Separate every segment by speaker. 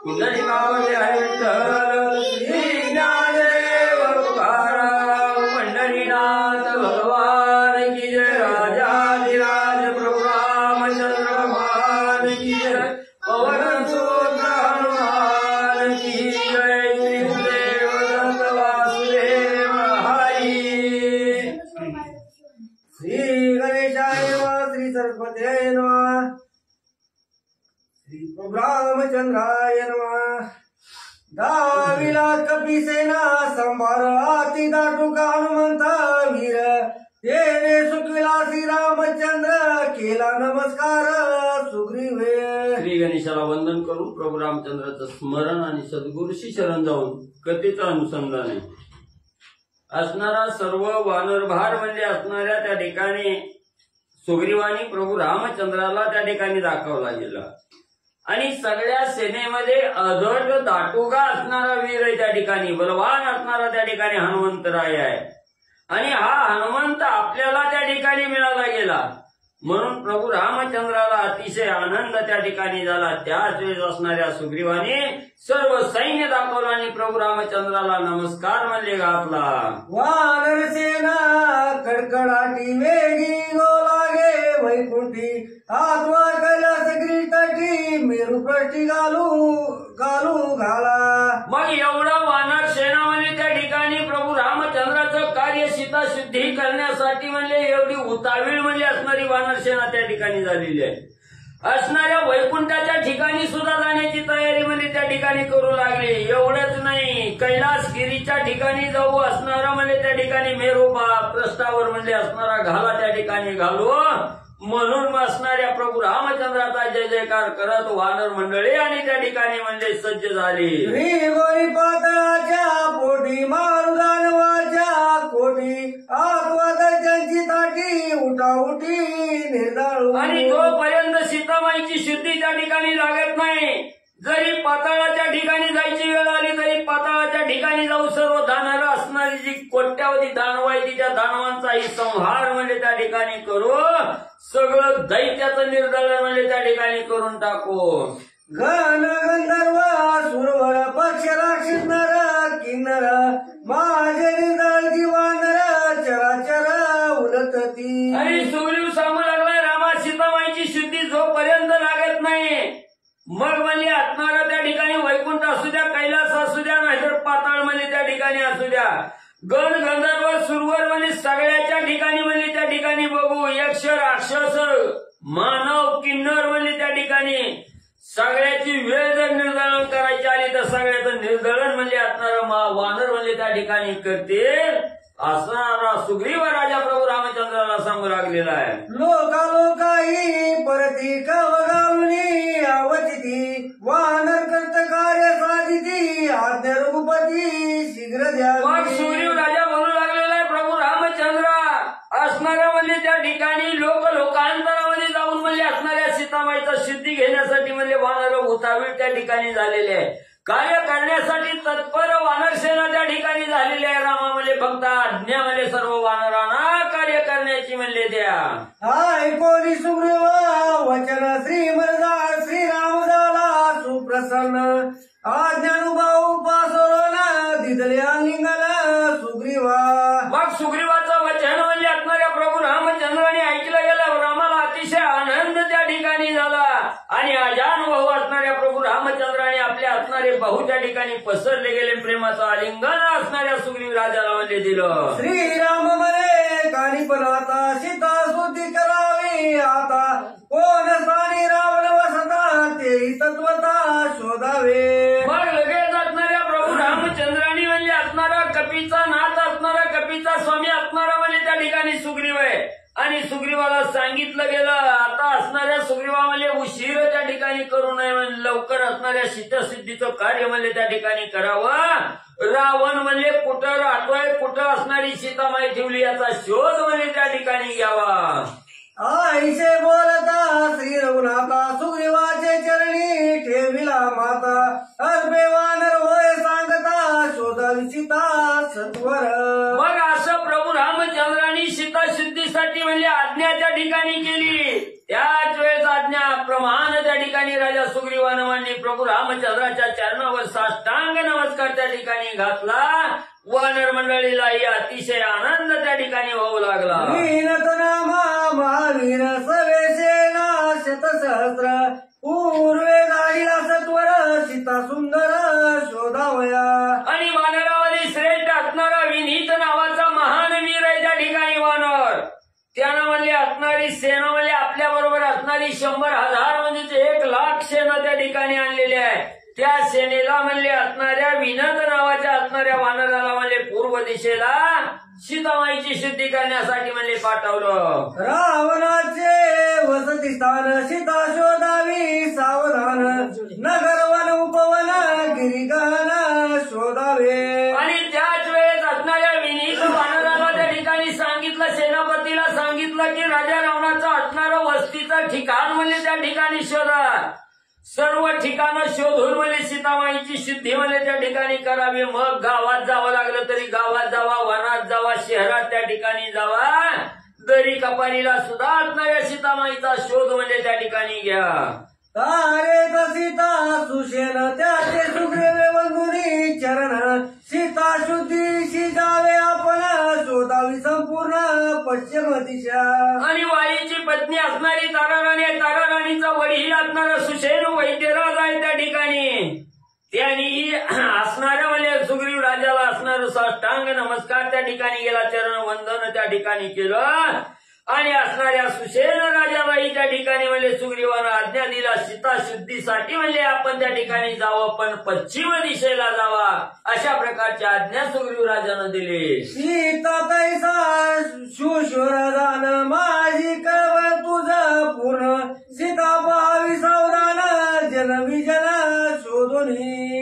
Speaker 1: पुंडलिकावती हरी विठ्ठल श्री ज्ञानदेव तुकाराम पंढरीनाथ भगवान की जय। राजाधिराज प्रभु रामचंद्र भगवान की जय। पवन सुत हनुमान की जय। श्री गुरुदेव दत्त वासुदेव हरी। श्री गणेशाय नमः। श्री सरस्वत्यै नमः। श्री प्रभु रामचंद्राय नमः। दाविला कपिसेना संभार आती दाटुका हनुमंत वीर तेने सुखविला श्री रामचंद्र केला नमस्कार सुग्रीवे। श्री गणेशाला वंदन करून प्रभू रामचंद्राचं स्मरण आणि सद्गुरूशी शरण जाऊन कथेचा अनुसंधान आहे असणारा सर्व वानरभार म्हणजे असणाऱ्या त्या ठिकाणी सुग्रीवानी प्रभू रामचंद्राला त्या ठिकाणी दाखवला गेला आणि सगळ्या सेनेमध्ये अधट दाटुगा असणारा वीर आहे त्या ठिकाणी, बलवान असणारा त्या ठिकाणी हनुमंतराय आहे आणि हा हनुमंत आपल्याला त्या ठिकाणी मिळाला गेला म्हणून प्रभू रामचंद्राला अतिशय आनंद त्या ठिकाणी झाला। त्याच वेळेस असणाऱ्या सुग्रीवाने सर्व सैन्य दाखवलं आणि प्रभू रामचंद्राला नमस्कार म्हणले घातला। वानर सेना कडकडाटी वेगी गोलागे वैकुंठी आत्मा कैलासगिरी तटी मेरुपृष्ठी घालू घाला। मग एवढा वानर सेना म्हणजे त्या ठिकाणी प्रभू रामचंद्राचं कार्य सीता शुद्धी करण्यासाठी म्हणजे एवढी उतावीळ म्हणजे असणारी वानर सेना त्या ठिकाणी झालेली आहे। असणाऱ्या वैकुंठाच्या ठिकाणी सुद्धा जाण्याची तयारी म्हणजे त्या ठिकाणी करू लागली। एवढंच नाही, कैलासगिरीच्या ठिकाणी जाऊ असणारा म्हणजे त्या ठिकाणी मेरुपा प्रस्तावर म्हणजे असणारा घाला त्या ठिकाणी घालू म्हणून असणाऱ्या प्रभू रामचंद्राचा जय जयकार करत वानर मंडळी आणि त्या ठिकाणी म्हणजे सज्ज झाली। श्री गोरी पातळाच्या पोटी मारू दानवाच्या कोटी आत्मदर्शनची ताटी उठाउठी निर्धारू। आणि जोपर्यंत सीतामाईची शुद्धी त्या ठिकाणी लागत नाही, जरी पाताळाच्या ठिकाणी जायची वेळ आली तरी पाताळाच्या ठिकाणी जाऊ सर्व दानव असणारी जी कोट्यावधी दानव आहे त्या दानवांचाही संहार म्हणजे त्या ठिकाणी करू सगळं दैत्याचं निर्दलन म्हणजे त्या ठिकाणी करून टाकू। गण गंधर्व सुरवर पक्ष राक्षस नर किन्नर माझे निर्दळ जीवानर चराचर उलटती। आणि सुग्रीव सांगू लागला रामा सीतामाईची शुद्धी जोपर्यंत लागत नाही मग म्हणजे असणारा त्या ठिकाणी वैकुंठ असू द्या कैलास असू द्या नाहीतर पाताळ म्हणजे त्या ठिकाणी असू द्या गण गंधर्व सुरवर म्हणजे सगळ्याच्या ठिकाणी म्हणजे त्या ठिकाणी बघू यक्ष राक्षस मानव किन्नर म्हणजे त्या ठिकाणी सगळ्याची वेळ जर निर्दलन करायची आली तर सगळ्याचं निर्दलन म्हणजे असणारा वानर म्हणजे त्या ठिकाणी करतील असणारा सुग्रीव राजा प्रभू रामचंद्राला सांगू लागलेला आहे। लोकाही परती कवगावणी आवती वानर करत कार्य साधिती आज्ञा रघुपती शीघ्र द्या। मग सुग्रीव राजा म्हणू लागलेला आहे प्रभू रामचंद्र असणाऱ्या म्हणजे त्या ठिकाणी लोकांतरामध्ये जाऊन म्हणजे असणाऱ्या सीतामाईचा शुद्धी घेण्यासाठी म्हणजे वानर उतावीळ त्या ठिकाणी झालेले आहे। कार्य करण्यासाठी तत्पर वानर सेना त्या ठिकाणी झालेली आहे। रामा म्हणजे फक्त आज्ञा म्हणजे सर्व वानरांना कार्य करण्याची म्हणले द्या। ऐकोली सुग्रीव वचन श्रीमर्दा श्रीराम झाला सुप्रसन्न आज्ञानुभाऊ पासोना दिदले लिंगाला सुग्रीवा। मग सुग्रीवाचं वचन म्हणजे असणाऱ्या प्रभू रामचंद्राने ऐकलं गेलं। रामाला अतिशय आनंद त्या ठिकाणी झाला आणि अजानुभव असणाऱ्या प्रभू रामचंद्राने आपल्या असणारे बहु त्या ठिकाणी पसरले गेले प्रेमाचं आलिंगन असणाऱ्या सुग्रीव राजाला म्हणजे दिलं। श्रीराम म्हणे कानी पण आता सीता स्तुती करावी आता कोण स्थानी रावण वसता ते तत्वता शोधावे। मग लगेच असणाऱ्या प्रभू रामचंद्राने म्हणजे असणारा कपीचा नाथ असणारा कपीचा स्वामी असणारा म्हणजे त्या ठिकाणी सुग्रीव आहे आणि सुग्रीवाला सांगितलं गेलं आता असणाऱ्या सुग्रीवामध्ये उशीर त्या ठिकाणी करू नये म्हणजे लवकर असणाऱ्या सिद्धसिद्धीचं कार्य म्हणजे त्या ठिकाणी करावं। रावण म्हणजे कुठं राहतोय कुठं असणारी सीतामाई ठेवली याचा शोध म्हणजे त्या ठिकाणी घ्यावा। आईसे बोलता श्री रघुनाथा सुग्रीवाचे चरणी ठेविला माता अर्भे वानर होय सांगता शोधावी सीता सत्वर। मग असं प्रभू रामचंद्रांनी सीता शुद्धीसाठी
Speaker 2: सेनेसाठी म्हणजे आज्ञा त्या ठिकाणी केली। त्याच वेळेस आज्ञाप्रमाणे त्या ठिकाणी राजा सुग्रीवानं मानली प्रभू रामचंद्राच्या चरणावर साष्टांग नमस्कार त्या ठिकाणी घातला। वानर मंडळीलाही अतिशय आनंद त्या ठिकाणी होऊ लागला।
Speaker 1: महावीर सवेसेना शतसहस्र पूर्वे गाडीला सत्वर सीता सुंदर शोधावया।
Speaker 2: आणि वानरामध्ये श्रेष्ठ असणारा विनीत नावाचा महान वीर आहे त्या ठिकाणी वानर। त्यानं म्हणजे असणारी सेना म्हणजे आपल्या बरोबर असणारी 100,000 म्हणजे 1,00,000 सेना त्या ठिकाणी आणलेली आहे। त्या सेनेला म्हणले असणाऱ्या विनत नावाच्या असणाऱ्या वानराला म्हणजे पूर्व दिशेला सीतामाईची शुद्धी करण्यासाठी म्हणजे पाठवलं।
Speaker 1: रावणाचे वसतिस्थान सीता शोधावी सावधान नगर वन उपवन गिरिगहन शोधावे।
Speaker 2: आणि त्याच वेळेस असणाऱ्या विनीत वानराला त्या ठिकाणी सांगितलं, सेनापतीला सांगितलं की राजा रावणाचं असणारं वस्तीचं ठिकाण म्हणजे त्या ठिकाणी शोधा। सर्व ठिकाणं शोधून म्हणजे सीतामाईची शुद्धी म्हणजे त्या ठिकाणी करावी। मग गावात जावं लागलं तरी गावात जावा, वनात जावा, शहरात त्या ठिकाणी जावा, दरी कपारीला सुद्धा असणाऱ्या सीतामाईचा शोध म्हणजे त्या ठिकाणी घ्या।
Speaker 1: तारे सीता सुशेन त्याचे सुग्रीवे बंधुनी चरण सीता शुद्धीशी जावे आपण शोधावी संपूर्ण पश्चिम दिशा।
Speaker 2: आणि वाईची पत्नी असणारी ताराराणी, ताराराणीचा वडील असणारा सुशेन वैद्यराज आहे त्या ठिकाणी। त्यांनी असणाऱ्या म्हणजे सुग्रीव राजाला असणारं साष्टांग नमस्कार त्या ठिकाणी गेला, चरण वंदन त्या ठिकाणी केलं। आणि असणाऱ्या सुशेन राजालाही त्या ठिकाणी म्हणजे सुग्रीवानं आज्ञा दिला सीता शुद्धीसाठी म्हणजे आपण त्या ठिकाणी जावं, पण पश्चिम दिशेला जावा, अशा प्रकारची आज्ञा सुग्रीव राजानं दिली।
Speaker 1: सीता तैसा शुशुरदान माझी कळव तुझं पूर्ण सीता पाहावी सावधान जनविजन शोधून।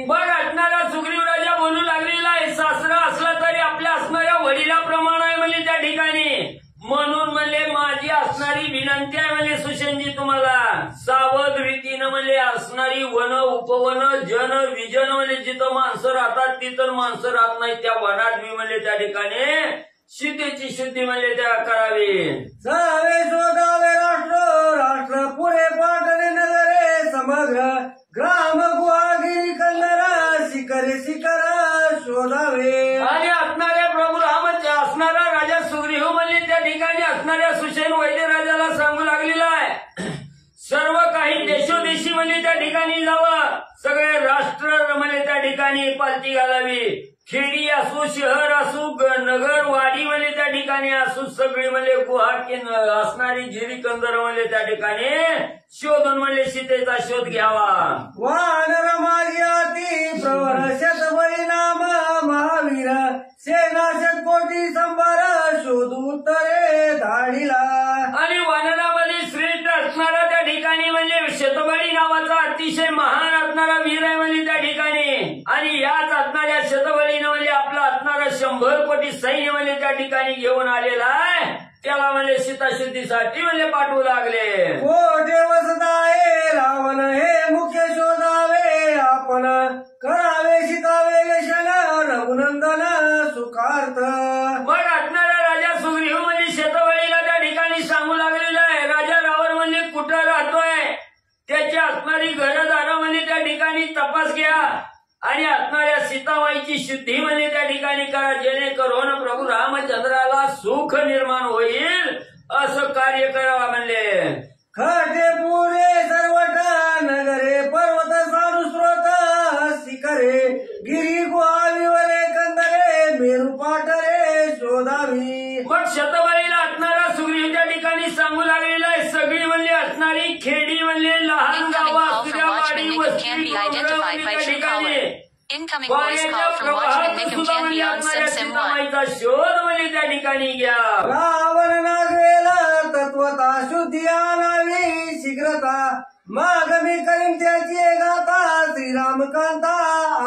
Speaker 2: बरं असणारा सुग्रीव राजा बोलू लागलेला आहे, सासरा असला तरी आपल्या असणाऱ्या वडिलाप्रमाणे आहे म्हणजे त्या ठिकाणी। म्हणून म्हणले माझी असणारी विनंती आहे म्हणजे सुशेनजी तुम्हाला सावध रीतीनं म्हणजे असणारी वन उपवन जन विजन म्हणजे जिथं माणसं राहतात तिथं माणसं राहत नाही त्या वनात मी म्हणजे त्या ठिकाणी सीतेची शुद्धी म्हणजे त्या करावी।
Speaker 1: जावे शोधावे राष्ट्र राष्ट्र पुरे पाटणे नगरे समग्र ग्राम गुहागिरी कल्लर शिखरे शिखर शोधावे।
Speaker 2: आणि असणाऱ्या प्रभू रामाच्या असणारा राजा सुग्रीव म्हणजे त्या ठिकाणी असणाऱ्या सुशेन वैद्य राजाला सांगू लागलेला आहे, सर्व काही देशोदेशी म्हणजे त्या ठिकाणी जावं, सगळे राष्ट्र म्हणजे त्या ठिकाणी पालती घालावी, खेडी असो शहर असो नगर वाडी म्हणजे त्या ठिकाणी असो सगळी म्हणजे गुहा असणारी जिरी कंदर म्हणजे त्या ठिकाणी शोधून म्हणजे सीतेचा शोध घ्यावा।
Speaker 1: वानर माझी अति प्रवर शतबळी नाम महावीर सेना शतकोटी संभार शोध उत्तरे धाडीला।
Speaker 2: आणि वानरामध्ये श्रेष्ठ असणारा त्या ठिकाणी म्हणजे शतबळी नावाचा अतिशय महान असणारा वीर आहे म्हणजे त्या ठिकाणी। आणि याच असणाऱ्या शतबळीनं म्हणजे आपला असणारा 100 कोटी सैन्य म्हणजे त्या ठिकाणी घेऊन आलेला आहे, त्याला म्हणजे सीताशुद्धीसाठी म्हणजे पाठवू लागले।
Speaker 1: कोठे वसत आहे रावण हे मुख्य शोधावे आपण करावे सीतावे व्यसन रघुनंदन सुखार्थ।
Speaker 2: मग असणारा राजा सुग्रीव म्हणजे शतबळीला त्या ठिकाणी सांगू लागलेला आहे, राजा रावण म्हणजे कुठं राहतोय त्याची असणारी घरदारं म्हणजे त्या ठिकाणी तपास घ्या आणि असणाऱ्या सीतामाईची शुद्धी म्हणजे त्या ठिकाणी करा, जेणेकरून प्रभू रामचंद्राला सुख निर्माण होईल असं कार्य करावं म्हणले।
Speaker 1: खटे पुरे सर्वट नगरे पर्वत सानुस्रोत शिखरे गिरी गुहाविवरे कंदरे मेरू पाटरे शोधावी।
Speaker 2: मग शतबळीला असणारा सुग्रीव त्या ठिकाणी सांगू लागलेला आहे, सगळी म्हणजे असणारी खेडी म्हणजे लहान गावं असणाऱ्या वाडी वस्ती त्या ठिकाणी पाण्याच्या प्रवाहात सुद्धा म्हणजे असणाऱ्या सीतामाईचा शोध म्हणजे त्या ठिकाणी घ्या।
Speaker 1: रावण नागवेला तत्वता शुद्धी आणावी शीघ्रता माग मी करीन त्याची गाथा श्रीरामकांता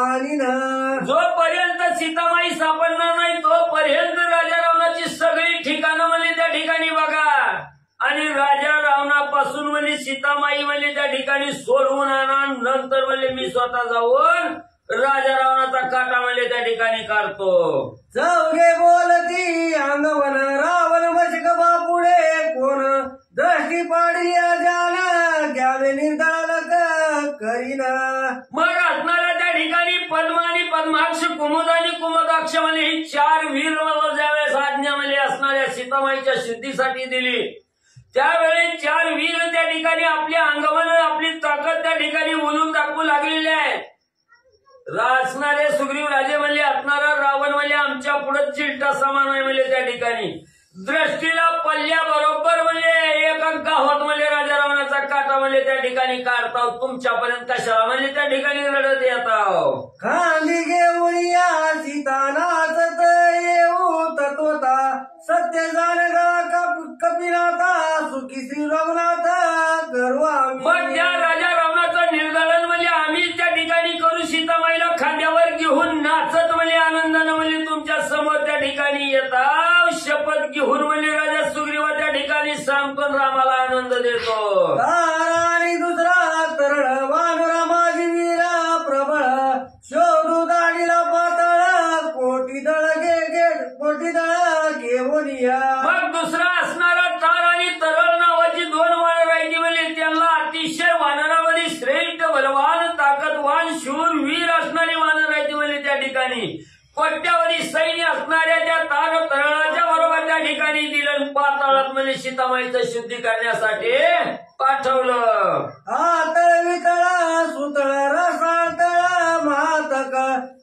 Speaker 1: आणि
Speaker 2: जोपर्यंत सीतामाई सापडणार नाही तोपर्यंत राजा रावणाची सगळी ठिकाणं म्हणजे त्या ठिकाणी बघा आणि राजा रावणापासून म्हणजे सीतामाई म्हणजे त्या ठिकाणी सोडवून आणा, नंतर म्हणजे मी स्वतः जाऊन राजा रावणाचा काटा म्हणजे त्या ठिकाणी काढतो।
Speaker 1: चौघे बोलती अंगवन रावण वशक बापुड पुढे कोण दृष्टी पाडी जाण घ्यावे निर्धार करीन.
Speaker 2: मग असणाऱ्या त्या ठिकाणी पद्म आणि पद्माक्ष, कुमुद आणि कुमुदाक्ष म्हणजे ही 4 वीर ज्यावेळेस आज्ञामध्ये असणाऱ्या सीतामाईच्या शुद्धीसाठी दिली, त्यावेळी 4 वीर त्या ठिकाणी आपल्या अंगावर आपली ताकद त्या ठिकाणी बोलून दाखवू लागलेले आहेत. असणारे सुग्रीव राजे म्हणले, असणारा रावण म्हणले आमच्या पुढे चिलटा समान आहे म्हणले. त्या ठिकाणी दृष्टीला पल्ल्या बरोबर म्हणजे एका गावात म्हणजे राजा रावणाचा काटा म्हणजे त्या ठिकाणी काढताव, तुमच्यापर्यंत कशाला म्हणजे त्या ठिकाणी रडत येताव.
Speaker 1: खांदी घेऊन या सीता नाचत येऊ तत्वता सत्य जानगा कपिनाथा सुखी श्री रघुनाथ करू आम्ही.
Speaker 2: मग त्या राजा रावणाचं निर्धारण म्हणजे आम्ही त्या ठिकाणी करू, सीतामाईला खांद्यावर घेऊन नाचत म्हणजे आनंदानं म्हणजे तुमच्या समोर त्या ठिकाणी येतात. शपथ घेऊन म्हणजे राजा सुग्रीवा त्या ठिकाणी सांगतो, रामाला आनंद देतो.
Speaker 1: आणि दुसरा तरण वानरा माझी वीरा प्रबळ शोधू दाडीला पातळ कोटी दळ घेऊन या.
Speaker 2: मग दुसरा असणारा तार आणि तरळ नावाची 2 वानर आहेत म्हणजे त्यांना अतिशय वानरामध्ये श्रेष्ठ बलवान ताकदवान शूर वीर असणारी वानर आहेत म्हणजे त्या ठिकाणी कोट्यावधी सैन्य असणाऱ्या त्या तार तरळाच्या बरोबर त्या ठिकाणी दिलं. पाताळात म्हणजे सीतामाईचं शुद्धी करण्यासाठी पाठवलं.
Speaker 1: आतळ वितळ सुतळ रसाळ तळ महातक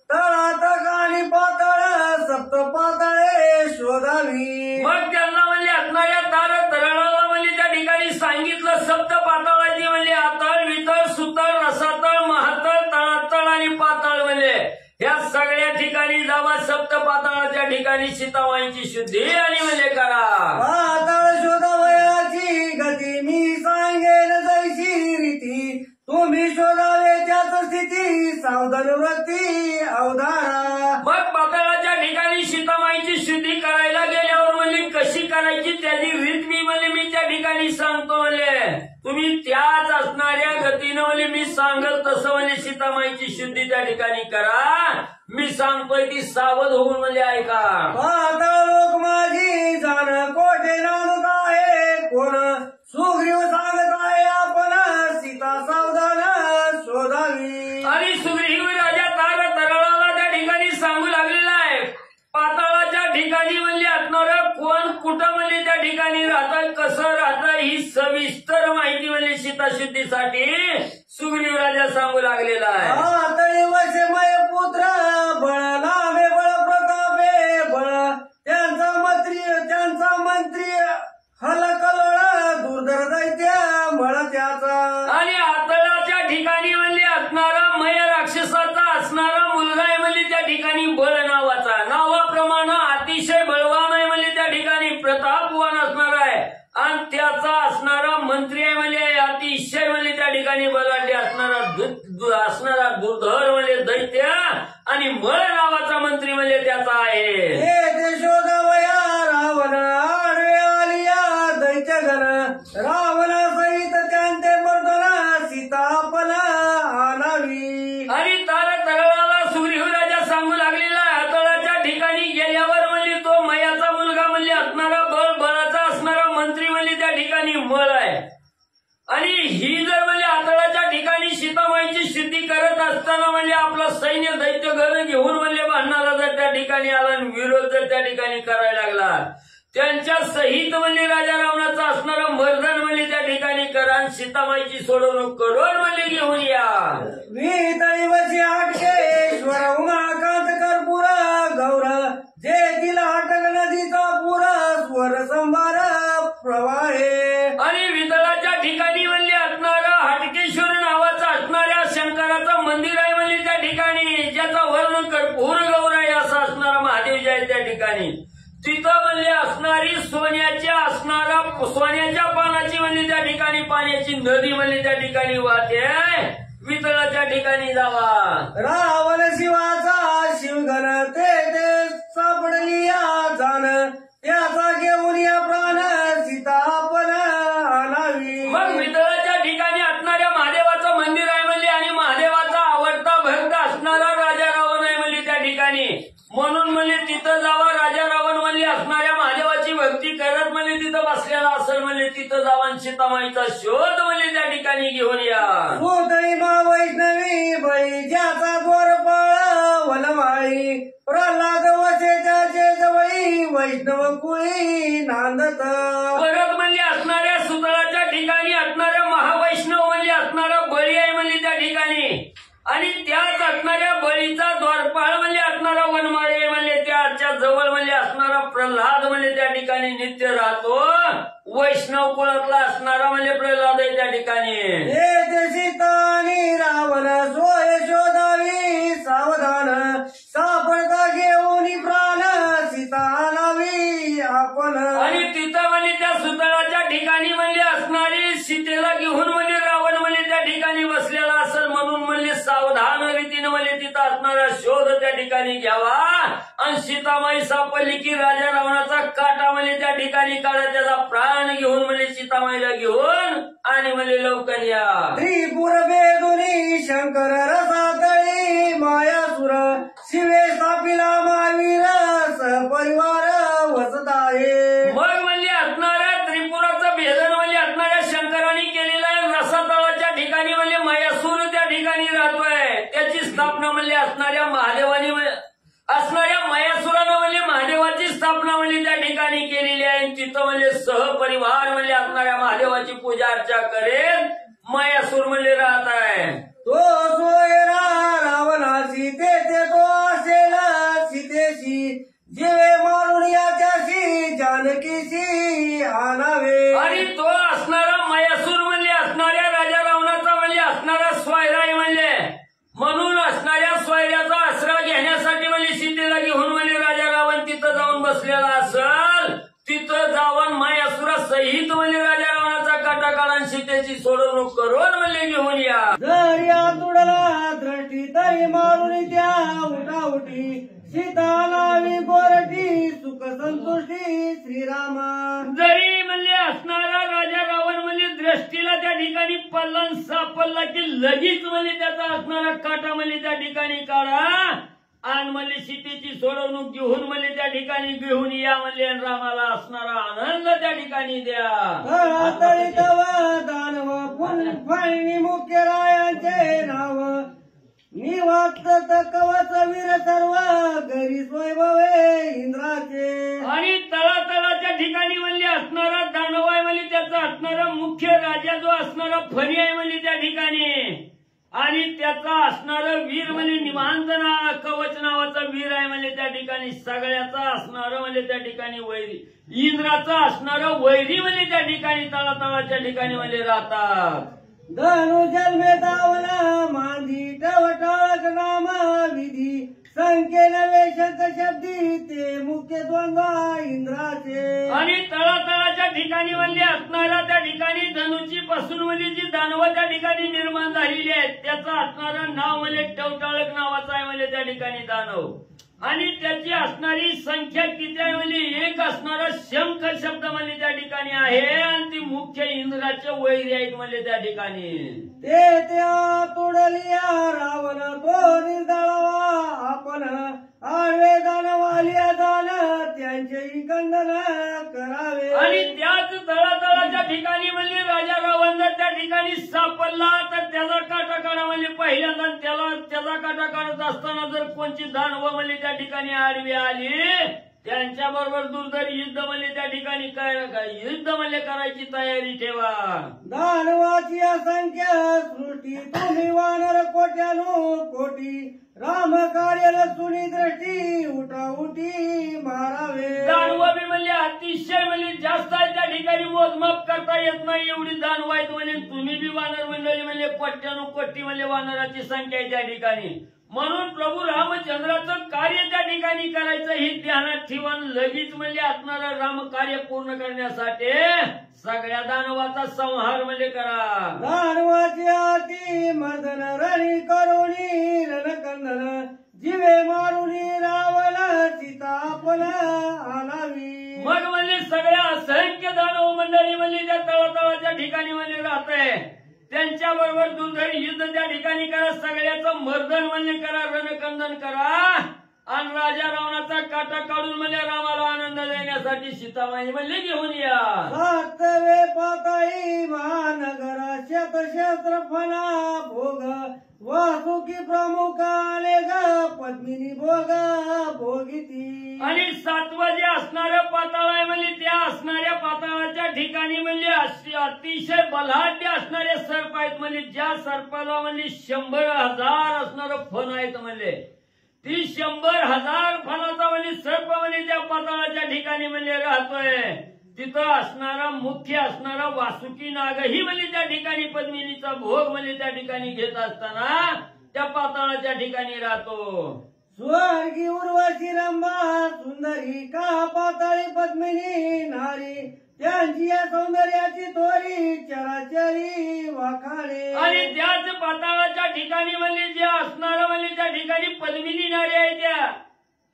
Speaker 1: तळातक आणि पातळ सप्त पातळे शोधावी.
Speaker 2: मग त्यांना म्हणजे असणाऱ्या तार तरळाला म्हणजे त्या ठिकाणी सांगितलं सप्त पाताळाची म्हणजे आतळ वितळ सुतळ रसातळ महातळ तळातळ आणि पाताळ म्हणजे या सगळ्या ठिकाणी जावा. सप्त पाताळाच्या ठिकाणी सीतामाईची शुद्धी आणि म्हणजे करा.
Speaker 1: पाताळ शोधावयाची गती मी सांगेन जैशी रीती तुम्ही शोधावे त्याच स्थिती सावधान वृत्ती अवधारा.
Speaker 2: मग पाताळाच्या ठिकाणी सीतामाईची शुद्धी करायला गेल्यावर म्हणजे कशी करायची त्याची रीत मी म्हणजे मी त्या ठिकाणी सांगतो म्हणजे तुम्ही त्याच असणाऱ्या गतीनं म्हणजे मी सांगल तसं म्हणजे सीतामाईची शुद्धी त्या ठिकाणी करा. मी सांगतोय ती सावध होऊन म्हणजे ऐका.
Speaker 1: पाताळ लोक माझी जाण कोठे नांदत आहे कोण सुग्रीव सांगत आहे आपण सीता सावधान शोधावी.
Speaker 2: आणि सुग्रीव राजा तार तरळाला त्या ठिकाणी सांगू लागलेला आहे. पाताळाच्या ठिकाणी म्हणजे असणारं कोण कुठं म्हणजे त्या ठिकाणी राहतं कसं राहतं ही सविस्तर माहिती म्हणजे सीताशुद्धीसाठी सुग्रीव राजा सांगू लागलेला आहे.
Speaker 1: तळी वशमय पुत्र बळ नामे बळ प्रतापे बळ त्यांचा मंत्री हलकलळ दुर्धर दैत्य बळ त्याचा.
Speaker 2: आणि आतळाच्या ठिकाणी म्हणजे असणारा मय राक्षसाचा असणारा मुलगा आहे म्हणजे त्या ठिकाणी बळ नावाचा, नावाप्रमाणे अतिशय बळवान आहे म्हणजे त्या ठिकाणी प्रतापवान असणार आहे. आणि त्याचा असणारा मंत्री आहे म्हणजे अतिशय म्हणजे त्या ठिकाणी बलाढ्य असणारा दुर्धर म्हणजे दैत्य आणि मळ नावाचा मंत्री म्हणजे त्याचा आहे.
Speaker 1: हे शोधावया रावण आडवे आलिया दैत्य घन रावण सहित त्यांचे मर्दन सीतापल आणावी.
Speaker 2: आणि तार तरळाला सुग्रीव राजा सांगू लागलेला आहे. तळाच्या ठिकाणी गेल्यावर म्हणजे तो मयाचा मुलगा म्हणजे असणारा बळाचा असणारा मंत्री म्हणजे त्या ठिकाणी मळ आहे. आणि ही जर म्हणजे आतळाच्या ठिकाणी सीतामाईची शुद्धी करत असताना म्हणजे आपलं सैन्य दैत्य घर घेऊन म्हणजे बांधणारा जर त्या ठिकाणी आला आणि विरोध जर त्या ठिकाणी करायला लागला त्यांच्या सहित म्हणजे राजा रावणाचा असणारा मर्दन म्हणजे त्या ठिकाणी करा आणि सीतामाईची सोडवणूक करून म्हणजे घेऊन या.
Speaker 1: मी तळीवची हाटकेश्वर उमाकांत कर्पूर गौर जे तिला हटक नदीचा पूर स्वर संभार प्रवाहे.
Speaker 2: आणि विदळाच्या ठिकाणी म्हणजे असणारा हटकेश्वर नावाचं असणाऱ्या शंकराचं मंदिर आहे म्हणजे त्या ठिकाणी ज्याचा वर्ण कर्पूर गौर आहे असं असणारा महादेव जे आहे त्या ठिकाणी तिथं म्हणजे असणारी सोन्याच्या पानाची म्हणजे त्या ठिकाणी पाण्याची नदी म्हणजे त्या ठिकाणी वाहते. वितळाच्या ठिकाणी जावा.
Speaker 1: रावण शिवाचा शिवगण ते सापडली जाण त्याचा घेऊन या प्राण सीतापण आणावी.
Speaker 2: मग वितळाच्या ठिकाणी असणाऱ्या महादेवाचं मंदिर आहे म्हणजे आणि महादेवाचा आवडता भक्त असणारा राजा रावण आहे म्हणजे त्या ठिकाणी म्हणून म्हणजे तिथं जावा. राजा रावण म्हणजे असणाऱ्या महादेवाची सीतामाईची भक्ती करत म्हणजे तिथं बसलेला असेल म्हणजे तिथं जाऊन सीतामाईचा शोध म्हणजे त्या ठिकाणी घेऊन या.
Speaker 1: भूतळी मा वैष्णवी बळी ज्याचा द्वारपाळ वनमाळी प्रल्हाद वसे त्याचे जवळी वैष्णव कुळी नांदत.
Speaker 2: परत म्हणजे असणाऱ्या सुतळाच्या ठिकाणी असणाऱ्या महावैष्णव म्हणजे असणारा बळी आहे म्हणजे त्या ठिकाणी, आणि त्याच असणाऱ्या बळीचा द्वारपाळ म्हणजे असणारा वनमाळे म्हणजे त्याच्या जवळ म्हणजे असणारा प्रल्हाद म्हणजे त्या ठिकाणी नित्य राहतो. वैष्णव कुळातला असणारा म्हणजे प्रल्हाद आहे त्या ठिकाणी.
Speaker 1: येते सीता आणि रावण सोय शोधावी सावधान सापडता घेऊन प्राण सीता आणावी आपण.
Speaker 2: आणि तिथं म्हणजे त्या सुतळाच्या ठिकाणी म्हणजे असणारी सीतेला घेऊन म्हणजे रावण म्हणजे त्या ठिकाणी बसलेला असेल म्हणून म्हणजे सावधान रीतीने म्हणजे तिथं असणारा शोध त्या ठिकाणी घ्यावा. आणि सीतामाई सापडली की राजा रावणाचा काटा म्हणजे त्या ठिकाणी काढा, त्याचा प्राण घेऊन म्हणजे सीतामाईला घेऊन आणि म्हणजे लवकर या.
Speaker 1: त्रिपुर बेदुनी शंकर रसातळी मायासुर शिवे स्थापिला महावीर सहपरिवार वसत आहे.
Speaker 2: मग म्हणजे असणाऱ्या त्रिपुराचं भेदन म्हणजे असणाऱ्या शंकराने केलेलं आहे. रसातळाच्या ठिकाणी म्हणजे मायासूर त्या ठिकाणी राहतोय. त्याची स्थापना म्हणजे असणाऱ्या महादेवानी असणाऱ्या मायासुरानं म्हणजे महादेवाची स्थापना म्हणजे त्या ठिकाणी केलेली आहे. तिथं म्हणजे सहपरिवार म्हणजे असणाऱ्या महादेवाची पूजा अर्चा करेल मायासूर म्हणजे राहत आहे.
Speaker 1: तो सोयरा रावणाशी तेथे तो असेल सीतेशी जीवे मारून याच्याशी जानकीशी आणावे.
Speaker 2: आणि तो असणारा मायासूर म्हणजे असणाऱ्या राजा रावणाचा म्हणजे असणारा स्वैरा आहे म्हणजे म्हणून असणाऱ्या स्वैर्याचा आसरा घेण्यासाठी म्हणजे सीतेला घेऊन म्हणजे राजा रावण तिथं जाऊन बसलेला असेल. तिथं जाऊन मायासुरा सहित म्हणजे राजा रावणाचा काटा काढून सीतेची सोडवणूक करून म्हणजे घेऊन या.
Speaker 1: जर या तुडला दृष्टी तरी मारून त्या उठाउठी सीता नावी गोरटी सुख संतुष्टी श्रीरामा.
Speaker 2: जरी म्हणजे असणारा राजा रावण म्हणजे दृष्टीला त्या ठिकाणी पडला सापडला की लगेच म्हणजे त्याचा असणारा काटा म्हणजे त्या ठिकाणी काढा आणि म्हणजे सीतेची सोडवणूक घेऊन म्हणजे त्या ठिकाणी घेऊन या म्हणजे रामाला असणारा आनंद त्या ठिकाणी द्या.
Speaker 1: तळितव दानव फळणी मुख्य रायांचे नाव निवात कवच वीर सर्व घरी स्वयंभवे इंद्राचे.
Speaker 2: आणि तळातळाच्या ठिकाणी म्हणजे असणारा दानव आहे म्हणजे त्याचा असणारा मुख्य राजा जो असणारा फणी आहे म्हणजे त्या ठिकाणी, आणि त्याचा असणारं वीर म्हणजे निवांत कवच नावाचा वीर आहे म्हणजे त्या ठिकाणी सगळ्याचा असणारं म्हणजे त्या ठिकाणी वैरी इंद्राचं असणारं वैरी म्हणजे त्या ठिकाणी तळातळाच्या ठिकाणी म्हणजे राहतात.
Speaker 1: धनु जन्मे दावना मांदी टवटाळक नाम विधी संख्येन वेशक शब्दी ते मुख्य द्वंद्व इंद्राचे.
Speaker 2: आणि तळातळाच्या ठिकाणी म्हणजे असणारा त्या ठिकाणी धनुची पासून म्हणजे जी दानव त्या ठिकाणी निर्माण झालेली आहेत त्याचं असणारं नाव म्हणजे टवटाळक नावाचं आहे म्हणजे त्या ठिकाणी दानव. आणि त्याची असणारी संख्या किती आहे म्हणजे एक असणारा शंख शब्द म्हणजे त्या ठिकाणी आहे आणि ती मुख्य इंद्राचे वैरी आहेत म्हणजे त्या ठिकाणी.
Speaker 1: ते त्या तोडलिया रावण तो निर्दळवा आपण आडवे दानवालिया दान त्यांचे खंडन करावे.
Speaker 2: आणि त्याच तळातळाच्या ठिकाणी म्हणजे राजा रावण जर त्या ठिकाणी सापडला तर त्याचा काटा काढा म्हणजे पहिल्यांदा त्याचा काटा काढत असताना जर कोणची दानव म्हणजे त्या ठिकाणी आडवी आली त्यांच्या बरोबर दुर्धर युद्ध म्हणजे त्या ठिकाणी युद्ध म्हणजे करायची तयारी ठेवा.
Speaker 1: दानवाची असंख्य सृष्टी तुम्ही वानर कोट्यानो कोटी राम कार्याला सुनी दृष्टी उठा उठी मारावे.
Speaker 2: दानव बी म्हणजे अतिशय म्हणजे जास्त आहे त्या ठिकाणी मोजमाप करता येत नाही एवढी दानव आहेत म्हणजे तुम्ही बी वानर मंडळी म्हणजे कोट्यानो कोटी म्हणजे वानराची संख्या आहे त्या ठिकाणी. म्हणून प्रभू रामचंद्राचं कार्य त्या ठिकाणी करायचं हे ध्यानात ठेवून लगेच म्हणजे असणारं राम कार्य पूर्ण करण्यासाठी सगळ्या दानवाचा संहार म्हणजे करा.
Speaker 1: दानवाची आती मर्दन रणी करुणी रणकंदन जीवे मारुनी रावण सीता आपण आणावी.
Speaker 2: मग म्हणजे सगळ्या असंख्य दानव मंडळी म्हणजे त्या तळातळाच्या ठिकाणी म्हणजे राहतंय त्यांच्या बरोबर दुर्धर युद्ध त्या ठिकाणी करा. सगळ्याचं मर्दन म्हणजे करा, रणकंदन करा आणि राजा रावणाचा काटा काढून म्हणजे रामाला आनंद देण्यासाठी सीतामाई म्हणले घेऊन या.
Speaker 1: सातवे पाताळी महानगर शतशस्त्र फणा भोग वासुकी प्रमुख आले ग पद्मिनी भोग भोगिती.
Speaker 2: आणि सातवं जे असणारं पाताळ आहे म्हणजे त्या असणाऱ्या पाताळाच्या ठिकाणी म्हणजे अतिशय बलाढ्य असणारे सर्प आहेत. म्हणजे ज्या सर्पाला म्हणजे 100,000 असणारं फण आहेत. म्हणजे ती 100,000 फणाचा म्हणजे सर्प म्हणजे त्या पाताळाच्या ठिकाणी म्हणजे राहतोय. तिथं असणारा मुख्य असणारा वासुकी नागही म्हणजे त्या ठिकाणी पद्मिनीचा भोग म्हणजे त्या ठिकाणी घेत असताना त्या पाताळाच्या ठिकाणी राहतो.
Speaker 1: स्वर्गी उर्वशी रंभा सुंदरी का पाताळी पद्मिनी नारी त्यांची या सौंदर्याची तोरी चराचरी वाखाणे.
Speaker 2: आणि त्याच पाताळाच्या ठिकाणी म्हणजे जे असणारं म्हणजे त्या ठिकाणी पद्मिनी नारी आहे त्या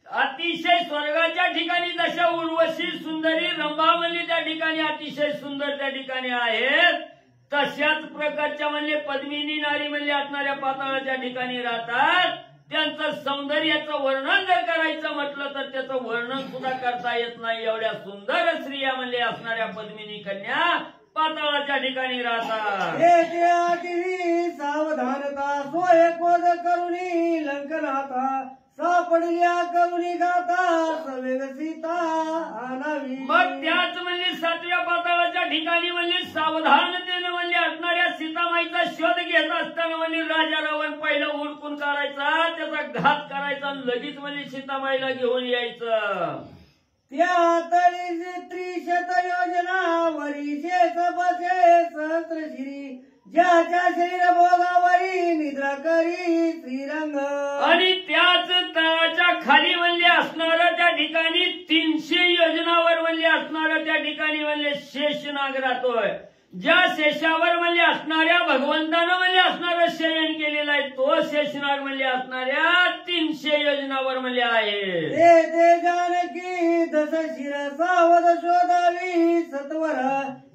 Speaker 2: अतिशय स्वर्गाच्या ठिकाणी जशा उर्वशी सुंदरी रंभा म्हणजे त्या ठिकाणी अतिशय सुंदर त्या ठिकाणी आहेत तशाच प्रकारच्या म्हणजे पद्मिनी नारी म्हणजे असणाऱ्या पाताळाच्या ठिकाणी राहतात. त्यांचं सौंदर्याचं वर्णन जर करायचं म्हटलं तर त्याचं वर्णन सुद्धा करता येत नाही. एवढ्या सुंदर स्त्रिया म्हणजे असणाऱ्या पद्मिनी कन्या पाताळाच्या ठिकाणी राहतात.
Speaker 1: सावधानता सोय कोद करुणी लंकनाथा सापडल्या करुणी गाता सवेग सीता आनावी.
Speaker 2: मग त्याच म्हणजे सातव्या पाताळाच्या ठिकाणी म्हणजे सावधानतेने म्हणजे असणाऱ्या सीतामाईचा शोध घेत असताना म्हणजे राजा रावण पहिला उडकून काढायचा त्याचा घात करायचा लगेच म्हणजे सीतामाईला घेऊन यायचं.
Speaker 1: त्या तळी त्रिशत योजना वरीशेष बसे सहस्रशिरी ज्याच्या शरीर भोगावरी निद्रा करी श्रीरंग.
Speaker 2: आणि त्याच तळाच्या खाली म्हणजे असणारं त्या ठिकाणी 300 योजनावर म्हणजे असणारं त्या ठिकाणी म्हणजे शेषनाग राहतोय. ज्या शेषावर म्हणजे असणाऱ्या भगवंतानं म्हणजे असणारं शयन केलेलं आहे तो शेषनाग म्हणजे असणाऱ्या 300 योजनावर म्हणजे आहे.
Speaker 1: ते जानकी दस शिर सावध शोधावी सत्वर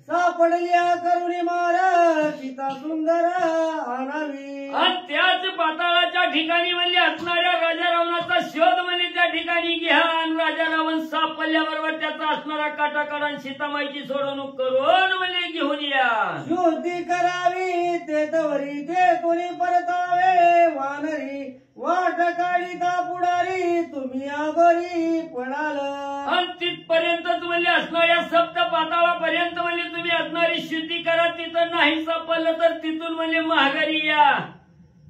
Speaker 1: सापडल्या करुणी मार सीता सुंदर आणावी.
Speaker 2: आणि त्याच पाताळाच्या ठिकाणी म्हणजे असणाऱ्या राजा रावणाचा शोध म्हणजे त्या ठिकाणी घ्या आणि राजा रावण सापडल्याबरोबर त्याचा असणारा काटा काढून सीतामाईची सोडवणूक करून म्हणजे घेऊन या.
Speaker 1: शुद्धी करावी ते तवरी ते कोणी परतावे वानरी वाट काढिता पुढारी तुम्ही आगोरी पडाल.
Speaker 2: आणि तिथपर्यंतच म्हणजे असणाऱ्या सप्त पाताळापर्यंत म्हणजे तुम्ही असणारी शुद्धी करा. तिथं नाही सापडलं तर तिथून म्हणजे माघारी या.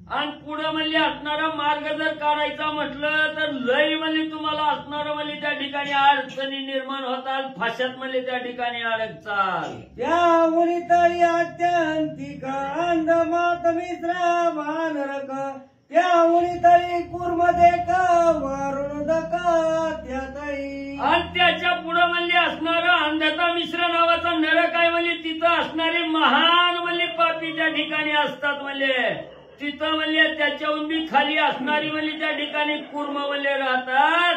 Speaker 2: आणि पुढं म्हणजे असणारा मार्ग जर काढायचा म्हटलं तर लय म्हणजे तुम्हाला असणारं म्हणजे त्या ठिकाणी अडचणी निर्माण होतात. फाशात म्हणजे त्या ठिकाणी अडकचाल.
Speaker 1: त्या मुली तळी अत्यंतिक अंध मात मिश्र वानरक त्या मुली तळी कुर्मध्ये वारुण त्या तळी.
Speaker 2: आणि त्याच्या पुढं म्हणजे असणारं अंधता मिश्र नावाचा नरक आहे. म्हणजे तिथं असणारे महान म्हणजे पापी त्या ठिकाणी असतात. म्हणजे तिथं म्हणजे त्याच्याहून बी खाली असणारी म्हणजे त्या ठिकाणी कुर्म म्हणजे राहतात.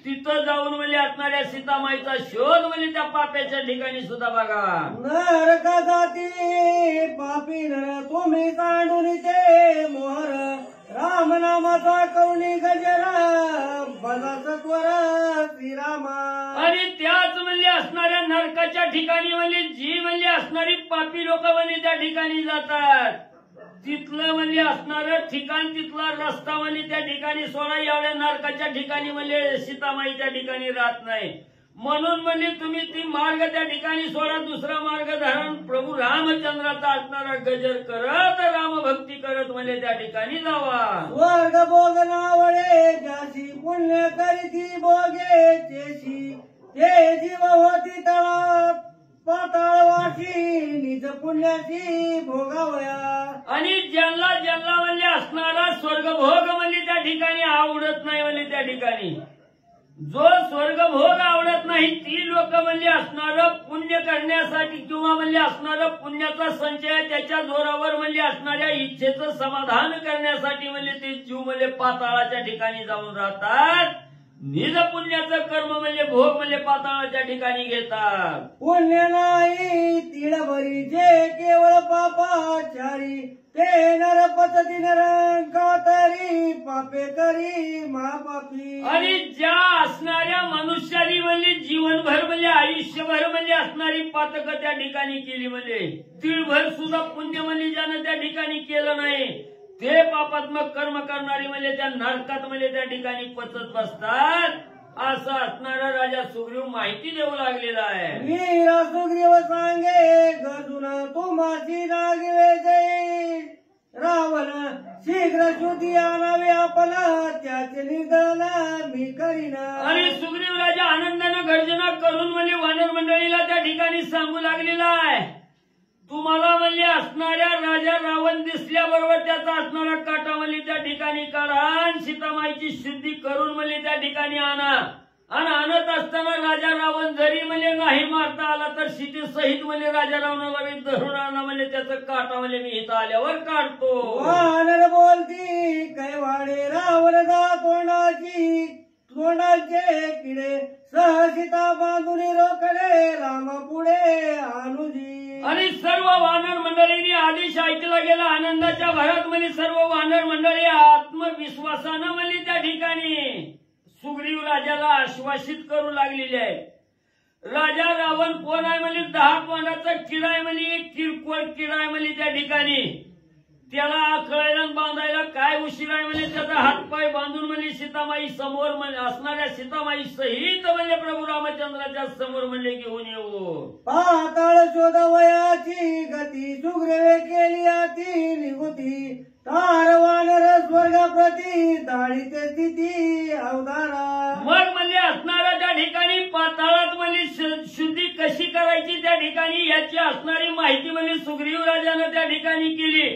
Speaker 2: तिथं जाऊन म्हणजे असणाऱ्या सीतामाईचा शोध म्हणजे त्या पाप्याच्या ठिकाणी सुद्धा बघा.
Speaker 1: नरका जाती पापी नर तुम्ही सांडून ते मोहर राम नामाचा करुणी गजरा बजा सत्वर श्रीरामा.
Speaker 2: आणि त्याच म्हणजे असणाऱ्या नरकाच्या ठिकाणी म्हणजे जी म्हणजे असणारी पापी लोक म्हणजे त्या ठिकाणी जातात. तिथलं म्हणजे असणारं ठिकाण तिथला रस्ता म्हणजे त्या ठिकाणी सोडा. एवढ्या नरकाच्या ठिकाणी म्हणजे सीतामाई त्या ठिकाणी राहत नाही. म्हणून म्हणजे तुम्ही ती मार्ग त्या ठिकाणी सोडा. दुसरा मार्ग धरण प्रभू रामचंद्राचा असणारा गजर करत रामभक्ती करत म्हणजे त्या ठिकाणी जावा.
Speaker 1: स्वर्ग भोग नावळे ज्याशी पुण्य करीती भोगे चेशी ते जीव होती तळात पाताळवाशी निज पुण्याची भोगावया.
Speaker 2: आणि ज्यांना ज्यांना म्हणजे असणारा स्वर्गभोग म्हणजे त्या ठिकाणी आवडत नाही म्हणजे त्या ठिकाणी जो स्वर्गभोग आवडत नाही ती लोक म्हणजे असणारं पुण्य करण्यासाठी किंवा म्हणजे असणारं पुण्याचा संचय त्याच्या जोरावर म्हणजे असणाऱ्या इच्छेचं समाधान करण्यासाठी म्हणजे ते जीव म्हणजे पाताळाच्या ठिकाणी जाऊन राहतात. निज पुण्याचं कर्म म्हणजे भोग म्हणजे पाताळाच्या ठिकाणी घेतात.
Speaker 1: पुण्य नाही तिळभरी जे केवळ पापाचारी ते नरपती नरंकातरी पापे करी महापापी.
Speaker 2: आणि ज्या असणाऱ्या मनुष्यानी म्हणजे जीवनभर म्हणजे आयुष्यभर म्हणजे असणारी पातक त्या ठिकाणी केली म्हणजे तिळभर सुद्धा पुण्य म्हणजे ज्यानं त्या ठिकाणी केलं नाही ते पापात्मक कर्म करणारी म्हणजे त्या नरकात म्हणजे त्या ठिकाणी पचत बसतात असं असणारा राजा सुग्रीव माहिती देऊ लागलेला आहे.
Speaker 1: वीरा सुग्रीव सांगे गजुन तुम्हाची नागवे जाई रावण शीघ्र शुद्धी आणावे आपला त्याचे निधन मी करीना.
Speaker 2: आणि सुग्रीव राजा आनंदानं गर्जना करून म्हणजे वानर मंडळीला त्या ठिकाणी सांगू लागलेला आहे तुम्हाला म्हणजे असणाऱ्या राजा रावण दिसल्याबरोबर त्याचा असणारा काटा म्हणजे त्या ठिकाणी काढा आणि सीतामाईची शुद्धी करून म्हणजे त्या ठिकाणी आणा. आणि आणत असताना राजा रावण जरी म्हणजे नाही मारता आला तर सीते सहित म्हणजे राजा रावणाला मी धरून आणा म्हणजे त्याचं काटा म्हणजे मी इथं आल्यावर काढतो.
Speaker 1: वानर बोलती कैवाडे रावण दा तोंडाचे किडे सहसिता बांधून रोकडे राम पुढे अनुजी.
Speaker 2: आणि सर्व वानर मंडळींनी आदेश ऐकला गेला. आनंदाच्या भरात म्हणजे सर्व वानर मंडळी आत्मविश्वासानं म्हणजे त्या ठिकाणी सुग्रीव राजाला आश्वासित करू लागलेले आहे. राजा रावण कोण आहे म्हणजे 10 पानाचा किडा आहे म्हणजे एक किरकोळ किडा आहे म्हणजे त्या ठिकाणी त्याला आखळायला बांधायला काय उशीर आहे म्हणजे त्याचा हातपाय बांधून म्हणजे सीतामाई समोर म्हणजे असणाऱ्या सीतामाई सहित म्हणजे प्रभू रामचंद्राच्या समोर म्हणजे घेऊन येऊ.
Speaker 1: पाताळ शोधवयाची गती सुग्रीवे केली अति निगुती तार वानर स्वर्गाप्रती दाळीते स्थिती अवधारा.
Speaker 2: मग म्हणजे असणाऱ्या त्या ठिकाणी पाताळात म्हणजे शुद्धी कशी करायची त्या ठिकाणी याची असणारी माहिती म्हणजे सुग्रीव राजानं त्या ठिकाणी केली.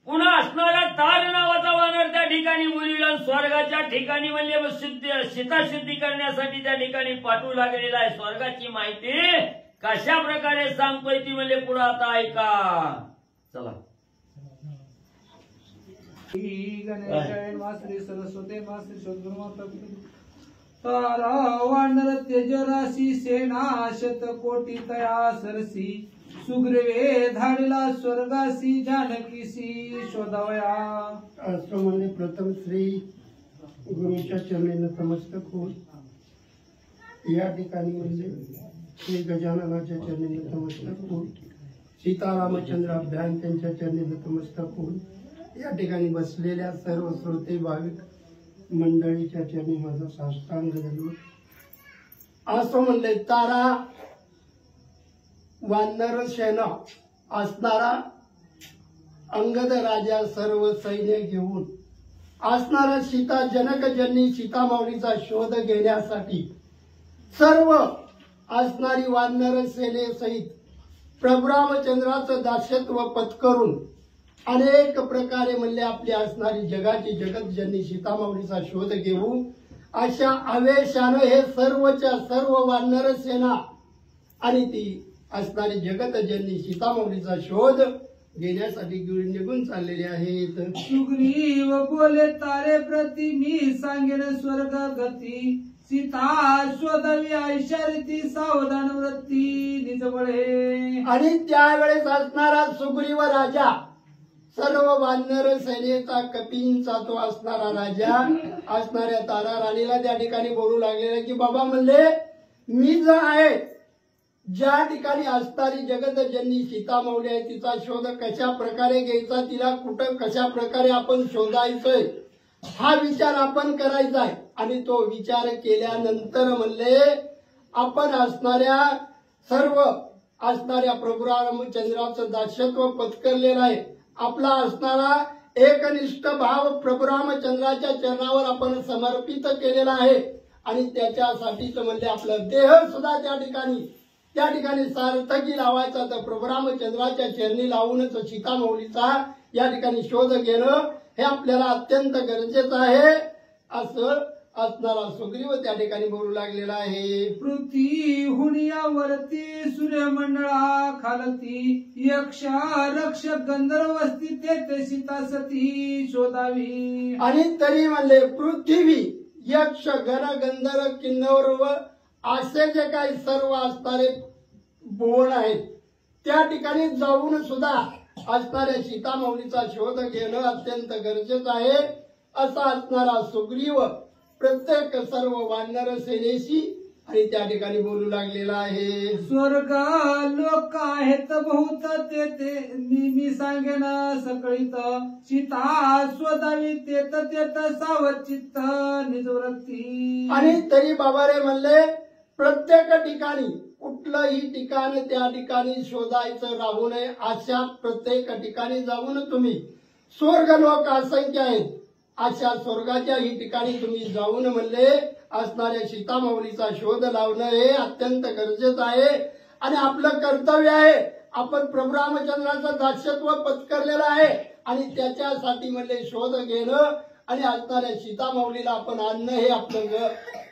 Speaker 2: पुन्हा असणारा तार नावाचा वानर त्या ठिकाणी मुलीला स्वर्गाच्या ठिकाणी म्हणजे सीताशुद्धी करण्यासाठी त्या ठिकाणी पाठवू लागलेला आहे. स्वर्गाची माहिती कशा प्रकारे सांगतोय ती म्हणजे पुढे आता ऐका. चला.
Speaker 3: श्री सरस्वती मा श्री सद्गुरुमाता तारा वानर तेजराशी सेना शत कोटी तया सरसी सुग्रीवे धाडला स्वर्गासी जानकीसी शोधावया.
Speaker 4: आश्रमाने प्रथम श्री गुरुच्या चरणी नतमस्तक होऊन या ठिकाणी म्हणजे श्री गजाननाच्या चरणी नतमस्तक होऊन सीतारामचंद्र अभ्यान त्यांच्या चरणी नतमस्तक होऊन या ठिकाणी बसलेल्या सर्व श्रोते भाविक मंडळीच्या चरणी माझा साष्टांग धरून असं म्हणले तारा वानर सेना असणारा अंगद राजा सर्व सैन्य घेऊन असणारा सीता जनकजननी सीतामाऊलीचा शोध घेण्यासाठी सर्व असणारी वानर सेनेसहित प्रभू रामचंद्राचं दास्यत्व पत्करून अनेक प्रकारे म्हणले आपली असणारी जगाची जगतजननी सीतामाऊलीचा शोध घेऊ अशा आवेशानं हे सर्वच्या सर्व वानर सेना आणि ती असणारी जगतजननी सीतामाऊलीचा शोध घेण्यासाठी निघून चाललेले आहेत.
Speaker 3: सुग्रीव बोले तारे प्रती मी सांगेन स्वर्ग गती सीता शोधवी ऐशारीती सावधान वृत्ती निजबळे.
Speaker 4: आणि त्यावेळेस असणारा सुग्रीव राजा सर्व वानर सेनेचा कपींचा तो असणारा राजा असणाऱ्या तारा राणीला त्या ठिकाणी बोलू लागलेला की बाबा म्हणले मी जो आहे ज्या ठिकाणी असणारी जगतजननी सीतामाऊली आहे तिचा शोध कशा प्रकारे घ्यायचा तिला कुठं कशा प्रकारे आपण शोधायचंय हा विचार आपण करायचा आहे. आणि तो विचार केल्यानंतर म्हणले आपण असणाऱ्या सर्व असणाऱ्या प्रभू रामचंद्राचं दास्यत्व पत्करलेलं आहे. आपला असणारा एकनिष्ठ भाव प्रभू रामचंद्राच्या चरणावर आपण समर्पित केलेला आहे आणि त्याच्यासाठीच म्हणजे आपलं देह सुद्धा त्या ठिकाणी सार्थकी लावायचा तर प्रभू रामचंद्राच्या चरणी लावूनच सीतामाऊलीचा या ठिकाणी शोध घेणं हे आपल्याला अत्यंत गरजेचं आहे असं असणारा सुग्रीव त्या ठिकाणी बोलू लागलेला आहे.
Speaker 3: पृथ्वी हुनियावरती सूर्यमंडळा खालती यक्ष रक्षक गंधर्वस्ती तेथे सीता सती शोधावी.
Speaker 4: आणि तरी म्हणले पृथ्वी यक्ष गण गंधर्व किन्नर व असे जे काही सर्व असणारे बोन आहेत त्या ठिकाणी जाऊन सुद्धा असणाऱ्या सीतामाऊलीचा शोध घेणं अत्यंत गरजेचं आहे. असा असणारा सुग्रीव प्रत्येक सर्व वानर सेनेशी आणि त्या ठिकाणी बोलू लागलेला आहे.
Speaker 3: स्वर्ग लोक आहेत बहुत ते मी सांगेन सकळीत सीता स्वदावी तेत सावचित्त निजवृत्ती.
Speaker 4: आणि तरी बाबा रे म्हणले प्रत्येक ठिकाणी कुठलंही ठिकाण त्या ठिकाणी शोधायचं राहू नये. अशा प्रत्येक ठिकाणी जाऊन तुम्ही स्वर्ग लोक असंख्य आहेत अशा स्वर्गाच्याही ठिकाणी तुम्ही जाऊन म्हणले असणाऱ्या सीतामाऊलीचा शोध लावणं हे अत्यंत गरजेचं आहे आणि आपलं कर्तव्य आहे. आपण प्रभू रामचंद्राचं दास्यत्व पत्करलेलं आहे आणि त्याच्यासाठी म्हणले शोध घेणं आणि असणाऱ्या सीतामाऊलीला आपण आणणं हे आपलं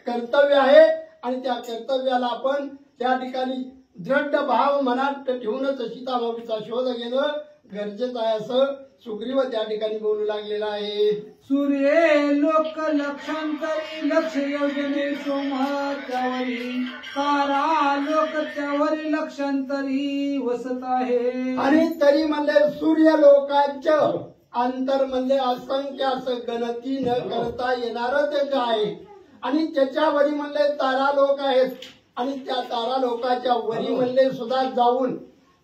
Speaker 4: कर्तव्य आहे आणि त्या कर्तव्याला आपण त्या ठिकाणी दृढ भाव मनात ठेवूनच सीतामाऊलीचा शोध घेणं गरजेचं आहे असं सुग्रीव त्या ठिकाणी बोलू लागलेला आहे.
Speaker 3: सूर्य लोक लक्षांतरी लक्ष योजने सोमत्यावरी तारा लोक त्यावरी लक्षांतरी वसत आहे.
Speaker 4: आणि तरी म्हणले सूर्य लोकांचं अंतर म्हणले असंख्य असं गणती न करता येणारं ते आहे आणि त्याच्यावरी म्हणले तारा लोक आहेत आणि त्या तारा लोकांच्या वरी म्हणले सुद्धा जाऊन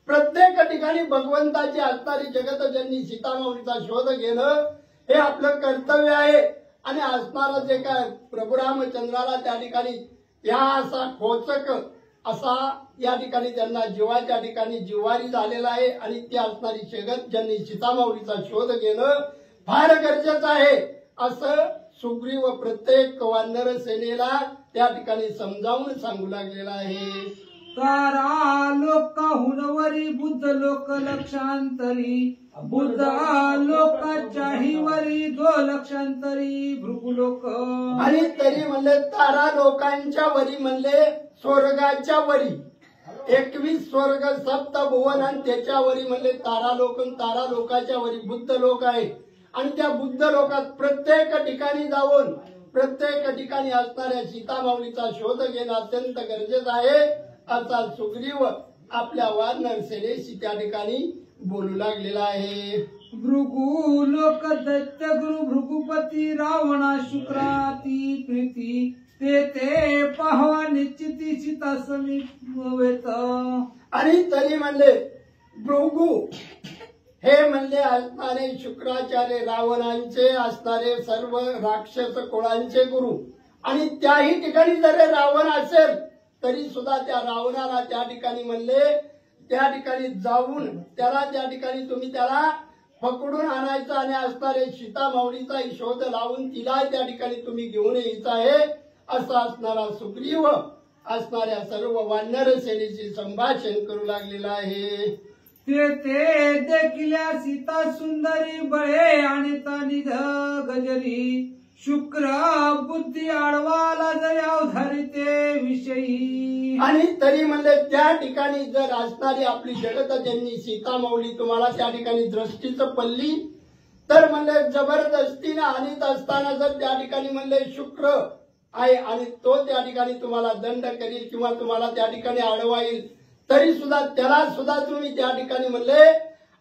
Speaker 4: प्रत्येक ठिकाणी भगवंताची असणारी जगतजननी सीतामाऊलीचा शोध घेणं हे आपलं कर्तव्य आहे. आणि असणारा जे काय प्रभू रामचंद्राला त्या ठिकाणी या असा खोचक असा या ठिकाणी त्यांना जीवाच्या ठिकाणी जिव्हारी झालेला आहे आणि ती असणारी जगतजननी सीतामाऊलीचा शोध घेणं फार गरजेचं आहे असं सुग्रीव प्रत्येक वानर सेनेला त्या ठिकाणी समजावून सांगू लागलेला आहे.
Speaker 3: तारा लोक हुनवरी बुद्ध लोक लक्षांतरी बुद्ध लोकाच्याही वरी दो लक्षांतरी भृगु लोक.
Speaker 4: आणि तरी म्हणले तारा लोकांच्या वरी म्हणले स्वर्गाच्या वरी 21 स्वर्ग सप्त भुवन आणि त्याच्यावरी म्हणले तारा लोक तारा लोकाच्या वरी बुद्ध लोक आहे आणि त्या बुद्ध लोकात प्रत्येक ठिकाणी जाऊन प्रत्येक ठिकाणी असणाऱ्या सीतामाऊलीचा शोध घेणं अत्यंत गरजेचं आहे असा सुग्रीव आपल्या वानर सेनेशी त्या ठिकाणी बोलू लागलेला आहे.
Speaker 3: भृगु लोक दैत्य गुरु भृगुपती रावणा शुक्राती प्रीती ते पाहवा निश्चिती सीता समीप.
Speaker 4: आणि तरी म्हणले भृगु हे म्हणले असणारे शुक्राचार्य रावणांचे असणारे सर्व राक्षस कुळांचे गुरु आणि त्याही ठिकाणी जर रावण असेल तरी सुद्धा त्या रावणाला त्या ठिकाणी म्हणले त्या ठिकाणी जाऊन त्याला त्या ठिकाणी तुम्ही त्याला पकडून आणायचं आणि असणारे सीतामाऊलीचा शोध लावून तिला त्या ठिकाणी तुम्ही घेऊन यायचं आहे असा असणारा सुग्रीव असणाऱ्या सर्व वानर सेनेशी संभाषण करू लागलेला आहे.
Speaker 3: ते देखिल्या सीता सुंदरी बळे आणि तानिध गजरी शुक्र बुद्धी आडवाला जरी अवधारी ते विषयी.
Speaker 4: आणि तरी म्हणले त्या ठिकाणी जर असणारी आपली जगतजननी सीतामाऊली तुम्हाला त्या ठिकाणी दृष्टीचं पडली तर म्हणले जबरदस्तीने आणीत असताना जर त्या ठिकाणी म्हणले शुक्र आहे आणि तो त्या ठिकाणी तुम्हाला दंड करील किंवा तुम्हाला त्या ठिकाणी अडवा येईल तरी सुद्धा त्याला सुद्धा तुम्ही त्या ठिकाणी म्हणले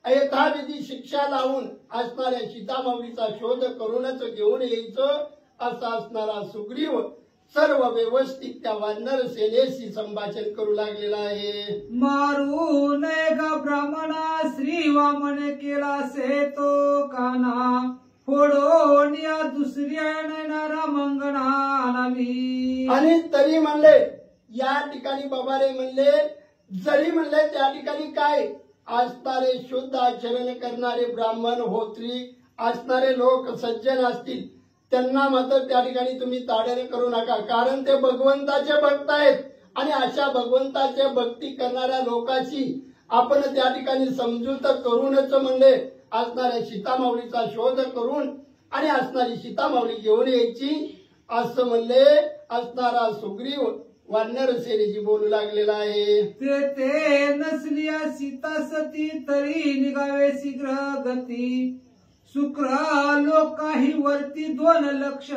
Speaker 4: यथाविधी शिक्षा लावून असणाऱ्या सीतामाऊलीचा शोध करूनच घेऊन यायचं असा असणारा सुग्रीव सर्व व्यवस्थित त्या वानर सेनेशी संभाषण करू लागलेला आहे.
Speaker 3: मारू नये गा ब्राह्मणा श्री वामने केला से तो काना फोडो निया दुसऱ्या नैनारा मंगणा आणावी.
Speaker 4: आणि तरी म्हणले या ठिकाणी बाबारे म्हणले जरी म्हणले त्या ठिकाणी काय असणारे शुद्ध आचरण करणारे ब्राह्मण होत्री असणारे लोक सज्जन असतील त्यांना मात्र त्या ठिकाणी तुम्ही ताडण करू नका कारण ते भगवंताचे भक्त आहेत आणि अशा भगवंताचे भक्ती करणाऱ्या लोकांची आपण त्या ठिकाणी समजूत करूनच म्हणले असणाऱ्या सीतामाऊलीचा शोध करून आणि असणारी सीतामाऊली घेऊन यायची असं म्हणले असणारा सुग्रीव वानर सेनेशी बोलू लागलेला आहे.
Speaker 3: ते नसलिया सीता सती तरी निघावे शीघ्र गती शुक्र लोकाही वरती 2 लक्ष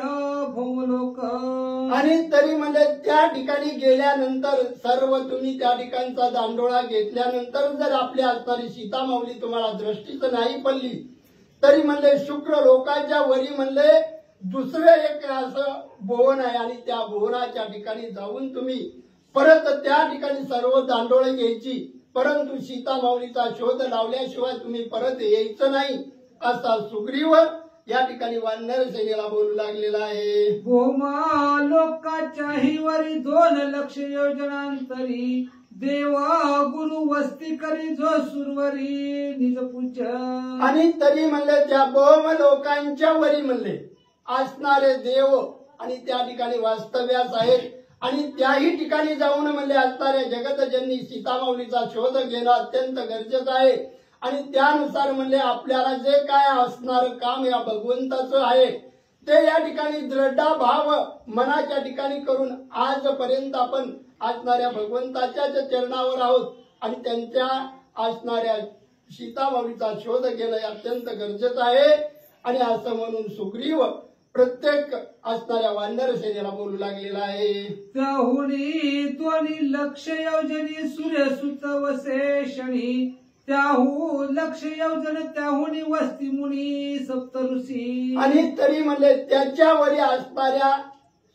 Speaker 3: भौमलोक.
Speaker 4: आणि तरी म्हणजे त्या ठिकाणी गेल्यानंतर सर्व तुम्ही त्या ठिकाणचा दांडोळा घेतल्यानंतर जर आपली असणारी सीतामाऊली तुम्हाला दृष्टीच नाही पडली तरी म्हणले शुक्र लोकांच्या वरी म्हणले दुसरं एक असं भुवन आहे आणि त्या भुवनाच्या ठिकाणी जाऊन तुम्ही परत त्या ठिकाणी सर्व दांडोळे घ्यायची, परंतु सीतामाऊलीचा शोध लावल्याशिवाय तुम्ही परत यायचं नाही असा सुग्रीव या ठिकाणी वानर सेनेला बोलू लागलेला आहे.
Speaker 3: भौमा लोकाच्याही वरी 2 लक्ष योजनांतरी देवा गुरु वस्ती करी जो सुरवरी निज पूजन.
Speaker 4: आणि तरी म्हणले त्या भौम लोकांच्या वरी म्हणले असणारे देव आणि त्या ठिकाणी वास्तव्यास आहेत आणि त्याही ठिकाणी जाऊन म्हणले असणाऱ्या जगतजननी सीतामाऊलीचा शोध घेणं अत्यंत गरजेचं आहे. आणि त्यानुसार म्हणले आपल्याला जे काय असणार काम या भगवंताचं आहे ते या ठिकाणी दृढभाव मनाच्या ठिकाणी करून आजपर्यंत आपण असणाऱ्या भगवंताच्याच चरणावर आहोत आणि त्यांच्या असणाऱ्या सीतामाऊलीचा शोध घेणं अत्यंत गरजेचं आहे. आणि असं म्हणून सुग्रीव प्रत्येक असणाऱ्या वानर सेनेला बोलू लागलेला आहे.
Speaker 3: त्याहुनी 2 लक्ष योजनी सूर्यसुत वसे शनी त्याहू लक्ष योजन त्याहुनी वस्ती मुनी सप्तऋषी.
Speaker 4: आणि तरी म्हणले त्याच्यावरी असणाऱ्या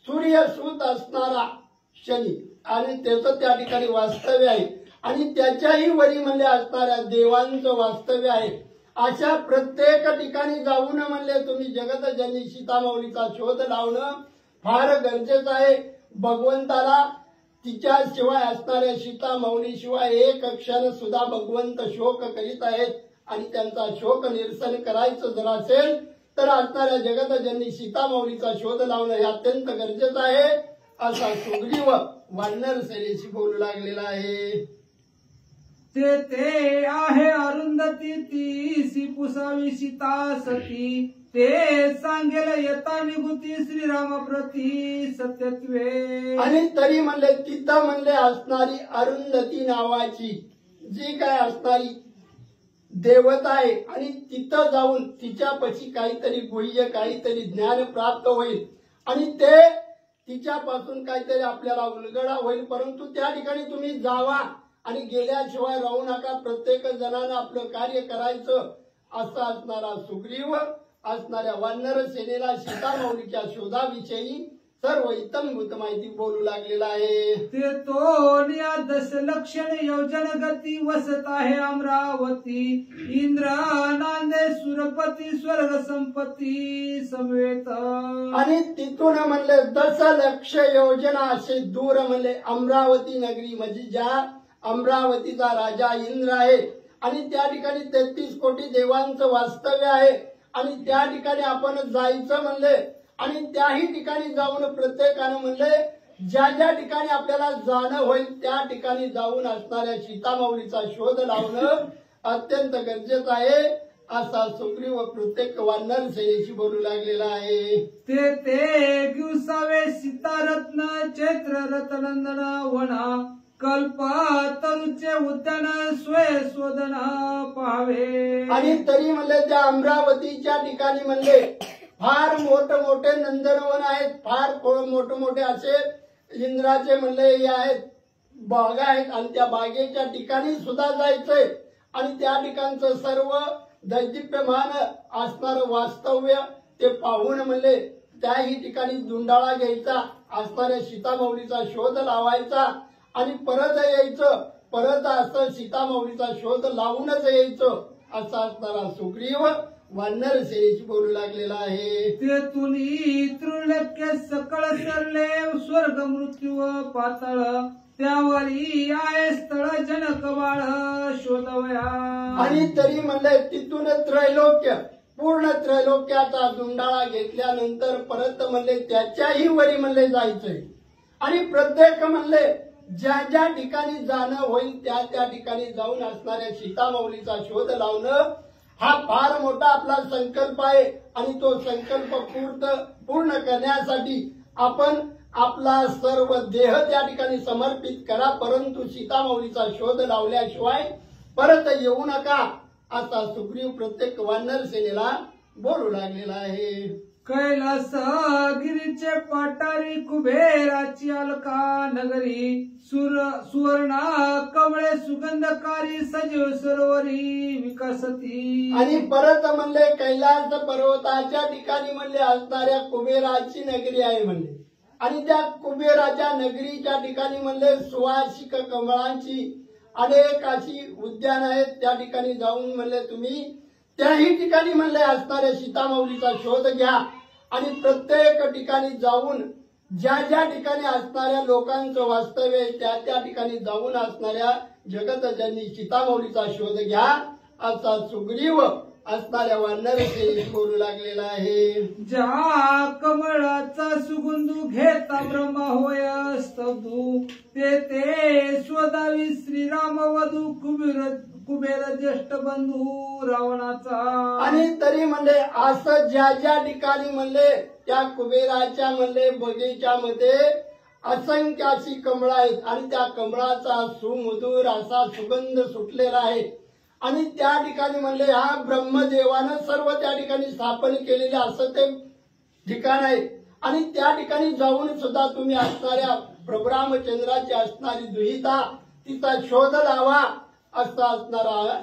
Speaker 4: सूर्यसुत असणारा शनी आणि त्याचं त्या ठिकाणी वास्तव्य आहे आणि त्याच्याही वरी म्हणले असणाऱ्या देवांचं वास्तव्य आहे. अशा प्रत्येक ठिकाणी जाऊन म्हणले तुम्ही जगतजननी सीतामाऊलीचा शोध लावणं फार गरजेचं आहे. भगवंताला तिच्याशिवाय असणाऱ्या सीतामाऊलीशिवाय एक क्षण सुद्धा भगवंत शोक करीत आहेत आणि त्यांचा शोक निरसन करायचं जर असेल तर असणाऱ्या जगतजननी सीतामाऊलीचा शोध लावणं हे अत्यंत गरजेचं आहे असा सुग्रीव वानर सेनेशी बोलू लागलेला आहे.
Speaker 3: ते आहे अरुंधती ती पुसावी सीता सती ते सांगेल येता निघुती श्रीराम प्रती सत्यत्वे.
Speaker 4: आणि तरी म्हणले तिथं म्हणले असणारी अरुंधती नावाची जी काय असणारी देवता आहे आणि तिथं जाऊन तिच्यापाशी काहीतरी गुह्य काहीतरी ज्ञान प्राप्त होईल आणि ते तिच्यापासून काहीतरी आपल्याला उलगडा होईल. परंतु त्या ठिकाणी तुम्ही जावा आणि गेल्याशिवाय राहू नका. प्रत्येक जणांना आपलं कार्य करायचं असा असणारा सुग्रीव असणाऱ्या वानर सेनेला सीतामाऊलीच्या शोधाविषयी सर्व इतंभूत माहिती बोलू लागलेला आहे.
Speaker 3: ते तो 10 लक्षण योजन गती वसत आहे अमरावती इंद्र नांदे सुरपती स्वर्ग संपत्ती समवेत.
Speaker 4: आणि तिथून म्हणले 10 लक्ष योजना असे दूर म्हणले अमरावती नगरी म्हणजे ज्या अमरावतीचा राजा इंद्र आहे आणि त्या ठिकाणी 33 कोटी देवांचं वास्तव्य आहे आणि त्या ठिकाणी आपण जायचं म्हणले आणि त्याही ठिकाणी जाऊन प्रत्येकानं म्हणले ज्या ज्या ठिकाणी आपल्याला जाणं होईल त्या ठिकाणी जाऊन असणाऱ्या सीतामाऊलीचा शोध लावणं अत्यंत गरजेचं आहे असा सुग्रीव प्रत्येक वानर सेनेशी बोलू लागलेला आहे.
Speaker 3: ते दिवसावे सीतारत्न चैत्र रतनंदन वना कल्पतरूचे उद्यान स्वय शोधन पाहावे.
Speaker 4: आणि तरी म्हणले त्या अमरावतीच्या ठिकाणी म्हणले फार मोठे नंदनवन आहेत, फार मोठे असे इंद्राचे म्हणले हे आहेत बागा आहेत आणि त्या बागेच्या ठिकाणी सुद्धा जायचंय आणि त्या ठिकाणचं सर्व दैदिप्यमान असणार वास्तव्य ते पाहून म्हणले त्याही ठिकाणी दुंडाळा घ्यायचा असणाऱ्या सीतामाऊलीचा शोध लावायचा आणि परत यायचं. परत असं सीतामाऊलीचा शोध लावूनच यायचं असा असणारा सुग्रीव वानर सेनेशी बोलू लागलेला आहे.
Speaker 3: ते तुनी त्रिलोक्य सकळ सरले स्वर्ग मृत्यू पाताळ त्यावरी आहे स्थळ जनक बाळ शोधवया.
Speaker 4: आणि तरी म्हणले तिथून त्रैलोक्य पूर्ण त्रैलोक्याचा दुंडाळा घेतल्यानंतर परत म्हणले त्याच्याही वरी म्हणले जायचंय आणि प्रत्येक म्हणले ज्या ज्या ठिकाणी जाणं होईल त्या त्या ठिकाणी जाऊन असणाऱ्या सीतामाऊलीचा शोध लावणं हा फार मोठा आपला संकल्प आहे आणि तो संकल्प पूर्ण करण्यासाठी आपण आपला सर्व देह त्या ठिकाणी समर्पित करा. परंतु सीतामाऊलीचा शोध लावल्याशिवाय परत येऊ नका असा सुग्रीव प्रत्येक वानर सेनेला बोलू लागलेला आहे.
Speaker 3: कैलास गिरीचे पाटारी कुबेराची अलका नगरी सुवर्ण कमळे सुगंधकारी सजीव सरोवरी विकसती.
Speaker 4: आणि परत म्हणले कैलास पर्वताच्या ठिकाणी म्हणले असणाऱ्या कुबेराची नगरी आहे म्हणले. आणि त्या कुबेराच्या नगरीच्या ठिकाणी म्हणले सुवासिक कमळांची अनेक अशी उद्यान आहेत. त्या ठिकाणी जाऊन म्हणले तुम्ही त्याही ठिकाणी म्हणले असणाऱ्या सीतामाऊलीचा शोध घ्या. आणि प्रत्येक ठिकाणी जाऊन ज्या ज्या ठिकाणी असणाऱ्या लोकांचं वास्तव्य आहे त्या त्या ठिकाणी जाऊन असणाऱ्या जगतजननी सीतामाऊलीचा शोध घ्या असा सुग्रीव असणाऱ्या वानरसेनी बोलू लागलेला आहे.
Speaker 3: ज्या कमळाचा सुगंधू घेता ब्रह्मा होय स्तब्धू ते स्वदावी श्रीराम वधू कुबेर ज्येष्ठ बंधू रावणाचा.
Speaker 4: आणि तरी म्हणले असं ज्या ज्या ठिकाणी म्हणले त्या कुबेराच्या म्हणले बगीच्यामध्ये असंख्य अशी कमळं आहेत. आणि त्या कमळाचा सुमधुर असा सुगंध सुटलेला आहे. आणि त्या ठिकाणी म्हणले हा ब्रह्मदेवानं सर्व त्या ठिकाणी स्थापन केलेले असं ते ठिकाण आहे. आणि त्या ठिकाणी जाऊन सुद्धा तुम्ही असणाऱ्या प्रभू रामचंद्राची असणारी दुहिता तिचा शोध लावा असा असणारा.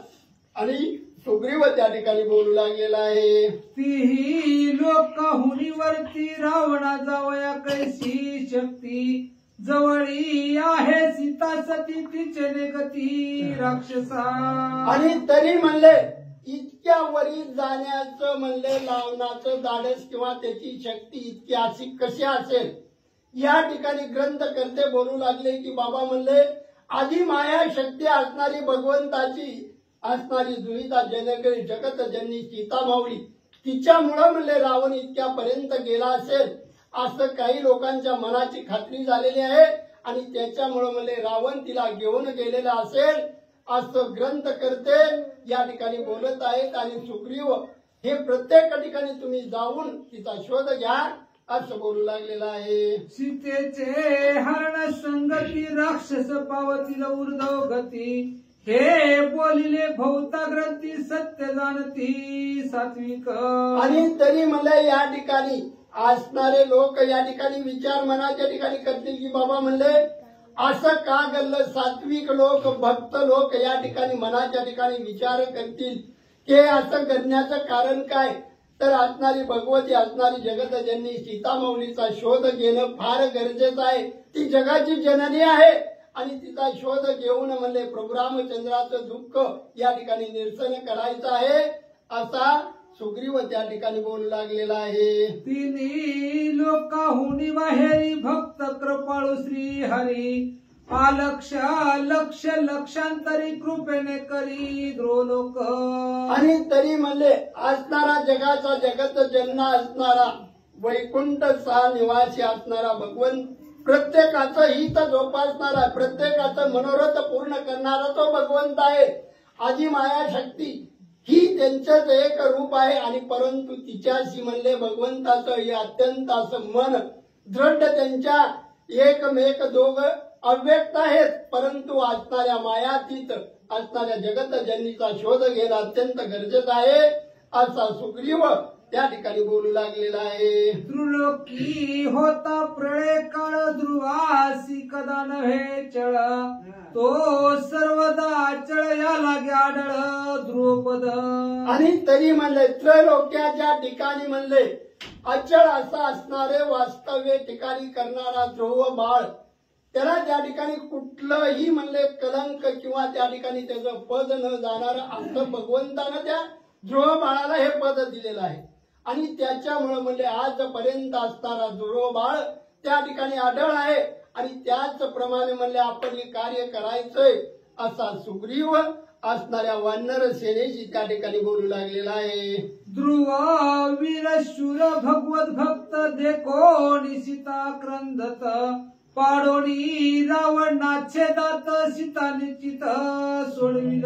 Speaker 4: आणि सुग्रीव त्या ठिकाणी बोलू लागलेला आहे.
Speaker 3: तीही लोकाहुनीवरती रावणा जावया कैसी शक्ती जवळी आहे सीता सती तिचे गती राक्षसा.
Speaker 4: आणि तरी म्हणले इतक्या वरी जाण्याचं म्हणले लावण्याचं धाडस किंवा त्याची शक्ती इतकी अशी कशी असेल. या ठिकाणी ग्रंथकर्ते बोलू लागले की बाबा म्हणले आधी माया शक्ती असणारी भगवंताची असणारी दुहिता जनक जगतजननी सीतामाऊली तिच्यामुळे म्हणले रावण इतक्यापर्यंत गेला असेल असं काही लोकांच्या मनाची खात्री झालेली आहे. आणि त्याच्यामुळे म्हणले रावण तिला घेऊन गेलेला असेल असं ग्रंथकर्ते या ठिकाणी बोलत आहेत. आणि सुग्रीव हे प्रत्येक ठिकाणी तुम्ही जाऊन तिचा शोध घ्या असं बोलू लागलेला आहे.
Speaker 3: सीतेचे हरण संगती राक्षस पावतील ऊर्ध्व गती हे बोलिले भौता ग्रंथी सत्य जाणती सात्विक.
Speaker 4: आणि तरी म्हणले या ठिकाणी असणारे लोक या ठिकाणी विचार मनाच्या ठिकाणी करतील की बाबा म्हणले असं का घडलं. सात्विक लोक भक्त लोक या ठिकाणी मनाच्या ठिकाणी विचार करतील की असं घडण्याचं कारण काय. तर असणारी भगवती असणारी जगतजननी सीतामाऊलीचा शोध घेणं फार गरजेचं आहे. ती जगाची जननी आहे. आणि तिचा शोध घेऊन म्हणले प्रभू रामचंद्राचं दुःख या ठिकाणी निरसन करायचं आहे असा सुग्रीव त्या ठिकाणी बोलू लागलेला आहे.
Speaker 3: तिन्ही लोकाहुनी बाहेरी भक्त कृपाळू श्री हरी आलक्ष लक्ष लक्षांतरी कृपेने करी द्रोलोक.
Speaker 4: आणि तरी म्हणले असणारा जगाचा जगत जन्ना असणारा वैकुंठ सा निवासी असणारा भगवंत प्रत्येकाचं हित जोपासणारा प्रत्येकाचं मनोरथ पूर्ण करणारा तो भगवंत आहे. आजी माया शक्ती ही त्यांचंच एक रूप आहे. आणि परंतु तिच्याशी म्हणले भगवंताचं हे अत्यंत असं मन दृढ त्यांच्या एकमेक दोघ अव्यक्त आहेत. परंतु असणाऱ्या मायातीत असणाऱ्या जगतजननीचा शोध घेणं अत्यंत गरजेचं आहे असा सुग्रीव त्या ठिकाणी बोलू लागलेला आहे.
Speaker 3: त्रिलोकी होता प्रळय काळ ध्रुवासी कदा नव्हे चळ तो सर्वदा चळ या लागे आढळ ध्रुवपद.
Speaker 4: आणि तरी म्हणले त्रैलोक्याच्या ठिकाणी म्हणले अचळ असा असणारे वास्तव्य ठिकाणी करणारा ध्रुव बाळ त्याला त्या ठिकाणी कुठलंही म्हणले कलंक किंवा त्या ठिकाणी त्याचं पद न जाणार असं भगवंतानं त्या ध्रुव बाळाला हे पद दिलेलं आहे. आणि त्याच्यामुळे म्हणले आजपर्यंत असणारा ध्रुव बाळ त्या ठिकाणी आढळ आहे. आणि त्याचप्रमाणे म्हणले आपण हे कार्य करायचंय असा सुग्रीव असणाऱ्या वानर सेनेशी त्या ठिकाणी बोलू लागलेला आहे.
Speaker 3: ध्रुव वीर शूर भगवत भक्त देखो निशिता क्रंदत पाडोनी रावणा छेदात सीता निश्चित सोडविल.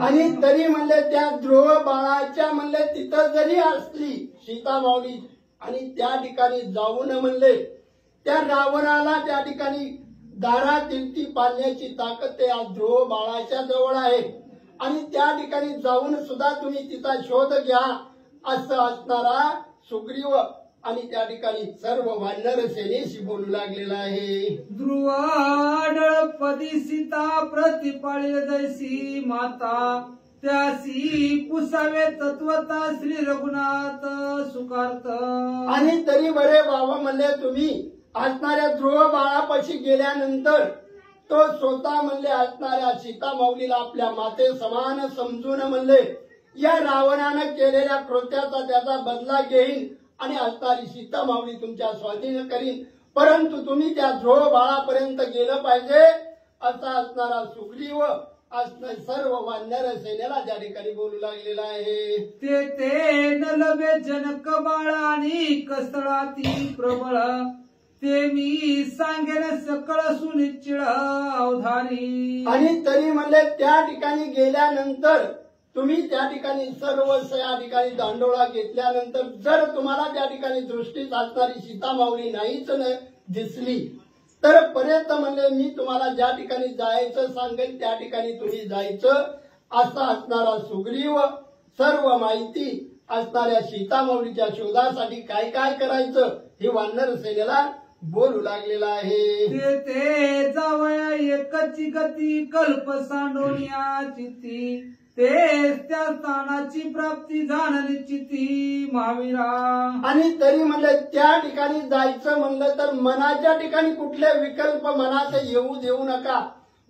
Speaker 4: आणि तरी म्हणले त्या ध्रुव बाळाच्या म्हणले तिथं जरी असली सीतामाऊली आणि त्या ठिकाणी जाऊन म्हणले त्या रावणाला त्या ठिकाणी दारातील ती पाळण्याची ताकद त्या ध्रुव बाळाच्या जवळ आहे. आणि त्या ठिकाणी जाऊन सुद्धा तुम्ही तिचा शोध घ्या असं असणारा सुग्रीव आणि त्या ठिकाणी सर्व वानर सेनेशी बोलू लागलेला आहे.
Speaker 3: ध्रुवाडपदी सीता प्रतिपाळी जैसी माता त्यासी पुसावे तत्वता श्री रघुनाथ सुखार्थ.
Speaker 4: आणि तरी बरे बाबा म्हणले तुम्ही असणाऱ्या ध्रुव बाळापाशी गेल्यानंतर तो स्वतः म्हणले असणाऱ्या सीता माऊलीला आपल्या माते समान समजून म्हणले या रावणानं केलेल्या कृत्याचा त्याचा बदला घेईन आणि असणारी सीता माऊली तुमच्या स्वाधीन करीन, परंतु तुम्ही त्या ध्रुव बाळापर्यंत गेलं पाहिजे असा असणारा सुग्रीव असणार सर्व वानर सेनेला त्या ठिकाणी बोलू लागलेला आहे.
Speaker 3: ते न लभे जनक बाळ आणि कसळाती प्रबळ ते मी सांगेन सकळ सुनिश्चिळ अवधारी.
Speaker 4: आणि तरी म्हणले त्या ठिकाणी गेल्यानंतर तुम्ही त्या ठिकाणी सर्व या ठिकाणी दांडोळा घेतल्यानंतर जर तुम्हाला त्या ठिकाणी दृष्टीत असणारी सीता माऊली नाहीच दिसली तर पर्यंत म्हणले मी तुम्हाला ज्या ठिकाणी जायचं सांगेन त्या ठिकाणी तुम्ही जायचं असा असणारा सुग्रीव सर्व माहिती असणाऱ्या सीता माऊलीच्या शोधासाठी काय काय करायचं हे वानर सेनेला बोलू लागलेला आहे.
Speaker 3: ते जावया एकची गती कल्प सांडोनिया चिती ते त्या स्थानाची प्राप्ती जाण निश्चिती महावीरा.
Speaker 4: आणि तरी म्हणलं त्या ठिकाणी जायचं म्हणलं तर मनाच्या ठिकाणी कुठले विकल्प मनात येऊ देऊ नका.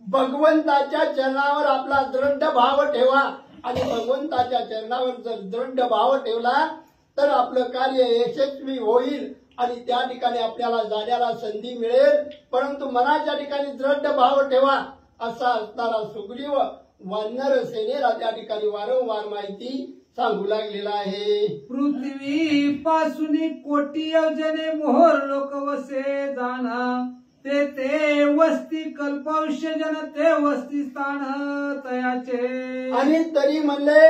Speaker 4: भगवंताच्या चरणावर आपला दृढ भाव ठेवा आणि भगवंताच्या चरणावर जर दृढ भाव ठेवला तर आपलं कार्य यशस्वी होईल आणि त्या ठिकाणी आपल्याला जाण्याला संधी मिळेल. परंतु मनाच्या ठिकाणी दृढ भाव ठेवा असा असणारा सुग्रीव वानर सेनेला त्या ठिकाणी वारंवार माहिती सांगू लागलेला आहे.
Speaker 3: पृथ्वी पासून कोटी योजने मोहर लोक वसे जाणा ते वस्ती कल्पांश जन ते वस्ती स्थान तयाचे.
Speaker 4: आणि तरी म्हणले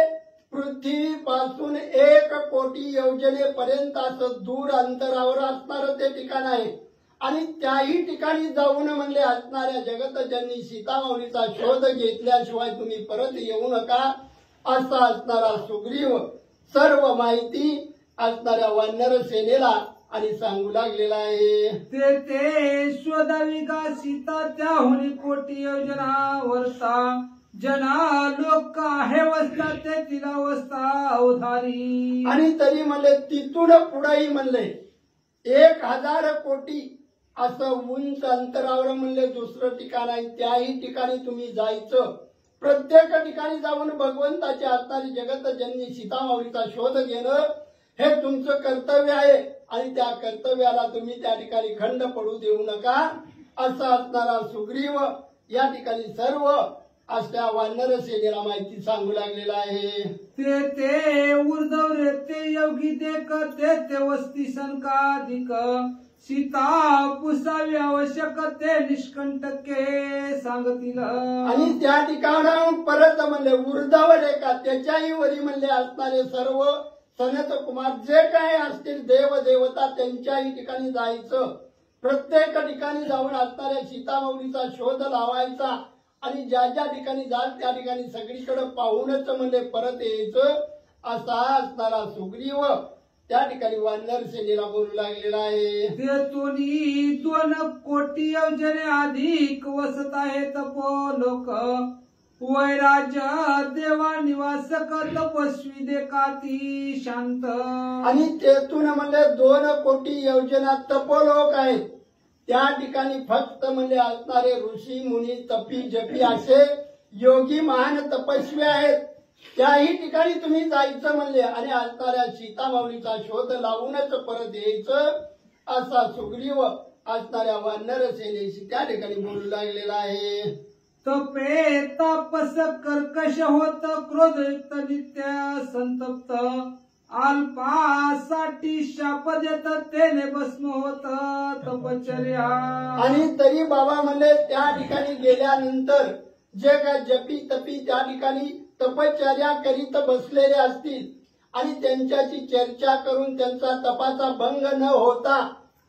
Speaker 4: पृथ्वीपासून 1 कोटी योजनेपर्यंत असं दूर अंतरावर असणारं ते ठिकाण आहे आणि त्याही ठिकाणी जाऊन म्हणले असणाऱ्या जगतजननी सीता माऊलीचा शोध घेतल्याशिवाय तुम्ही परत येऊ नका असा असणारा सुग्रीव सर्व माहिती असणाऱ्या वानर सेनेला आणि सांगू लागलेला आहे.
Speaker 3: ते शोधावी का सीता त्याहुनी कोटी योजना वर्षा जना लोक आहे वस्ता ते तिला वस्ता अवधारी.
Speaker 4: आणि तरी म्हणले तिथून पुढेही म्हणले 1000 कोटी असं उंच अंतरावर म्हणले दुसरं ठिकाण आहे त्याही ठिकाणी तुम्ही जायचं. प्रत्येक ठिकाणी जाऊन भगवंताची असणारी जगतजननी सीता माऊलीचा शोध घेणं हे तुमचं कर्तव्य आहे आणि त्या कर्तव्याला तुम्ही त्या ठिकाणी खंड पडू देऊ नका असा असणारा सुग्रीव या ठिकाणी सर्व अशा वानर सेनेला माहिती सांगू लागलेला आहे.
Speaker 3: ते उर्धव रे ते योगी ते वस्ती संकाधिक सीता पुसावी आवश्यक ते निष्कंटके सांगतील.
Speaker 4: आणि त्या ठिकाणाहून परत म्हणले उर्धव रेखा त्याच्याही वरी म्हणले असणारे सर्व सनत कुमार जे काही असतील देव देवता त्यांच्याही ठिकाणी जायचं. प्रत्येक ठिकाणी जाऊन असणाऱ्या सीता माऊलीचा शोध लावायचा आणि ज्या ज्या ठिकाणी जाल त्या ठिकाणी सगळीकडे पाहूनच म्हणजे परत यायचं असा असणारा सुग्रीव त्या ठिकाणी वानर सेनेला बोलू लागलेला आहे.
Speaker 3: ते 2 कोटी योजने अधिक वसत आहे तपो लोक वैराज्य देवा निवास तपस्वी देकाती शांत.
Speaker 4: आणि तेथून म्हणजे 2 कोटी योजना तपोलोक आहेत त्या ठिकाणी फक्त म्हणजे असणारे ऋषी मुनी तपी जपी असे योगी महान तपस्वी आहेत. त्याही ठिकाणी तुम्ही जायचं म्हणले आणि असणाऱ्या सीता माऊलीचा शोध लावूनच परत यायचं असा सुग्रीव असणाऱ्या वानर सेनेशी त्या ठिकाणी बोलू लागलेला आहे.
Speaker 3: तपे तापस कर्कश होत क्रोधयुक्त नित्य संतप्त अल्पासाठी शाप देत तेने भस्म होत तपश्चर्या. आणि
Speaker 4: तरी बाबा म्हणले त्या ठिकाणी गेल्यानंतर जे काय जपी तपी त्या ठिकाणी तपश्चर्या करीत बसलेले असतील आणि त्यांच्याशी चर्चा करून त्यांचा तपाचा भंग न होता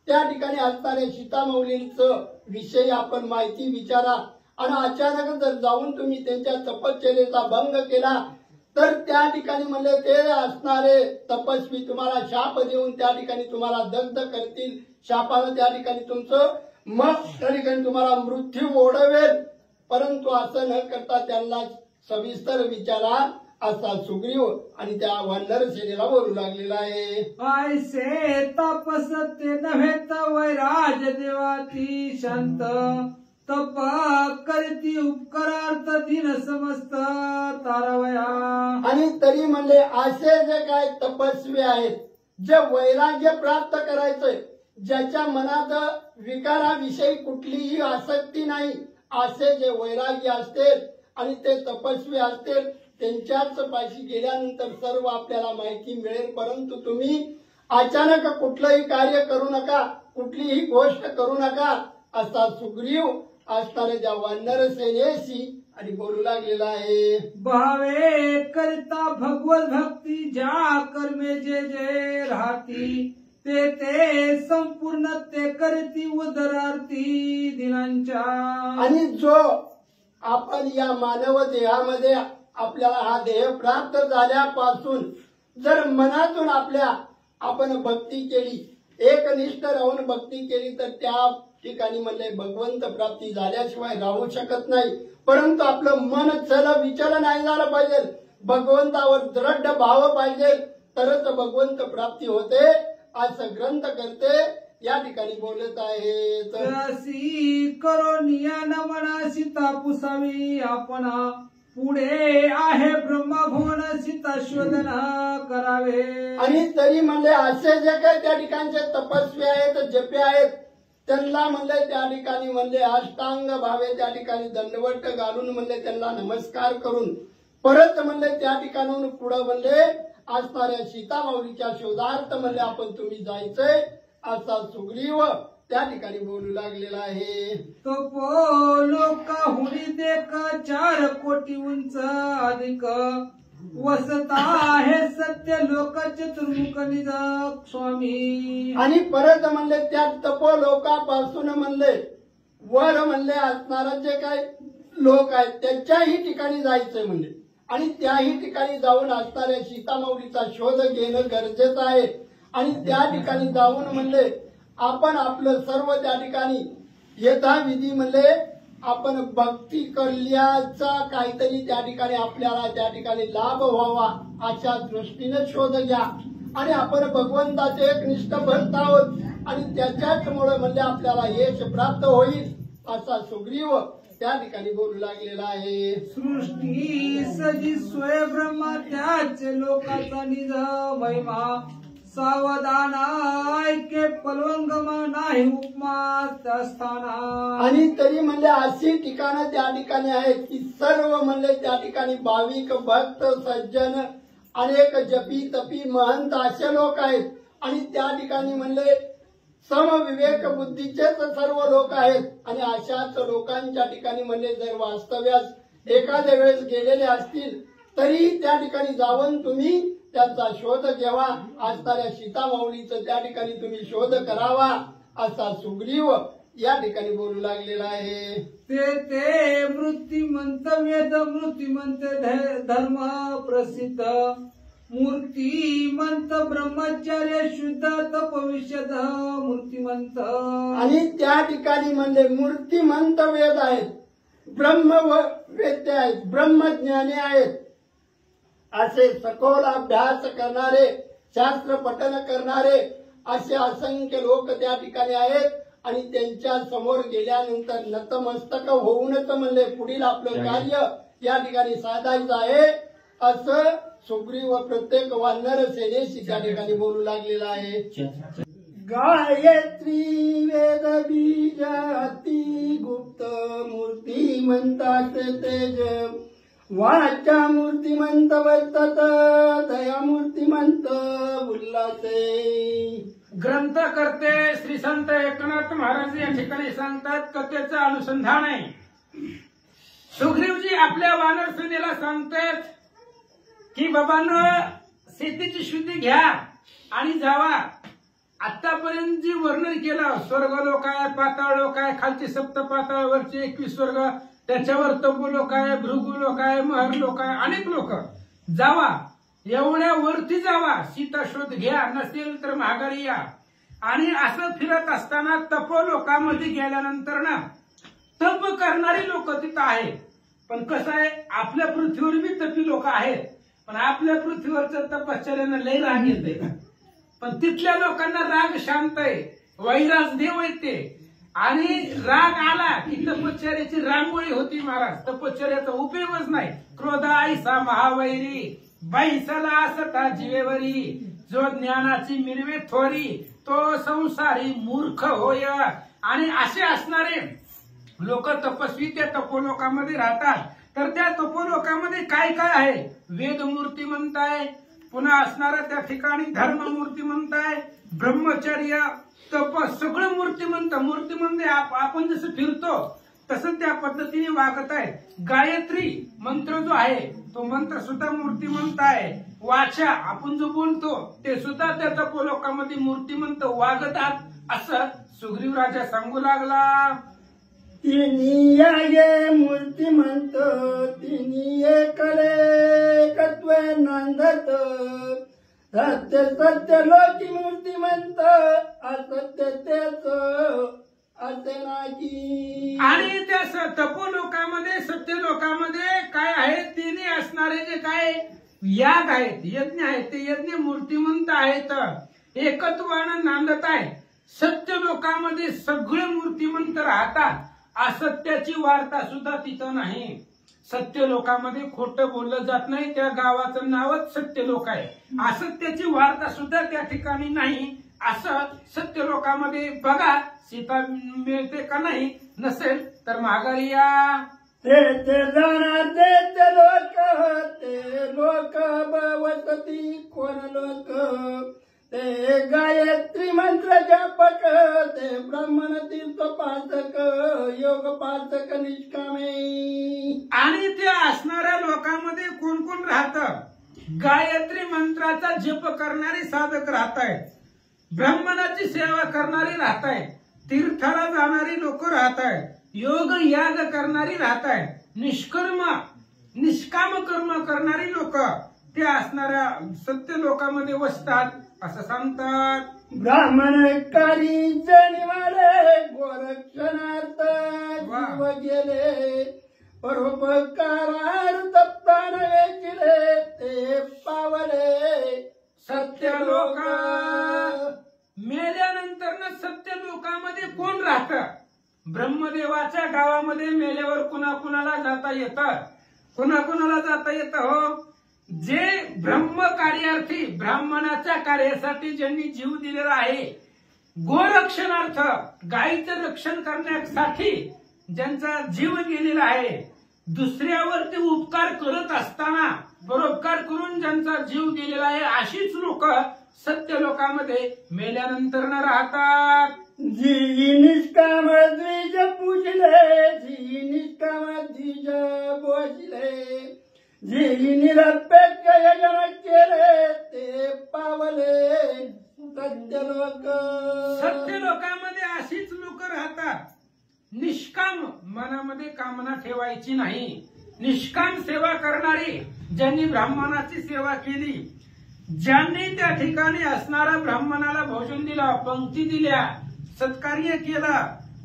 Speaker 4: त्या ठिकाणी असणाऱ्या सीता माऊलींचं विषयी आपण माहिती विचारा आणि अचानक जर जाऊन तुम्ही त्यांच्या तपश्चर्येचा भंग केला तर त्या ठिकाणी म्हणले ते असणारे तपस्वी तुम्हाला शाप देऊन त्या ठिकाणी तुम्हाला दग्ध करतील, शापानं त्या ठिकाणी तुमचं मग त्या ठिकाणी तुम्हाला मृत्यू ओढवेल. परंतु असं न करता त्यांना सविस्तर विचारा असा सुग्रीव आणि त्या वानर सेनेला बोलू लागलेला आहे.
Speaker 3: ऐसे तापस ते नव्हे तर वैराज देवाती शांत तप करती उपकारार्थ दिन समस्त तारावया.
Speaker 4: आणि तरी म्हणले असे जे काय तपस्वी आहेत, जे वैराग्य प्राप्त करायचंय, ज्याच्या मनात विकाराविषयी कुठलीही आसक्ती नाही, असे जे वैराग्य असतील आणि ते तपस्वी असतील त्यांच्याच पाशी गेल्यानंतर सर्व आपल्याला माहिती मिळेल. परंतु तुम्ही अचानक कुठलंही कार्य करू नका, कुठलीही गोष्ट करू नका असा सुग्रीव असणाऱ्या ज्या वानर सेनेशी आणि बोलू लागलेला आहे.
Speaker 3: भावे करता भगवत भक्ती ज्या कर्मे जे जे राहती ते ते संपूर्ण ते करती उदरार्थी दिनांच्या.
Speaker 4: आणि जो आपण या मानव देहामध्ये आपल्याला हा देह प्राप्त झाल्यापासून जर मनातून आपण भक्ती केली, एकनिष्ठ राहून भक्ती केली तर त्या ठिकाणी म्हणले भगवंत प्राप्ती झाल्याशिवाय राहू शकत नाही. परंतु आपलं मन चल विचल नाही झालं पाहिजे, भगवंतावर दृढ भाव पाहिजे, तरच भगवंत प्राप्ती होते असं ग्रंथ करते या ठिकाणी बोलत आहे.
Speaker 3: तशी करोनिया नमना सीता पुसावी आपण पुढे आहे ब्रह्मभुवन सीता शोधन करावे.
Speaker 4: आणि तरी म्हणले असे जे काही त्या ठिकाणचे तपस्वी आहेत, जपे आहेत, त्यांना म्हणले त्या ठिकाणी म्हणले अष्टांग भावे त्या ठिकाणी दंडवट घालून म्हणले त्यांना नमस्कार करून परत म्हणले त्या ठिकाणून पुढे म्हणले असणाऱ्या सीतामाऊलीच्या शोधार्थ म्हणले आपण तुम्ही जायचंय असा सुग्रीव त्या ठिकाणी बोलू लागलेला आहे.
Speaker 3: तो लोका हुडी देख 4 कोटी उंच अधिक वसता हे सत्य लोक चतुर्मुख निज स्वामी.
Speaker 4: आणि परत म्हणले त्या तपोलोकापासून म्हणले वर म्हणले असणारा जे काही लोक आहेत त्याच्याही ठिकाणी जायचंय म्हणले आणि त्याही ठिकाणी जाऊन असणाऱ्या सीतामाऊलीचा शोध घेणं गरजेचं आहे. आणि त्या ठिकाणी जाऊन म्हणले आपण आपलं सर्व त्या ठिकाणी यथाविधी म्हणले आपण भक्ती करल्याचा काहीतरी त्या ठिकाणी आपल्याला त्या ठिकाणी लाभ व्हावा अशा दृष्टीने शोध घ्या. आणि आपण भगवंताचे एकनिष्ठ भक्त आहोत आणि त्याच्याचमुळे म्हणजे आपल्याला यश प्राप्त होईल असा सुग्रीव त्या ठिकाणी बोलू लागलेला आहे.
Speaker 3: सृष्टी सजी स्वय ब्रह्मा त्याचे लोकाचा निज महिमा सावधान ऐके पलवंगम नाही उपमा त्या स्थाना.
Speaker 4: आणि तरी म्हणले अशी ठिकाणं त्या ठिकाणी आहेत की सर्व म्हणले त्या ठिकाणी भाविक भक्त सज्जन अनेक जपी तपी महंत असे लोक आहेत आणि त्या ठिकाणी म्हणले समविवेक बुद्धीचेच सर्व लोक आहेत. आणि अशाच लोकांच्या ठिकाणी म्हणले जर वास्तव्यास एखाद्या वेळेस गेलेले असतील तरी त्या ठिकाणी जाऊन तुम्ही त्यांचा शोध घ्यावा, असणाऱ्या सीतामाऊलीचं त्या ठिकाणी तुम्ही शोध करावा असा सुग्रीव या ठिकाणी बोलू लागलेला आहे.
Speaker 3: ते मृत्युमंत वेद मृत्युमंत धर्म प्रसिद्ध मूर्तिमंत ब्रह्मचार्य शुद्ध तपविष्यद मूर्तिमंत. आणि
Speaker 4: त्या ठिकाणी म्हणले मूर्तिमंत वेद आहेत, ब्रह्मवेद्य आहेत, ब्रह्मज्ञानी आहेत, असे सखोल अभ्यास करणारे, शास्त्र पठन करणारे असे असंख्य लोक त्या ठिकाणी आहेत. आणि त्यांच्या समोर गेल्यानंतर नतमस्तक होऊनच म्हणले पुढील आपलं कार्य या ठिकाणी साधायचं आहे असं सुग्रीव प्रत्येक वानर सेनेशी त्या ठिकाणी बोलू लागलेला आहे. गायत्री वेद बीज अति गुप्त मूर्तिमंताचे तेज वाचा मूर्तिमंत वर्तत दया मूर्तिमंत उल्लासे.
Speaker 5: ग्रंथ करते श्री संत एकनाथ महाराज या ठिकाणी सांगतात कथेचं अनुसंधान आहे. सुग्रीवजी आपल्या वानर सेनेला सांगतात की बाबांनो सीतेची शुद्धी घ्या आणि जावा. आतापर्यंत जी वर्णन केलं स्वर्ग लोक आहे, पाताळ लोक आहे, खालचे सप्त पाताळ, वरचे 21 स्वर्ग, त्याच्यावर तंबू लोक आहे, भृगू लोक आहे, महर लोक आहे, अनेक लोक जावा, एवढ्या वरती जावा, सीता शोध घ्या, नसेल तर माघारी या. आणि असं फिरत असताना तपोलोकामध्ये गेल्यानंतर ना तप करणारी लोक तिथं आहेत. पण कसं आहे, आपल्या पृथ्वीवर बी तपी लोक आहेत, पण आपल्या पृथ्वीवरचं तपश्चर्यानं लय राग येते. पण तिथल्या लोकांना राग शांत आहे, वैराज देव येते. आणि राग आला की तपश्चर्याची रांगोळी होती महाराज. तपश्चर्याचा उपयोगच नाही. क्रोध आईसा महावैरी, बैसला असता जीवेवरी, जो ज्ञानाची मिरवे थोरी, तो संसारी मूर्ख होय. आणि असे असणारे लोक तपस्वी त्या तपोलोकामध्ये राहतात. तर त्या तपोलोकामध्ये काय काय आहे? वेद मूर्तिमंत आहे, पुन्हा असणारा त्या ठिकाणी धर्म मूर्तिमंत आहे, ब्रह्मचर्य, तप, सगळं मूर्तिमंत. मूर्तिमंत आपण जसं फिरतो तसं त्या पद्धतीने वागत आहे. गायत्री मंत्र जो आहे तो मंत्र सुद्धा मूर्तिमंत आहे. वाचा आपण जो बोलतो ते सुद्धा त्या तपोलोकामध्ये मूर्तिमंत वागतात, असं सुग्रीव राजा सांगू लागला.
Speaker 4: तिनी आहे मूर्तिमंत, तिनी एकले एकत्व नांदत, सत्य सत्य लोकी मूर्तिमंत, असत्य तेच असे नाही.
Speaker 5: आणि त्या तपोलोकामध्ये सत्य लोकामध्ये काय आहे? तिने असणारे जे काय याग आहेत, यज्ञ आहेत, ते यज्ञ मूर्तिमंत आहेत, एकत्वानं नांदत आहे. सत्य लोकामध्ये सगळे मूर्तिमंत राहतात. असत्याची वार्ता सुद्धा तिथं नाही. सत्य लोकामध्ये खोटं बोललं जात नाही, त्या गावाचं नावच सत्य लोक आहे. असत्याची वार्ता सुद्धा त्या ठिकाणी नाही. असं सत्य लोकामध्ये बघा, सीता मिळते का नाही, नसेल तर माघारी या.
Speaker 4: ते जाणार ते लोक बवसती कोण लोक, ते गायत्री मंत्र जापक, ते ब्राह्मण तीर्थोपासक, योग पासक निष्कामे.
Speaker 5: आणि त्या असणाऱ्या लोकांमध्ये कोण कोण राहतं? गायत्री मंत्राचा जप करणारे साधक राहत आहेत, ब्राह्मणाची सेवा करणारी राहत आहेत, तीर्थाला जाणारी लोक राहत आहेत, योग याग करणारी राहत आहेत, निष्काम कर्म करणारी लोक ते असणाऱ्या सत्य लोकांमध्ये वसतात, असं सांगतात.
Speaker 4: ब्राह्मणकारी जनिवाले गोरक्षणार्थ जीव गेले, परोपकारार्थ प्राण वेचिले, ते पावले
Speaker 5: सत्य लोक. मेल्यानंतर सत्य लोकांमध्ये कोण राहतं? ब्रह्मदेवाच्या गावामध्ये मेल्यावर कुणाकुणाला जाता येतं? कुणाकुणाला जाता येतं? हो, जे ब्रह्म कार्यार्थी, ब्राह्मणाच्या कार्यासाठी ज्यांनी जीव दिलेला आहे, गोरक्षणार्थ, गायीचं रक्षण करण्यासाठी ज्यांचा जीव गेलेला आहे, दुसऱ्यावरती उपकार करत असताना परोपकार करून ज्यांचा जीव गेलेला आहे, अशीच लोक सत्य लोकांमध्ये मेल्यानंतर न राहतात.
Speaker 4: जी निष्काम द्विज पूजले, जी निष्काम द्विज बोजले, जी निरपेक्ष यजन केले, ते पावले सत्य लोक.
Speaker 5: सत्य लोकांमध्ये अशीच लोक राहतात. निष्काम, मनामध्ये कामना ठेवायची नाही, निष्काम सेवा करणारी, ज्यांनी ब्राह्मणाची सेवा केली, ज्यांनी त्या ठिकाणी असणाऱ्या ब्राह्मणाला भोजन दिलं, पंक्ती दिल्या, सत्कार्य केला,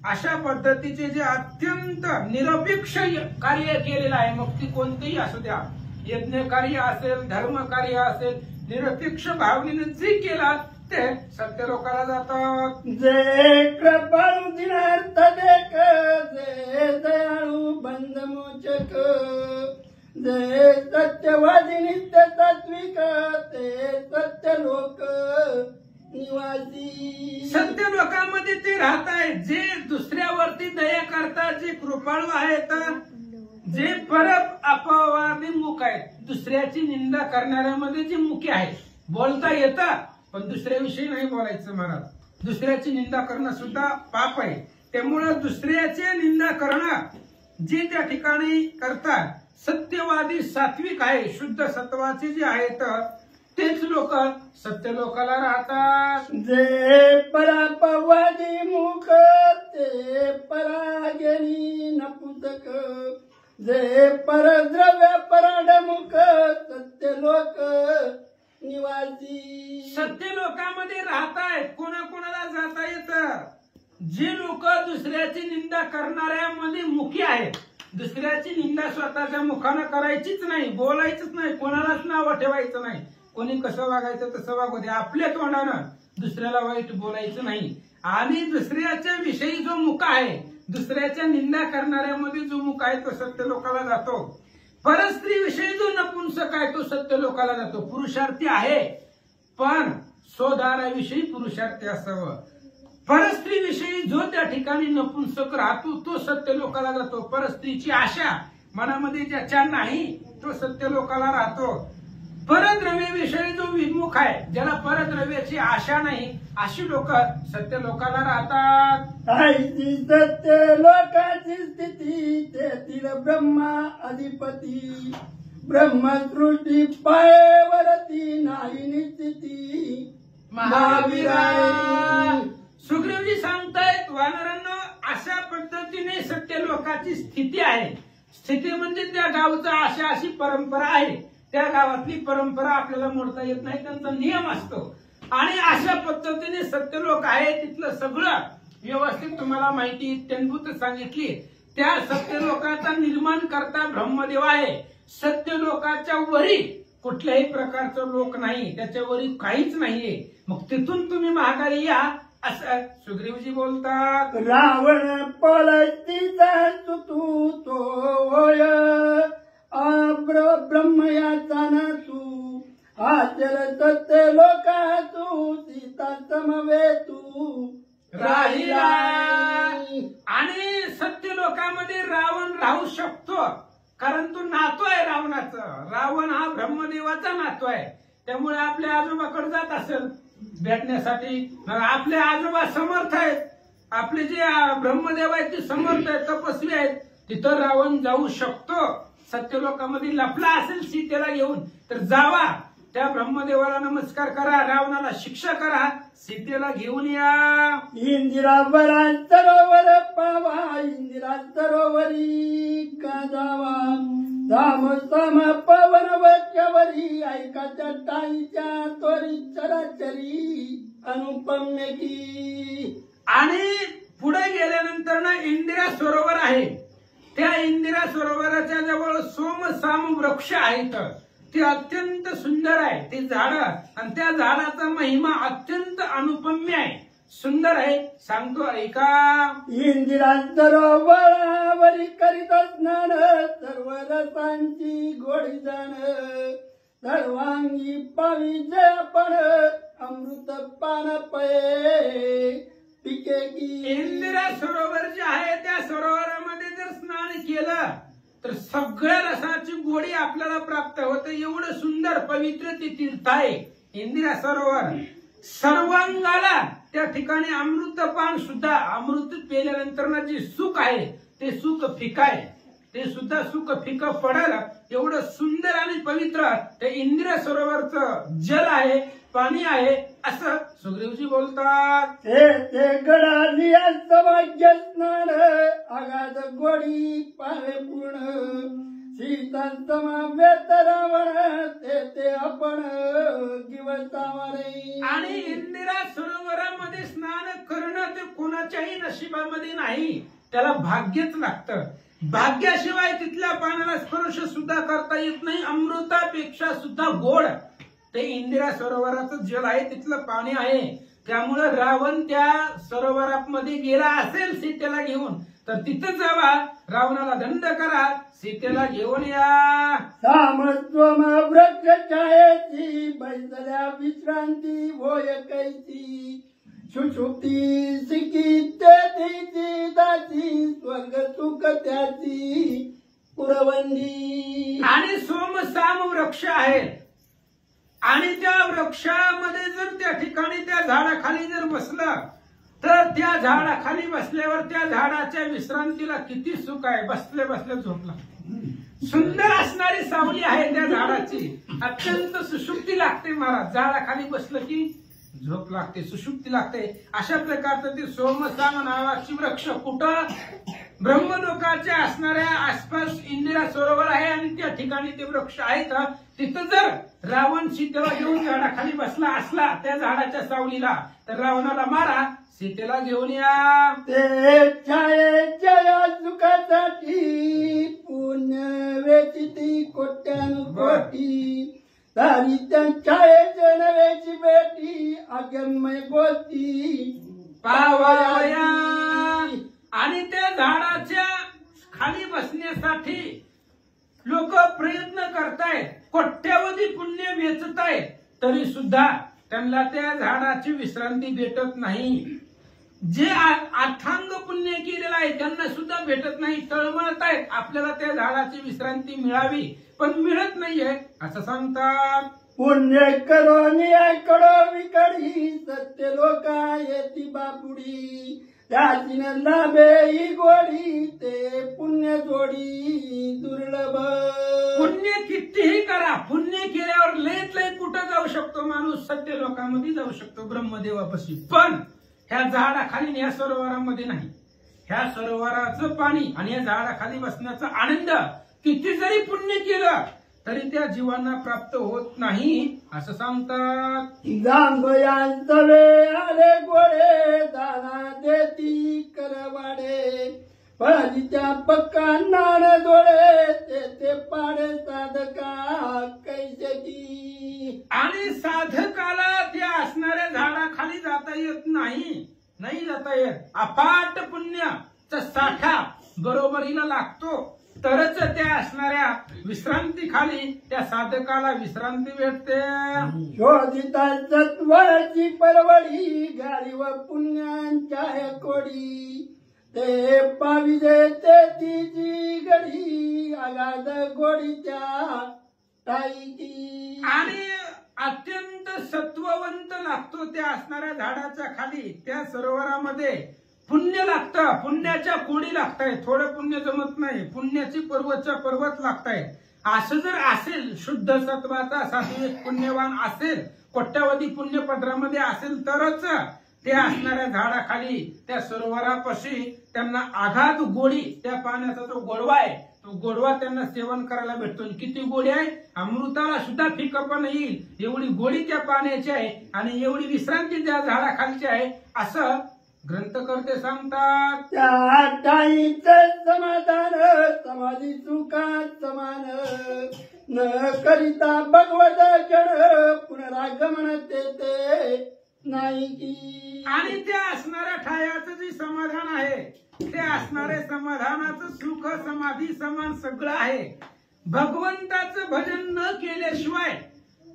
Speaker 5: अशा पद्धतीचे जे अत्यंत निरपेक्ष कार्य केलेलं आहे, मग ती कोणतेही असू द्या, यज्ञ कार्य असेल, धर्म कार्य असेल, निरपेक्ष भावनेने जे केला ते सत्य लोकांना जातात.
Speaker 4: जे कृपाळू दिनार्थ देख, जे दयाळू बंध मोचक, जे सत्यवादी नित्य सात्विक, ते सत्य लोक निवासी.
Speaker 5: सत्य लोकांमध्ये ते राहत आहेत, जे दुसऱ्यावरती दया करतात, जे कृपाळू आहेत, जे परत अपवादिमुख आहेत, दुसऱ्याची निंदा करणाऱ्यामध्ये जे मुख्य आहेत. बोलता येतं पण दुसऱ्याविषयी नाही बोलायचं महाराज. दुसऱ्याची निंदा करणं सुद्धा पाप आहे. त्यामुळे दुसऱ्याची निंदा करणं जे त्या ठिकाणी करतात, सत्यवादी सात्विक आहे, शुद्ध सत्वाचे जे आहेत, तेच लोक सत्य लोकाला राहतात.
Speaker 4: जे परापवादी मुख, ते परागेनी नपुसक, जे परद्रव्य पराडमुख, सत्य
Speaker 5: जे लोक दुसऱ्याची निंदा करणाऱ्यामध्ये मुखी आहेत, दुसऱ्याची निंदा स्वतःच्या मुखानं करायचीच नाही, बोलायचंच नाही, कोणालाच नाव ठेवायचं नाही, कोणी कसं वागायचं तसं वागू दे, आपल्या तोंडानं दुसऱ्याला वाईट बोलायचं नाही. आणि दुसऱ्याच्या विषयी जो मुका आहे, दुसऱ्याच्या निंदा करणाऱ्यामध्ये जो मुका आहे तो सत्य लोकाला जातो. परस्त्री विषयी जो नपुंसक आहे तो सत्य लोकाला जातो. पुरुषार्थी आहे पण स्वदाराविषयी पुरुषार्थी असावं. परस्त्री विषयी जो त्या ठिकाणी नपुंसक राहतो तो सत्य लोकाला जातो. परस्त्रीची आशा मनामध्ये ज्याच्या नाही तो सत्य लोकाला राहतो. परद्रव्याविषयी जो विमुख आहे, ज्याला परद्रव्याची आशा नाही, अशी लोक सत्य लोकाला राहतात.
Speaker 4: आईची सत्य लोकाची स्थिती, तेथील ब्रह्मा अधिपती, ब्रह्मसृष्टी पायवरती नाही निश्चिती.
Speaker 5: महावीराय सुग्रीवजी सांगतायत वानरांनो, अशा पद्धतीने सत्य लोकाची स्थिती आहे. स्थिती म्हणजे त्या गावचा आशा अशी परंपरा आहे. त्या गावातली परंपरा आपल्याला मोडता येत नाही, त्यांचा नियम असतो. आणि अशा पद्धतीने सत्य लोक आहे, तिथलं सगळं व्यवस्थित तुम्हाला माहिती इत्यंभूत सांगितली. त्या सत्य लोकांचा निर्माण करता ब्रह्मदेव आहे. सत्य लोकाच्या वरी कुठल्याही प्रकारचं लोक नाही, त्याच्या वरी काहीच नाहीये. मग तिथून तुम्ही माघारी या असं सुग्रीवजी बोलतात.
Speaker 4: रावण पलतीचा तू तो होय, ब्रह्मयाचा ना तू, आचल सत्य लोका तू, सीता समवे तू
Speaker 5: राहिला. आणि सत्य लोकांमध्ये रावण राहू शकतो, कारण तो नातू आहे रावणाचा. रावण हा ब्रह्मदेवाचा नातू आहे, त्यामुळे आपल्या आजोबाकडे जात असेल भेटण्यासाठी. आपले आजोबा समर्थ आहेत, आपले जे ब्रह्मदेव आहेत ते समर्थ आहेत, तपस्वी आहेत, तिथं रावण जाऊ शकतो. सत्य लोकांमध्ये लपला असेल सीतेला घेऊन तर जावा, त्या ब्रह्मदेवाला नमस्कार करा, रावणाला शिक्षा करा, सीतेला घेऊन या.
Speaker 4: इंदिरावरा सरोवर पावा, इंदिरा सरोवरी का जावा, धाम सम पवन वच्यावरी, ऐकाच्या टाईच्या त्वरी चराचरी अनुपम्य की.
Speaker 5: आणि पुढे गेल्यानंतर ना इंदिरा सरोवर आहे. त्या इंदिरा सरोवराच्या जवळ सोमसाम वृक्ष आहेत. ते अत्यंत सुंदर आहे ते झाड, आणि त्या झाडाचा महिमा अत्यंत अनुपम्य आहे, सुंदर आहे. सांगतो ऐका.
Speaker 4: इंदिरा सरोवरावरी करीत स्नान, सर्व रसांची गोडी जाण, सर्वांगी पावी जयपण, अमृत पान पये पिके की.
Speaker 5: इंदिरा सरोवर जे आहे त्या सरोवरामध्ये जर स्नान केलं तर सगळ्या रसाची गोडी आपल्याला प्राप्त होते. एवढं सुंदर पवित्र ते तीर्थ आहे इंदिरा सरोवर. सर्वांगाला त्या ठिकाणी अमृतपान सुद्धा, अमृत पेल्यानंतर ना जे सुख आहे ते सुख फिका आहे, ते सुद्धा सुख फिकं पडेल. एवढं सुंदर आणि पवित्र ते इंदिरा सरोवरचं जल आहे, पाणी आहे, असं सुग्रीवजी बोलतात.
Speaker 4: ते गडाली सौभाग्य स्नान, आगाध गोडी पावे पूर्ण, सीता समावेत रावण, ते आपण दिवसावरे.
Speaker 5: आणि इंदिरा सरोवरामध्ये स्नान करणं ते कोणाच्याही नशिबामध्ये नाही, त्याला भाग्यच लागतं. भाग्याशिवाय तिथल्या पाण्याला स्पर्श सुद्धा करता येत नाही. अमृतापेक्षा सुद्धा गोड ते इंदिरा सरोवराचं जल आहे, तिथलं पाणी आहे. त्यामुळे रावण त्या सरोवरामध्ये गेला असेल सीतेला घेऊन तर तिथं जावा, रावणाला दंड करा, सीतेला घेऊन या.
Speaker 4: सामत्वम वृक्ष छायेची, बैसल्या विश्रांती होय कैची, सुषुप्ती सिकी तेथीची दासी, स्वर्ग सुख त्याची पुरवंदी.
Speaker 5: आणि सोमसाम वृक्ष आहे, आणि त्या वृक्षामध्ये जर त्या ठिकाणी त्या झाडाखाली जर बसलं तर त्या झाडाखाली बसल्यावर त्या झाडाच्या विश्रांतीला किती सुख आहे. बसले बसले झोपला. सुंदर असणारी सावली आहे त्या झाडाची, अत्यंत सुषुप्ती लागते महाराज. झाडाखाली बसलं की झोप लागते, सुषुप्ती लागते. अशा प्रकारचं ते सोमसाम नावाची वृक्ष कुठं ब्रह्मलोकाच्या असणाऱ्या आसपास इंदिरा सरोवर आहे, आणि त्या ठिकाणी ते वृक्ष आहेत. तिथं जर रावण सीतेला घेऊन झाडाखाली बसला असला त्या झाडाच्या सावलीला तर रावणाला मारा, सीतेला घेऊन या.
Speaker 4: ते छायेच्या सुखासाठी पुण्य वेचिती कोट्यानु कोटी, तारी त्या छायेच्या नव्याची बेटी अगम्य गोष्टी
Speaker 5: पावया. आणि त्या झाडाच्या खाली बसण्यासाठी लोक प्रयत्न करतायत, कोट्यावधी पुण्य वेचतायत, तरी सुद्धा त्यांना त्या झाडाची विश्रांती भेटत नाही. जे अथांग पुण्य केलेलं आहे त्यांना सुद्धा भेटत नाही, तळमळतायत आपल्याला त्या झाडाची विश्रांती मिळावी, पण मिळत नाहीये असं सांगतात.
Speaker 4: पुण्य करोनी कडो विकडी सत्य लोका येती बापुडी, त्याची लाभे ही गोडी ते पुण्य जोडी दुर्लभ.
Speaker 5: पुण्य कितीही करा, पुण्य केल्यावर लयत लय कुठं जाऊ शकतो माणूस, सत्य लोकांमध्ये जाऊ शकतो ब्रह्मदेवापाशी, पण ह्या झाडाखाली आणि ह्या सरोवरामध्ये नाही. ह्या सरोवराचं पाणी आणि या झाडाखाली बसण्याचा आनंद किती जरी पुण्य केलं तरी त्या जीवांना प्राप्त होत नाही असं सांगतात.
Speaker 4: जांभयांतवे आले गोडे दाना देती करवाडे, पळाजीच्या पक्का नाण जोडे ते पाडे साधका कैसकी.
Speaker 5: आणि साधकाला त्या असणाऱ्या झाडाखाली जाता येत नाही जाता येत. अफाट पुण्याचा साठा बरोबरीला लागतो तरच त्या असणाऱ्या विश्रांती खाली त्या साधकाला विश्रांती भेटते.
Speaker 4: शोधिता सत्वची परवडी गाडी व पुण्यांच्या कोडी, ते पाविजे ते तिची गडी आगाद गोडीच्या टाईकी.
Speaker 5: आणि अत्यंत सत्ववंत लागतो त्या असणाऱ्या झाडाच्या खाली त्या सरोवरामध्ये. पुण्य लागतं, पुण्याच्या कोडी लागतायत, थोडं पुण्य जमत नाही, पुण्याची पर्वतच्या पर्वत लागतायत. असं जर असेल शुद्ध सत्वाचा सात्विक पुण्यवान असेल, कोट्यावधी पुण्य पदरामध्ये असेल तरच त्या असणाऱ्या झाडाखाली त्या सरोवरापाशी त्यांना आघात गोडी, त्या पाण्याचा जो गोडवा आहे तो गोडवा त्यांना सेवन करायला भेटतो. किती गोडी आहे, अमृताला सुद्धा फिकपण येईल एवढी गोडी त्या पाण्याची आहे आणि एवढी विश्रांती त्या झाडाखालची आहे असं ग्रंथकर्ते सांगतात.
Speaker 4: त्या टाईचं समाधान समाधी सुखात समान, न करिता भगवत जड पुनरागमन ते नाही की.
Speaker 5: आणि त्या असणाऱ्या ठायाचं जे समाधान आहे ते असणारे समाधानाचं सुख समाधी समान सगळं आहे. भगवंताचं भजन न केल्याशिवाय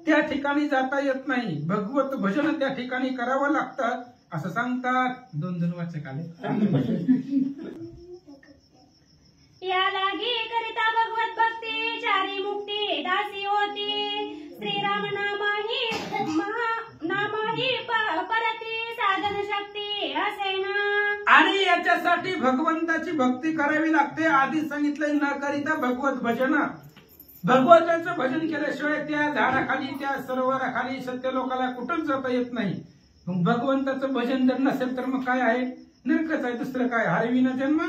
Speaker 5: त्या ठिकाणी जाता येत नाही. भगवत भजन त्या ठिकाणी करावं लागतं असं सांगतात. दोन वाचक आले.
Speaker 6: या लागी करिता भगवत भक्ती चारी मुक्ती दासी होती, श्रीराम नामाही परती साधन शक्ती असे ना.
Speaker 5: आणि याच्यासाठी भगवंताची भक्ती करावी लागते. आधी सांगितलंय न करिता भगवत भजन. भगवंताचं भजन केल्याशिवाय त्या झाडाखाली त्या सरोवराखाली सत्य लोकाला कुठंच जाता येत नाही. मग भगवंताचं भजन जर नसेल तर मग काय आहे, नरकच आहे. दुसरं काय, हरविना जन्म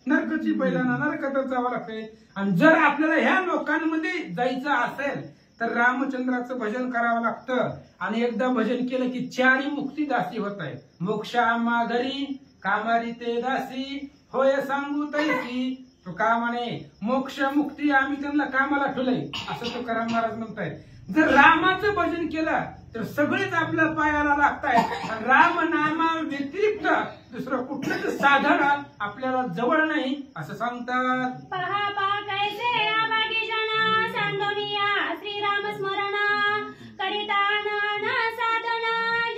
Speaker 5: नरकची पहिल्यांदा नरकातच जावं लागतंय. आणि जर आपल्याला ह्या लोकांमध्ये जायचं असेल तर रामचंद्राचं भजन करावं लागतं. आणि एकदा भजन केलं की चारी मुक्ती दासी होत आहे. मोक्षा माघरी कामारी ते दासी होय सांगू तैसी. तो कामाने मोक्ष मुक्ती आम्ही त्यांना कामाला ठेवलंय असं तुकाराम महाराज म्हणतायत. जर रामाचं भजन केलं तर सगळेच आपल्या पायाला लागतायत. राम नामा व्यतिरिक्त दुसरं कुठलंच साधन आपल्याला जवळ नाही असं सांगतात.
Speaker 6: पहा पहा कैसे आभागी जन सांडोनिया श्रीराम स्मरण करिता साधना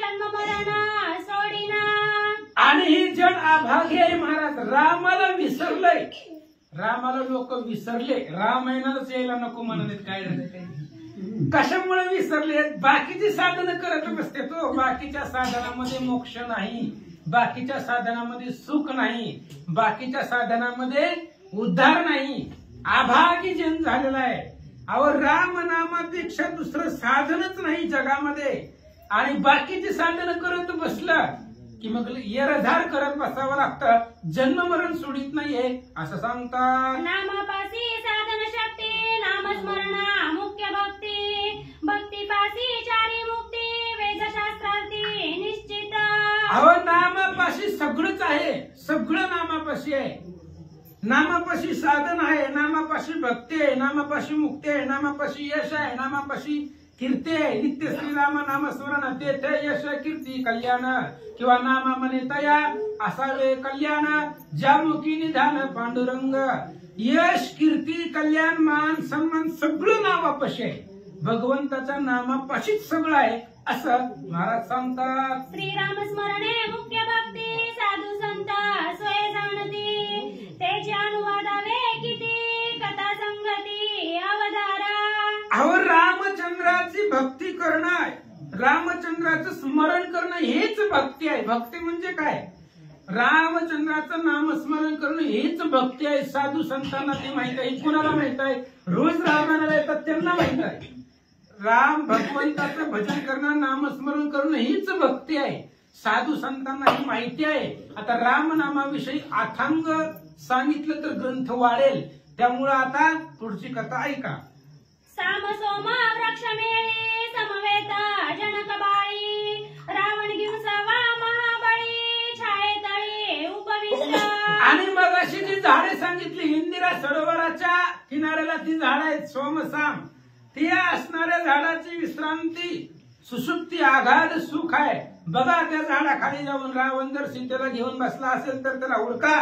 Speaker 6: जन्म मरण सोडिना.
Speaker 5: आणि ही जन अभागी आहे महाराज. रामाला विसरलंय, रामाला लोक विसरले. रामायणालाच यायला नको म्हणाले. काय कशामुळे विसरले, बाकीची साधनं करत बसते तो. बाकीच्या साधनामध्ये मोक्ष नाही, बाकीच्या साधनामध्ये सुख नाही, बाकीच्या साधनामध्ये उद्धार नाही. अभागी जन झालेला आहे. अहो राम नामापेक्षा दुसरं साधनच नाही जगामध्ये. आणि बाकीची साधनं करत बसलं की मग येरझार करत बसावं लागतं. जन्म मरण सोडित नाहीये असं सांगतात.
Speaker 6: नामापासी साधन शक्ती नामस्मरणा मुख्य भक्ती
Speaker 5: नामापाशी सगळंच आहे, सगळं नामापाशी आहे. नामापाशी साधन आहे, नामापाशी भक्ती आहे, नामापाशी मुक्ती आहे, नामापाशी यश आहे, नामापाशी कीर्ती आहे. नित्य श्रीराम नामस्मरण तेथे यश कीर्ती कल्याण, किंवा नामा म्हणे तया असावे कल्याण, ज्यामुखी निधान पांडुरंग. यश कीर्ती कल्याण मान सन्मान सगळं नामापाशी आहे. भगवंताच्या नामापाशीच सगळं आहे असं महाराज सांगतात.
Speaker 6: श्रीराम स्मरणे मुख्य भक्ती साधू संत सोय जाणती, त्याचे अनुवादावे किती कथा संगती अवधारा.
Speaker 5: अहो रामचंद्राची भक्ती करणं आहे, रामचंद्राचं स्मरण करणं हेच भक्ती आहे. भक्ती म्हणजे काय? रामचंद्राचं नामस्मरण करणं हेच भक्ती आहे. साधू संतांना ते माहित आहे. कुणाला माहित आहे? रोज रामाला येतात त्यांना माहित आहे. राम भगवंताचं भजन करणं, नामस्मरण करणं हीच भक्ती आहे. साधू संतांना ही माहिती आहे. आता रामनामाविषयी अथांग सांगितलं तर ग्रंथ वाढेल. त्यामुळं आता पुढची कथा ऐका.
Speaker 6: साम सोम वृक्ष मेळी समवेत जनक बाळी, रावण घेऊन सवा महाबळी छाये तळी उपविष्ट.
Speaker 5: आणि मग अशी जी झाडे सांगितली इंदिरा सरोवराच्या किनाऱ्याला ती झाड आहेत सोमसाम, ती असणाऱ्या झाडाची विश्रांती सुसुप्ती आघाड सुख आहे. बघा त्या झाडाखाली जाऊन रावण जर सीतेला घेऊन बसला असेल तर त्याला हुडका.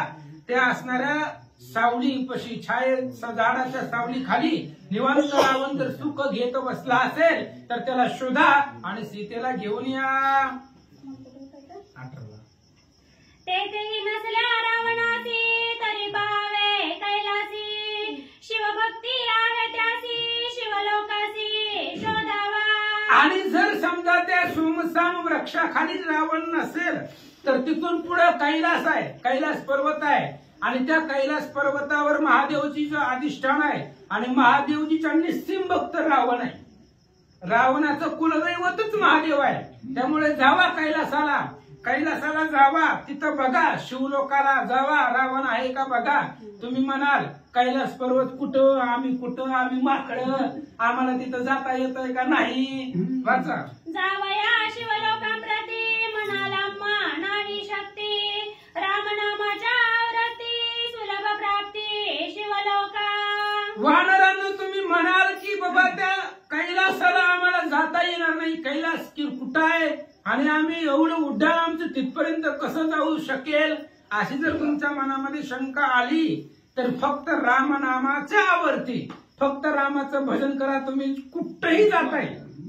Speaker 5: त्या असणाऱ्या सावली पशी छायेत झाडाच्या सावली खाली निवांत रावण जर सुख घेत बसला असेल तर त्याला शोधा आणि सीतेला घेऊन या.
Speaker 6: तेथेही नसल्या रावणासी तरी पावे कैलासी, शिवभक्ती आहे त्यासी शिवलोकासी शोधावा.
Speaker 5: आणि जर समजा त्या सोमसाम वृक्षाखाली रावण नसेल तर तिथून पुढे कैलास आहे, कैलास पर्वत आहे. आणि त्या कैलास पर्वतावर महादेवजीचं अधिष्ठान आहे. आणि महादेवजीचा निस्सिम भक्त रावण आहे. रावणाचं कुलदैवतच महादेव आहे. त्यामुळे जावा कैलासाला, कैलासाला जावा, तिथं बघा, शिवलोकाला जावा, रावण आहे का बघा. तुम्ही म्हणाल कैलास पर्वत कुठं, आम्ही माकडं, आम्हाला तिथं जाता येतंय का नाही. वाचा.
Speaker 6: जावया शिवलोकांप्रती म्हणाला नावी शक्ती, रामनामाच्या आवृत्ती सुलभ प्राप्ती शिवलोका.
Speaker 5: वानरांना तुम्ही म्हणाल की बाबा त्या कैलासाला आम्हाला जाता येणार नाही, कैलास कुठं आहे आणि आम्ही एवढं उड्डाण आमचं तिथपर्यंत कसं जाऊ शकेल, अशी जर तुमच्या मनामध्ये शंका आली तर फक्त रामनामाच्या आवरती, फक्त रामाचं भजन करा. तुम्ही कुठंही जाताय,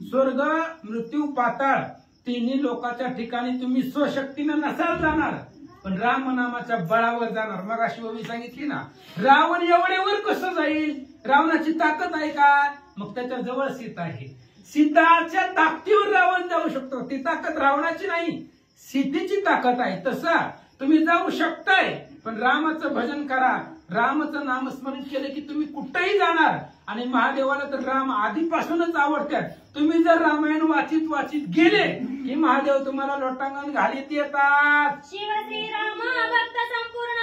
Speaker 5: स्वर्ग मृत्यू पाताळ तिन्ही लोकांच्या ठिकाणी तुम्ही स्वशक्तीनं नसाल जाणार, पण रामनामाच्या बळावर जाणार. मग अशी ओवी सांगितली ना, रावण एवढ्यावर कसं जाईल, रावणाची ताकद आहे का. मग त्याच्या जवळ सीता आहे, सीताच्या ताकदीवर रावण जाऊ शकतो. ती ताकद रावणाची नाही, सीतेची ताकद आहे. तसं तुम्ही जाऊ शकताय, पण रामाचं भजन करा, रामाचं नामस्मरण केलं की तुम्ही कुठेही जाणार. आणि महादेवाला तर राम आधीपासूनच आवडतात. तुम्ही जर रामायण वाचित गेले की महादेव तुम्हाला लोटांगण घालीत येतात.
Speaker 6: शिव श्रीराम भक्त संपूर्ण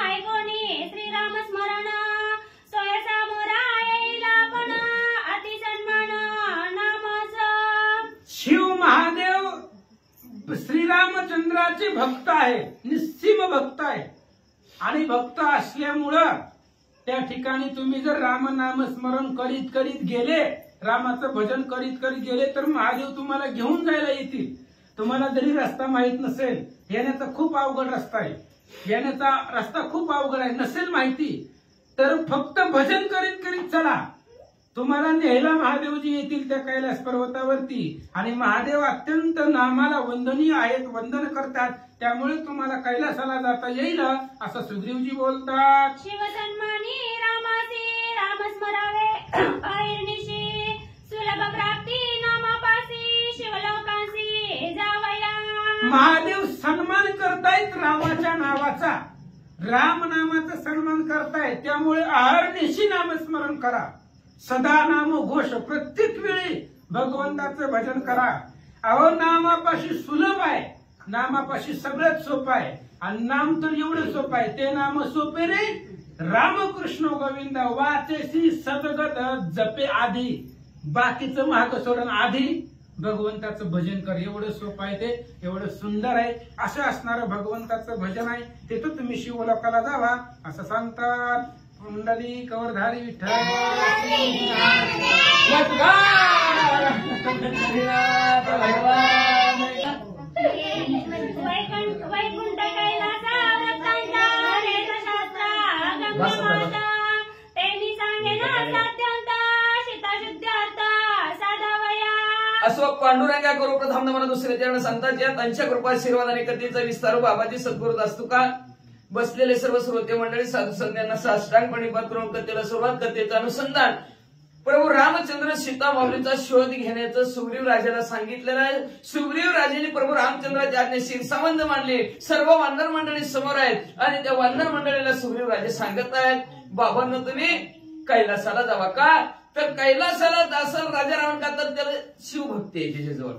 Speaker 6: ऐकोनी श्रीराम स्मरण, सोय सामोरा येईल आपण अति सन्मान नामाचं.
Speaker 5: शिव महादेव श्रीरामचंद्राचे भक्त आहे, निस्सीम भक्त आहे. आणि भक्त असल्यामुळं त्या ठिकाणी तुम्ही जर रामनाम स्मरण करीत गेले, रामाचं भजन करीत गेले तर महादेव तुम्हाला घेऊन जायला येतील. तुम्हाला जरी रस्ता माहित नसेल, येण्याचा खूप अवघड रस्ता आहे, येण्याचा रस्ता खूप अवघड आहे, नसेल माहिती तर फक्त भजन करीत चला, तुम्हाला न्यायला महादेवजी येतील त्या कैलास पर्वतावरती. आणि महादेव अत्यंत नामाला वंदनीय आहेत, वंदन करतात. त्यामुळे तुम्हाला कैलासाला जाता येईल असं सुग्रीवजी बोलतात.
Speaker 6: शिवसन्मानी रामासी राम स्मरावे अहिर्निशी, सुलभ प्राप्ती नामापासी शिवलोकांसी जावया.
Speaker 5: महादेव सन्मान करतायत रामाच्या नावाचा, राम नामाचा सन्मान करतायत. त्यामुळे अहर्निशी नामस्मरण करा, सदा नाम घोष, प्रत्येक वेळी भगवंताचं भजन करा. अहो नामापाशी सुलभ आहे, नामापाशी सगळ्यात सोपं आहे. आणि नाम तर एवढं सोपं आहे, ते नाम सोपे रे रामकृष्ण गोविंद वाचेसी सदगत जपे आधी. बाकीचं महाग सोडून आधी भगवंताचं भजन कर. एवढं सोपं आहे ते, एवढं सुंदर आहे. असं असणारं भगवंताचं भजन आहे. तिथं तुम्ही शिवलोकाला जावा असं सांगतात. कुंडली कवरधारी विठ्ठल
Speaker 6: वैकुंठ कैलासा वृत्तांत वेदशास्त्र गंगामाता त्यांनी सांगेना साध्यांत शीताशुद्ध्यार्थ साधावया.
Speaker 2: असो पांडुरंगा करू प्रथम नमन दुसरे चरण सांगतात. या त्यांच्या कृपा आशीर्वाद आणि कथेचा विस्तार बाबाजी सद्गुरू दास्तुका बसलेले सर्व श्रोते मंडळी साधू संतांना साष्टांगपणे पात्र कथेला सुरुवात. कथेचं अनुसंधान प्रभू रामचंद्र सीता माऊलीचा शोध घेण्याचं सुग्रीव राजाला सांगितलेलं आहे. सुग्रीव राजाने प्रभू रामचंद्राच्या आज्ञेशीर संबंध मानले. सर्व वानर मंडळी समोर आहेत आणि त्या वानर मंडळीला सुग्रीव राजे सांगत आहेत, बाबांना तुम्ही कैलासाला जावा. का तर कैलासाला जासाल राजा रावण, का तर त्याला शिवभक्ती आहे त्याच्याजवळ.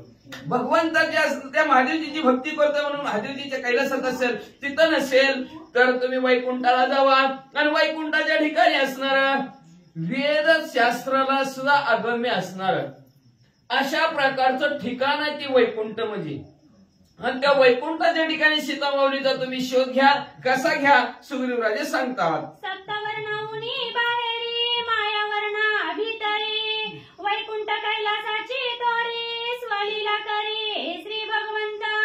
Speaker 2: भगवंताच्या त्या महादेवजीची भक्ती करतो म्हणून महादेवजीच्या कैलासात असेल, तिथं नसेल तर तुम्ही वैकुंठाला जावा. आणि वैकुंठाच्या ठिकाणी असणार वेदशास्त्राला सुद्धा अगम्य असणार अशा प्रकारचं ठिकाण आहे ती वैकुंठ म्हणजे. आणि त्या वैकुंठाच्या ठिकाणी सीता माऊलीचा तुम्ही शोध घ्या. कसा घ्या सुग्रीव राजे सांगतात.
Speaker 6: सप्तवर्णाहुनी बाहेरी मायावर्णा भीतरी वैकुंठ कैलासाची तोरी स्वलीला करी श्री भगवंता.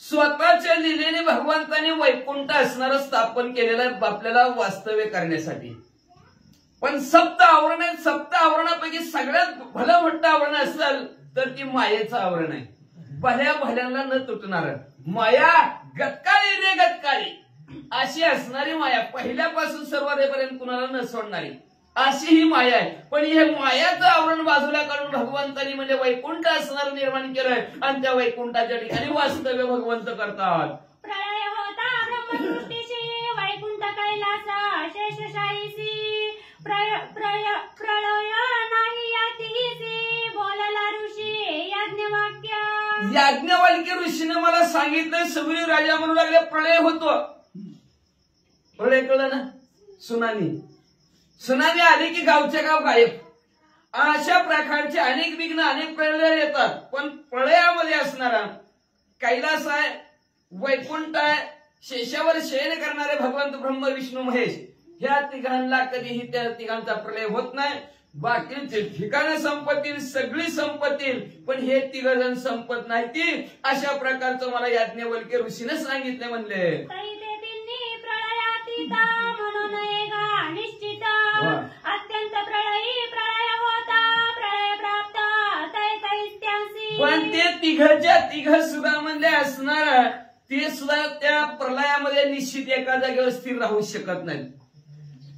Speaker 2: स्वतःच्या लिलेने भगवंताने वैकुंठ असणारं स्थापन केलेलं आहे आपल्याला वास्तव्य करण्यासाठी. पण सप्त आवरण आहे. सप्त आवरणापैकी सगळ्यात भलं मोठं आवरण असेल तर ती मायेचं आवरण आहे. भल्या भल्यांना न तुटणार माया. गतकाळी रे गतकाळी अशी असणारी माया, पहिल्यापासून सर्वांपर्यंत कुणाला न सोडणारी अशी ही माया आहे. पण हे मायाचं आवरण बाजूला काढून भगवंतानी म्हणजे वैकुंठ असणार निर्माण केलंय आणि त्या वैकुंठाच्या ठिकाणी वास्तव्य भगवंत करतात.
Speaker 6: प्रळय होता ब्रह्मसृष्टीशी वैकुंठ कैलासा शेषशाहीसी प्रळय नाही यातीसी बोलला ऋषी याज्ञवाक्य.
Speaker 2: याज्ञवल्क्य ऋषीने मला सांगितलं. सुग्रीव राजा म्हणू लागले प्रळय होतो. प्रळय कळलं ना. सुनामी आली की गावच्या गाव गायब. अशा प्रकारचे अनेक विघ्न अनेक प्रलय येतात. पण प्रळयामध्ये असणारा कैलास आहे, वैकुंठ आहे, शेषावर शयन करणारे भगवंत ब्रह्म विष्णू महेश, ह्या तिघांना कधीही त्या तिघांचा प्रलय होत नाही. बाकीचे ठिकाणं संपत्तील, सगळी संपत्तील, पण हे तिघ जण संपत नाही. ती अशा प्रकारचं मला याज्ञवल्क्य ऋषीने सांगितले. म्हणले
Speaker 6: म्हणून एका निश्चित अत्यंत प्रळयी प्रळय होता प्रळय प्राप्त तैतैत्यासी.
Speaker 2: पण ते तिघच्या तिघ सुद्धा म्हणजे असणार ते सुद्धा त्या प्रलयामध्ये निश्चित एका जागेवर स्थिर राहू शकत नाही.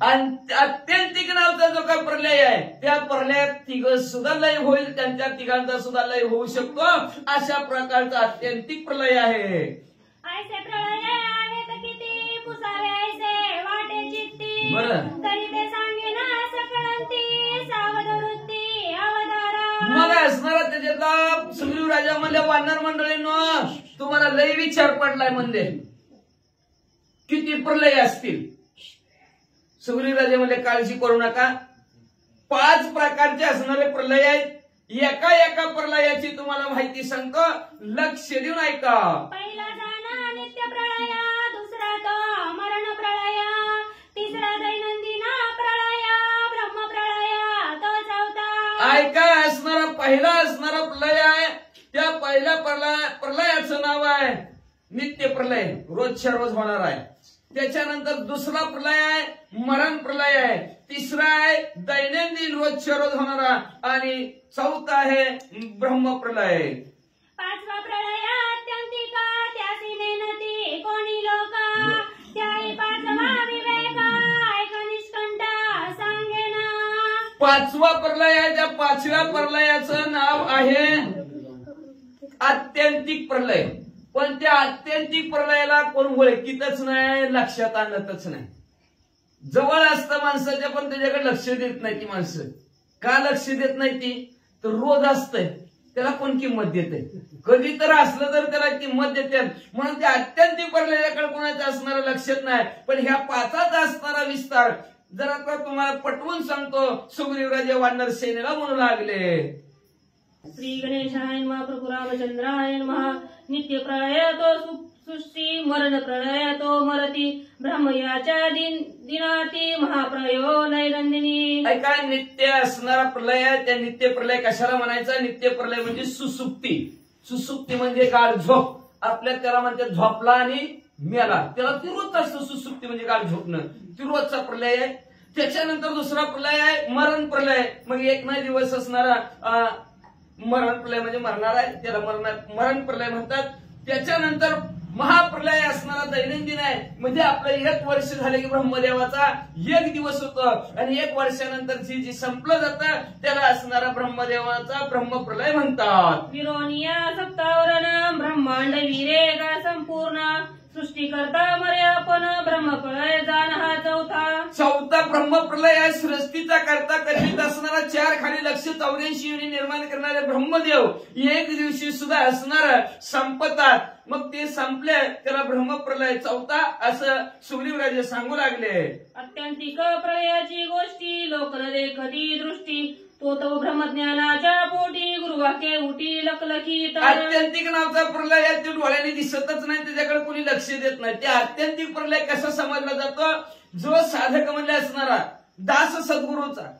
Speaker 2: आणि अत्यंतिक नावचा जो काही प्रलय आहे त्या प्रलयात तिघ सुद्धा लय होईल, त्यांच्या तिघांचा सुद्धा लय होऊ शकतो. अशा प्रकारचा अत्यंतिक प्रलय आहे.
Speaker 6: ऐसे प्रळय आहेत किती पुसावे ऐसे वाटे चित्ती.
Speaker 2: बरं.
Speaker 6: तरी ते सांगेना सकळंती सावध वृत्ती अवधारा.
Speaker 2: मग असणारा त्याच्यातला सुग्रीव राजा म्हणले, वानर मंडळींनो तुम्हाला लय विचार पडलाय म्हणले किती प्रलय असतील. सुग्रीव राजे म्हणले काळजी करू नका. 5 प्रकारचे असणारे प्रलय आहेत. एका एका प्रलयाची तुम्हाला माहिती सांगतो, लक्ष देऊन ऐका.
Speaker 6: पहिला जाणा नित्य प्रळय, दुसरा तो मरण प्रळय, तिसरा दैनंदिन प्रळय, ब्रह्म प्रळय, तो चौथा.
Speaker 2: ऐका, असणारा पहिला असणारा प्रलय आहे. त्या पहिल्या प्रलयाचं नाव आहे नित्य प्रलय, रोजच्या रोज होणार आहे. त्याच्यानंतर दुसरा प्रलय आहे मरण प्रलय आहे. तिसरा आहे दैनंदिन रोजच्या रोज होणारा आणि चौथा आहे ब्रह्मप्रलय.
Speaker 6: पाचवा प्रलय अत्यंतिका त्यासी नेनती कोणी लोक, त्याही पाचवा विवेक ऐक निष्कंठ सांगेना.
Speaker 2: पाचवा प्रलय आहे. त्या 5व्या प्रलयाचं नाव आहे आत्यंतिक प्रलय. पण त्या आत्यंतिक प्रलयाला कोण ओळखीतच नाही, लक्षात आणतच नाही. जवळ असतं माणसाच्या पण त्याच्याकडे लक्ष देत नाही ती माणसं. का लक्ष देत नाही ती तर रोज असतंय त्याला कोण किंमत देते. कधी तर असलं तर त्याला किंमत देते. म्हणून त्या आत्यंतिक प्रलयाकडे कोणाचं असणारं लक्षात नाही. पण ह्या 5चा असणारा विस्तार जरा तर तुम्हाला पटवून सांगतो. सुग्रीवराजे वानर सेनेला म्हणू लागले,
Speaker 6: श्री गणेशाय नमः प्रभु रामचंद्राय नमः नित्य प्रलयतो सृष्टी मरण प्रलयतो मरती ब्रह्मयाच्या दिनाती महाप्रयो नैनंदिनी.
Speaker 5: ऐका, नित्य असणारा प्रलय आहे. त्या नित्य प्रलय कशाला म्हणायचा? नित्य प्रलय म्हणजे सुसुप्ती. सुसुप्ती म्हणजे गाढ झोप. आपल्या त्याला म्हणतात झोपला आणि मेला, त्याला तिरोध असतं. सुसुप्ती म्हणजे गाढ झोपणं, तिरोधचा प्रलय आहे. त्याच्यानंतर दुसरा प्रलय आहे मरण प्रलय. मग एक नाही दिवस असणारा मरण प्रलय म्हणजे मरणार आहे, त्याला मरण प्रलय म्हणतात. त्याच्यानंतर महाप्रलय असणारा दैनंदिन आहे. म्हणजे आपलं 1 वर्ष झाले की ब्रह्मदेवाचा 1 दिवस होतं आणि 1 वर्षानंतर जी संपलं जातं त्याला असणारा ब्रह्मदेवाचा ब्रह्मप्रलय म्हणतात.
Speaker 6: विरोनिया सप्तावरण ब्रह्मांड विरेगा संपूर्ण सृष्टीकर्ता मर्यापन ब्रह्मप्रलय जाण हा चौथा
Speaker 5: ब्रह्मप्रलय आहे. सृष्टीचा करता कल्पित असणारा 4 खाली लक्ष 84 योनी निर्माण करणारे ब्रह्मदेव 1 दिवशी सुद्धा असणार संपतात. मग ते संपले त्याला ब्रह्मप्रलय चौथा असं सुग्रीवराजे सांगू लागले.
Speaker 6: अत्यंतिक प्रलयाची गोष्टी लोक न देखती दृष्टी तो ब्रह्मज्ञानाच्या पोटी गुरुवाक्य उटी लखलखीत.
Speaker 5: आत्यंतिक नावचा प्रलय आहे. ते डोळ्याने दिसतच नाही, त्याच्याकडे कोणी लक्ष देत नाही. ते आत्यंतिक प्रलय कसा समजला जातो? जो साधक म्हणजे असणारा दास सद्गुरूचा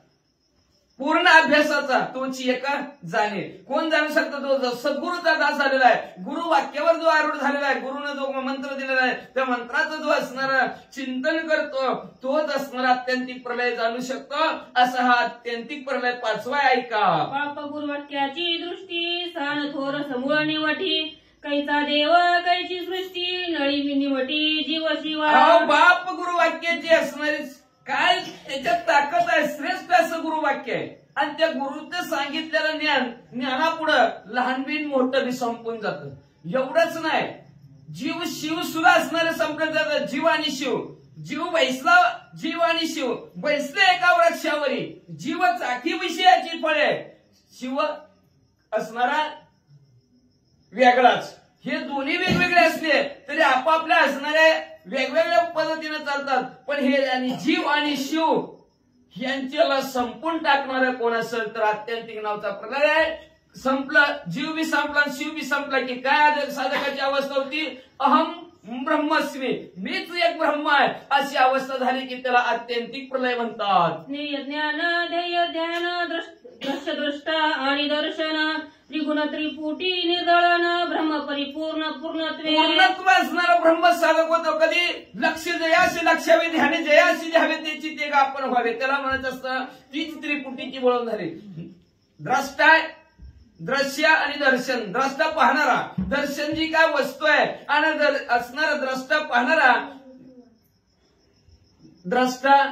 Speaker 5: पूर्ण अभ्यासाचा तोची एका जाणे. कोण जाणू शकतो? तो सद्गुरूचा दास झालेला आहे. गुरु वाक्यावर जो आरूढ झालेला आहे, गुरुने जो मंत्र दिलेला आहे त्या मंत्राचं जो असणारा चिंतन करतो तोच असणारा आत्यंतिक प्रलय जाणू शकतो. असा हा आत्यंतिक प्रलय 5वा आहे. ऐका,
Speaker 6: पाप गुरुवाक्याची दृष्टी सान थोर समूळ निवटी कैचा देव कैची सृष्टी नळी निवटी जीव शिवा.
Speaker 5: बाप गुरुवाक्याची असणारी काय त्याच्यात ताकद आहे. श्रेष्ठ असं गुरुवाक्य आहे. आणि त्या गुरुचं सांगितलेलं ज्ञानापुढं लहान बिन मोठं बी संपून जातं. एवढंच नाही, जीव शिव सुद्धा असणारे संपलं जातं. जीव आणि शिव, जीव बैसला, जीव आणि शिव बैसले एका वृक्षावरी. जीव चाकी विषयाची फळे, शिव असणारा वेगळाच. हे दोन्ही वेगवेगळे असले तरी आपापल्या असणाऱ्या वेगवेगळ्या पद्धतीने चालतात. पण हे आणि जीव आणि शिव यांच्याला संपून टाकणारं कोण असेल तर आत्यंतिक नावचा प्रलय आहे. संपला, जीव बी संपला, शिव बी संपला की काय साधकाची अवस्था होती? अहम ब्रह्मस्मी, मीच एक ब्रह्म आहे अशी अवस्था झाली की त्याला आत्यंतिक प्रलय म्हणतात.
Speaker 6: ज्ञेय ज्ञान ध्येय ध्यान दृष्ट आणि दर्शन त्रिगुण त्रिपुटी निर्दळन ब्रह्म परिपूर्ण
Speaker 5: पूर्णत्व असणारा ब्रह्म साधक होतो. कधी लक्ष जयाशी लक्षावे, ध्याने जयाशी द्यावे, त्याची ते आपण व्हावे. त्याला म्हणत असतं तीच त्रिपुटीची वळण झाली. द्रष्टा, दृश्य आणि दर्शन. द्रष्टा पाहणारा, दर्शन जी काय वस्तू आहे आणि असणारा द्रष्टा पाहणारा. द्रष्टा,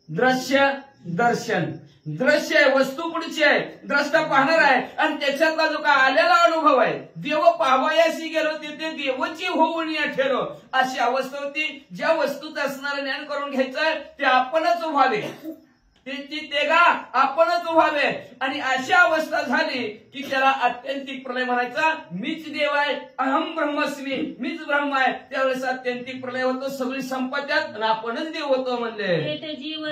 Speaker 5: दृश्य, दर्शन. दृश्य आहे, वस्तू पुढची आहे, द्रष्टा पाहणार आहे आणि त्याच्यातला जो काय आलेला अनुभव आहे, देव पाहावयाशी गेलो तिथे देवची होऊन या ठेलो अशी अवस्था होती. ज्या वस्तूत असणारं ज्ञान करून घ्यायचं ते आपणच व्हावे, त्याची तेगा आपणच व्हावे. आणि अशा अवस्था झाली की त्याला आत्यंतिक प्रलय म्हणायचा. मीच देव आहे, अहम ब्रह्मस्मी, मीच ब्रह्म आहे. त्यावेळेस आत्यंतिक प्रलय होतो, सगळी संपत्यात आणि आपणच देव होतो म्हणले.
Speaker 6: ते जीव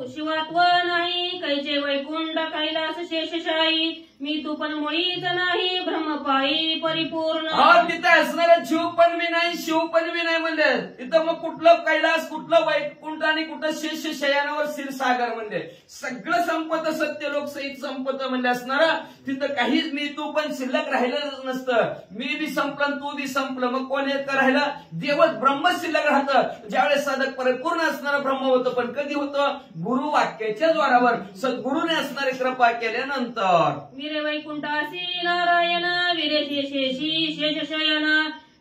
Speaker 6: शिवात्व नाही कैचे वैकुंठ कैलास शेषशाही मी तू पण मुळीच नाही ब्रह्मपायी परिपूर्ण.
Speaker 5: तिथे असणारे जीव पण मी नाही, शिव पण मी नाही म्हणले. तिथं मग कुठलं कैलास, कुठलं वैकुंठ आणि कुठं शेष शयनावर क्षीरसागर म्हणले. सगळं संपत सत्य लोक सहित संपत म्हणले असणारा. तिथं काहीच मी तू पण शिल्लक राहिलं नसतं. मी बी संपलं, तू बी संपलं, मग कोण एक राहिलं? देवच ब्रह्म शिल्लक राहतं. ज्यावेळेस साधक परिपूर्ण असणारं ब्रह्म होतं. पण कधी होतं? गुरु वाक्याच्या द्वारावर सद्गुरूने असणारी कृपा केल्यानंतर.
Speaker 6: विरे वैकुंठासी नारायण विरे शेषी शेषशयन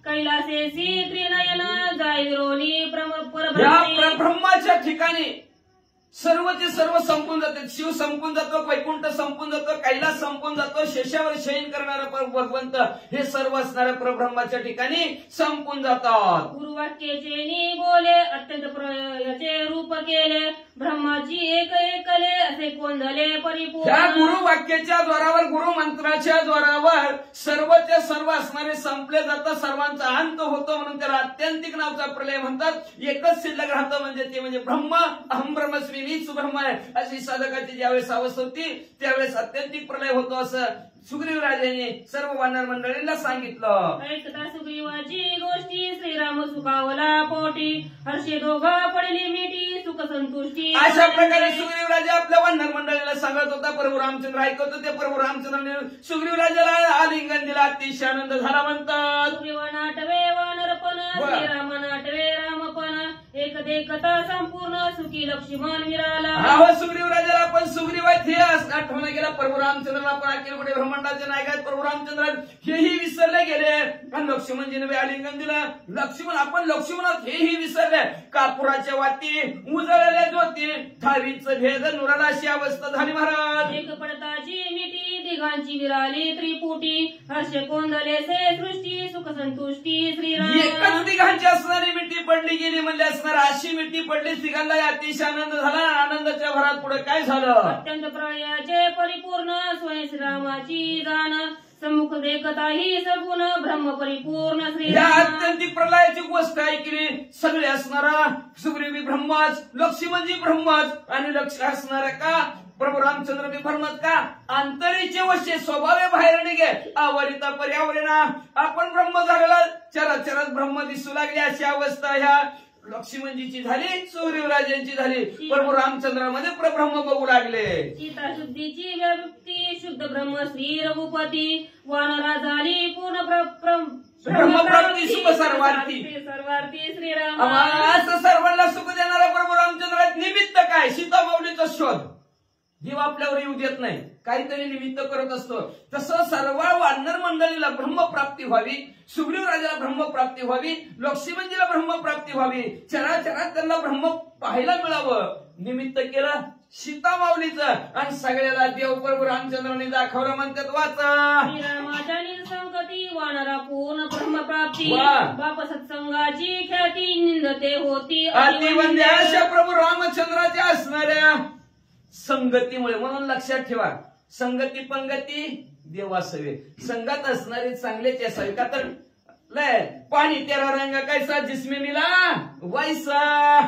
Speaker 6: कैलासेसी त्रिनयन जाय विरोनी
Speaker 5: ब्रह्माच्या ठिकाणी सर्वचे सर्व संपून जाते. शिव संपून जातो, वैकुंठ संपून जातो, कैलास संपून जातो, शेषावर शयन करणारा भगवंत हे सर्व असणाऱ्या परब्रह्माच्या ठिकाणी संपून जातात.
Speaker 6: गुरुवाक्याचे बोले अत्यंत याचे रूप केले ब्रह्माची एक एकले असे कोंदले
Speaker 5: त्या
Speaker 6: परिपूर्ण
Speaker 5: गुरु वाक्याच्या द्वारावर गुरु मंत्राच्या द्वारावर सर्वच्या सर्व असणारे संपले जातात सर्वांचा अंत होतो म्हणून त्याला आत्यंतिक नावचा प्रलय म्हणतात एकच शिल्लक राहतं म्हणजे ते म्हणजे ब्रह्म अहम ब्रह्मस्मी मीच ब्रह्म आहे अशी साधकाची ज्यावेळेस अवस्था होती त्यावेळेस आत्यंतिक प्रलय होतो असं सुग्रीव राजाने सर्व वानर मंडळींना सांगितलं.
Speaker 6: ऐकता सुग्रीवाची गोष्टी श्रीराम सुखावला पोटी हर्षे दोघा पडली मिठी सुख संतुष्टी
Speaker 5: अशा प्रकारे सुग्रीव राजा आपल्या वानर मंडळीला सांगत होता. प्रभू रामचंद्र ऐकत होते. प्रभू रामचंद्राने सुग्रीव राजाला आलिंगन दिला. अतिशय आनंद झाला म्हणतात.
Speaker 6: सुग्रीव नाटवे वानरपण श्रीराम नाटवे रामपण एक देखता संपूर्ण सुखी लक्ष्मण विराला.
Speaker 5: हो सुग्रीव राजाला पण सुग्रीव आठवण गेला. प्रभू रामचंद्राला पण अखिल कुठे ब्रह्मांडाचे नायक आहेत प्रभू रामचंद्र हेही विसरले गेले आणि लक्ष्मणजीने आलिंगन दिलं. लक्ष्मण आपण लक्ष्मणात हेही विसरले. कापुराच्या वाती उजळल्या ज्योती थारीचं भेद नुराला अशी अवस्था झाली महाराज.
Speaker 6: एक पडताची मिठी दिघांची विराली त्रिपुटी हर्ष कोंदले से सृष्टी सुख संतुष्टी श्रीराम.
Speaker 5: एकच दिघांची असणारी मिठी पडली गेली म्हणजे असणार अशी मिठी पडली. तिघांना अतिशय आनंद झाला. आनंदाच्या भरात पुढे काय झालं.
Speaker 6: अत्यंत प्रळयाचे परिपूर्ण स्वयं श्रीरामाची जाण सम्मुख देखता ही सगुण ब्रह्म परिपूर्ण
Speaker 5: या
Speaker 6: श्रीराम.
Speaker 5: अत्यंतिक प्रलयाची गोष्ट ऐकली. सगळे असणारा सुग्रीवी ब्रह्माच लक्ष्मणजी ब्रह्माच आणि लक्ष असणारा का प्रभू रामचंद्र बी ब्रह्मच का अंतरीचे वशे स्वभावे बाहेर निघे आवरिता पर्यावरणा आपण ब्रह्म झालेला चराचरात ब्रह्म दिसू लागले अशी अवस्था ह्या लक्ष्मणजीची झाली. सुग्रीव राजांची झाली. प्रभू रामचंद्रामध्ये प्रब्रह्म बघू लागले.
Speaker 6: चिता शुद्धीची व्याप्ती शुद्ध ब्रह्म श्री रघुपती वानरा झाली पूर्ण
Speaker 5: ब्रह्मप्राप्ती सुख सर्वार्थी
Speaker 6: सर्वार्थी श्रीराम.
Speaker 5: असं सर्वांना सुख देणारा प्रभू रामचंद्र निमित्त काय सीता माऊलीचा शोध जीव आपल्यावर येऊ देत नाही. काहीतरी निमित्त करत असतो. तसं सर्व वानर मंडळीला ब्रह्मप्राप्ती व्हावी. सुग्रीव राजाला ब्रह्मप्राप्ती व्हावी. लक्ष्मणजीला ब्रह्मप्राप्ती व्हावी. चराचरात त्यांना ब्रह्म पाहायला मिळावं निमित्त केलं सीता माऊलीचं आणि सगळ्याला देव प्रभू रामचंद्राने दाखवलं म्हणतात वाचा.
Speaker 6: श्रीरामाच्या निसंगती वानरा पूर्ण ब्रह्मप्राप्ती
Speaker 5: वा.
Speaker 6: बाप सत्संगाची ख्याती निंदते होती
Speaker 5: अतिवंद्य अशा प्रभू रामचंद्राच्या असणाऱ्या संगतीमुळे म्हणून लक्षात ठेवा संगती पंगती देवासवे संगत असणारे चांगलेच असावे. का तर लय पाणी तेरा रंग कैसा जिसमे मिला वैसा.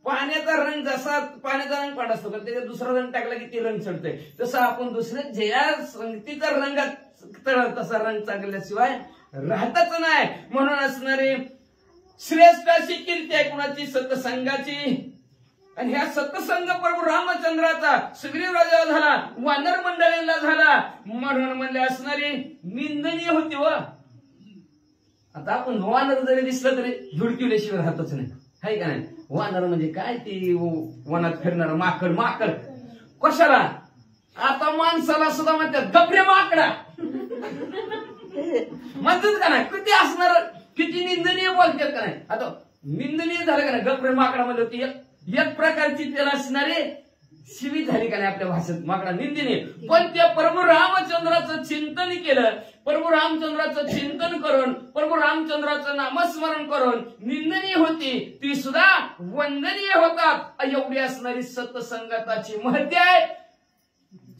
Speaker 5: पाण्याचा रंग जसा पाण्याचा रंग पाठ असतो त्याच्यात दुसरा रंग टाकला की ते रंग चढतोय तसं आपण दुसऱ्या ज्या संगतीचा रंगात तसा रंग चांगल्याशिवाय राहतच नाही. म्हणून असणारी श्रेष्ठ अशी कीर्ती आहे कुणाची सत्संगाची. आणि ह्या सत्संग प्रभू रामचंद्राचा सुग्रीव राजाला झाला वानर मंडळीला झाला म्हणून म्हणले असणारी निंदनीय होती. व आता आपण वानर जरी दिसलं तरी झुडकिवल्याशिवाय राहतच नाही हाय का नाही. वानर म्हणजे काय ती वनात फिरणार माकड. माकड कशाला आता माणसाला सुद्धा म्हणतात गप्रे माकडा म्हणतात का नाही. किती असणार किती निंदनीय बोलतात का नाही. आता निंदनीय झालं का नाही गप्रे माकडा मध्ये होती एक प्रकारची त्याला असणारे शिवी झाली का नाही आपल्या भाषेत माकडा निंदनीय. पण त्या प्रभू रामचंद्राचं चिंतन केलं. प्रभू रामचंद्राचं चिंतन करून प्रभू रामचंद्राचं नामस्मरण करून निंदनीय होती ती सुद्धा वंदनीय होतात. एवढी असणारी सत्संगताची महती आहे.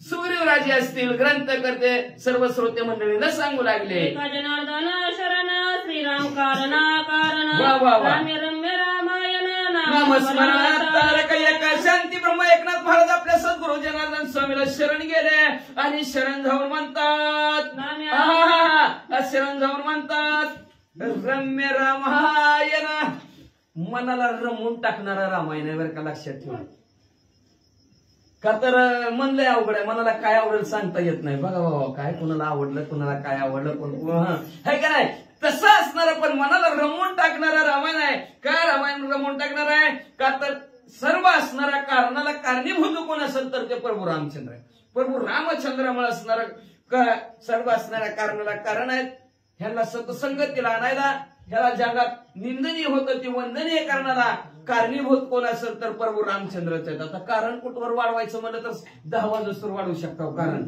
Speaker 5: सुग्रीव राजे असतील ग्रंथकर्ते सर्व श्रोते मंडळींना सांगू लागले.
Speaker 6: जनार्दन शरण श्रीराम कारणा कारण
Speaker 5: वा वा वा.
Speaker 6: रम्य रम्य रामायण
Speaker 5: नामस्मरणात तारक एका शांती ब्रह्म एकनाथ महाराज आपल्या सद्गुरु जनार्दन स्वामीला शरण गेले आणि शरण जाऊन म्हणतात शरण जाऊन म्हणतात रम्य रामायण मनाला रमवून टाकणारा रामायण आहे बरं का लक्षात ठेवा. का तर म्हणलंय अवघड आहे मनाला काय आवडेल सांगता येत नाही. बघा बाबा काय कुणाला आवडलं कुणाला काय आवडलं कोण आहे का नाही. तसं असणारं पण मनाला रमवून टाकणारा रामायण आहे. काय रामायण रमवून टाकणार आहे का तर सर्व असणाऱ्या कारणाला कारणीभूत कोण असेल तर ते प्रभू रामचंद्र आहे. प्रभू रामचंद्रामुळे असणारं सर्व असणाऱ्या कारणाला कारण आहेत. ह्यांना सत्संगतीला आणायला ह्याला जगात निंदनीय होतं ते वंदनीय करणारा कारणीभूत कोण असेल तर प्रभू रामचंद्रच आहेत. आता कारण कुठवर वाढवायचं म्हणलं तर 10 वाजता वाढवू शकतो. कारण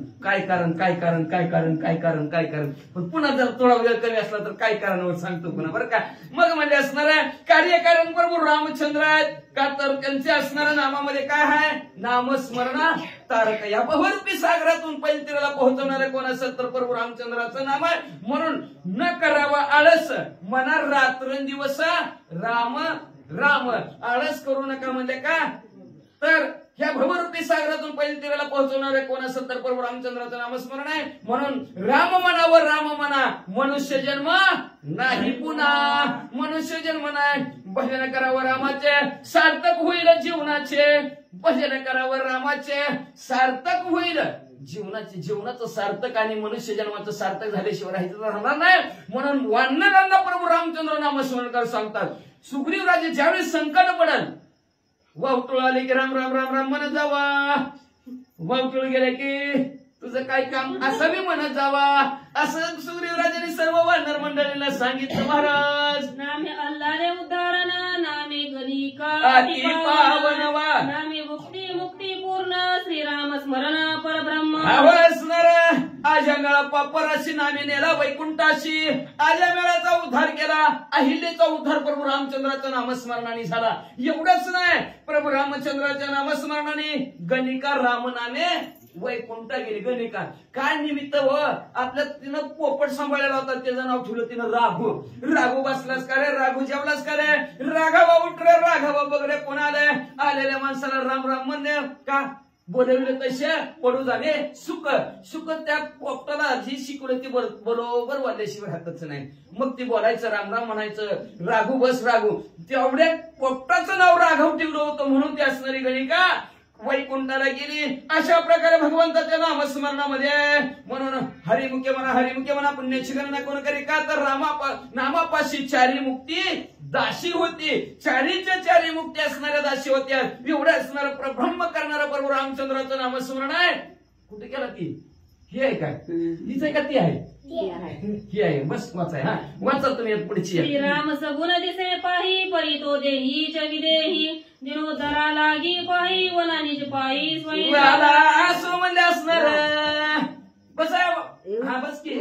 Speaker 5: पण पुन्हा जर थोडा वेळ कमी असला तर काय कारणावर सांगतो पुन्हा बरं का. मग म्हणजे असणार कार्यकारण प्रभू रामचंद्र आहेत का तर त्यांच्या असणाऱ्या नामामध्ये काय आहे, नामस्मरणा तारक. या बहुरूपी सागरातून पैलतीराला पोहोचवणारे कोण असेल तर प्रभू रामचंद्राचं नाम आहे. म्हणून न करावा आळस, मना रात्रंदिवस राम राम. आळस करू नका म्हणजे का तर ह्या भवरूपी सागरातून पैलतीराला पोहोचवणारे कोण असेल तर प्रभू रामचंद्राचं नामस्मरण आहे. म्हणून राम म्हणावर राम म्हणा, मनुष्य जन्म नाही पुन्हा. मनुष्य जन्म नाही. भजन करावं रामाचे, सार्थक होईल जीवनाचे. भजन करावं रामाचे, सार्थक होईल जीवनाचे. जीवनाचं सार्थक आणि मनुष्य जन्माचं सार्थक झाल्याशिवाय राहायचं राहणार नाही. म्हणून वानरांना प्रभू रामचंद्र नामस्मरण कर सांगतात. सुग्रीव राजे ज्यावेळेस संकट पडल, वावटुळ आले की राम राम राम राम म्हणत जावा. वावटुळ गेले की तुझं काय काम असं बी म्हणत जावा. असं सुग्रीव राजाने सर्व वानर मंडळीला सांगितलं. महाराज
Speaker 6: नामे अल्लारे उदाहरण, नामे गणिका
Speaker 5: अति पावन वा,
Speaker 6: नामे मुक्ती मुक्ती पूर्ण, श्रीराम स्मरण परब्रह्म.
Speaker 5: असणार अजंगळा पापराशी नामे नेला वैकुंठाशी. अजंगळाचा उद्धार केला, अहिल्याचा उद्धार प्रभू रामचंद्राच्या नामस्मरणाने झाला. एवढंच नाही, प्रभू रामचंद्राच्या नामस्मरणाने गणिका राम नामे वैकुंठा गेली. गणिका काय निमित्त व आपल्या तिनं पोपट सांभाळलेला होता, त्याचं नाव ठेवलं तिनं राघू. राघू बसलास का रे, राघू जेवलास का रे, राघवा उठ रे, राघवा बघ रे कोण आले. आलेल्या माणसाला राम राम म्हणणे का बोलवले तसे पडू झाले सुख. सुख त्या पोपटाला जी शिकवलं ती बरोबर वाल्याशिवाय हातच नाही. मग ती बोलायचं राम राम म्हणायचं. राघू बस राघू. तेवढ्या पोपटाचं नाव राघव ठेवलं होतं म्हणून ती असणारी गणिका वैकुंठाला गेली. अशा प्रकारे भगवंताच्या नामस्मरणामध्ये म्हणून हरिमुखे म्हणा पुण्याची गणना कोण करी का तर नामापाशी चारी मुक्ती दाशी होती. चारीच्या चारी मुक्ती असणाऱ्या दाशी होत्या. एवढं असणारं ब्रह्म करणारा प्रभू रामचंद्राचं नामस्मरण आहे. कुठे केला ती ही आहे काय, हीच आहे का ती आहे, ही आहे. बस वाचाय हा वाचा तुम्ही पुढची.
Speaker 6: श्रीराम सगुण दिसे पाही, परी तो देही च विदेही, दिनोदरा लागी पाही, वनानीच पाही स्वयं.
Speaker 5: असं म्हणजे असणार बस. हा बस की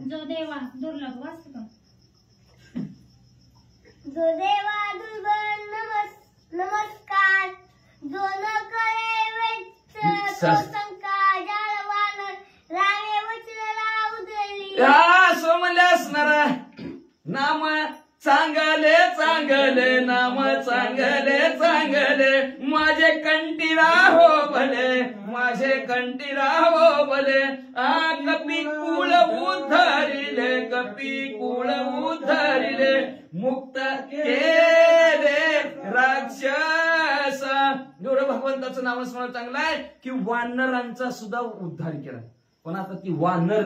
Speaker 6: जो देवा दुर्लभ वास्तव,
Speaker 7: जो देवा दुर्बल नमस्कार, जो न करे वेच तो संका जाळवान, रामे वचनाला उधळली.
Speaker 5: असं म्हणजे असणार नाम चांगले चांगले, नाम चांगले चांगले, माझे कंठीरा हो भले, माझे कंठीरा हो भले. कपी कुळ उद्धरिले, कपी कुळ उद्धरिले, मुक्त केले राक्षस. एवढं भगवंताचं नामस्मरण चांगलं आहे की वानरांचा सुद्धा उद्धार केला. पण आता ती वानर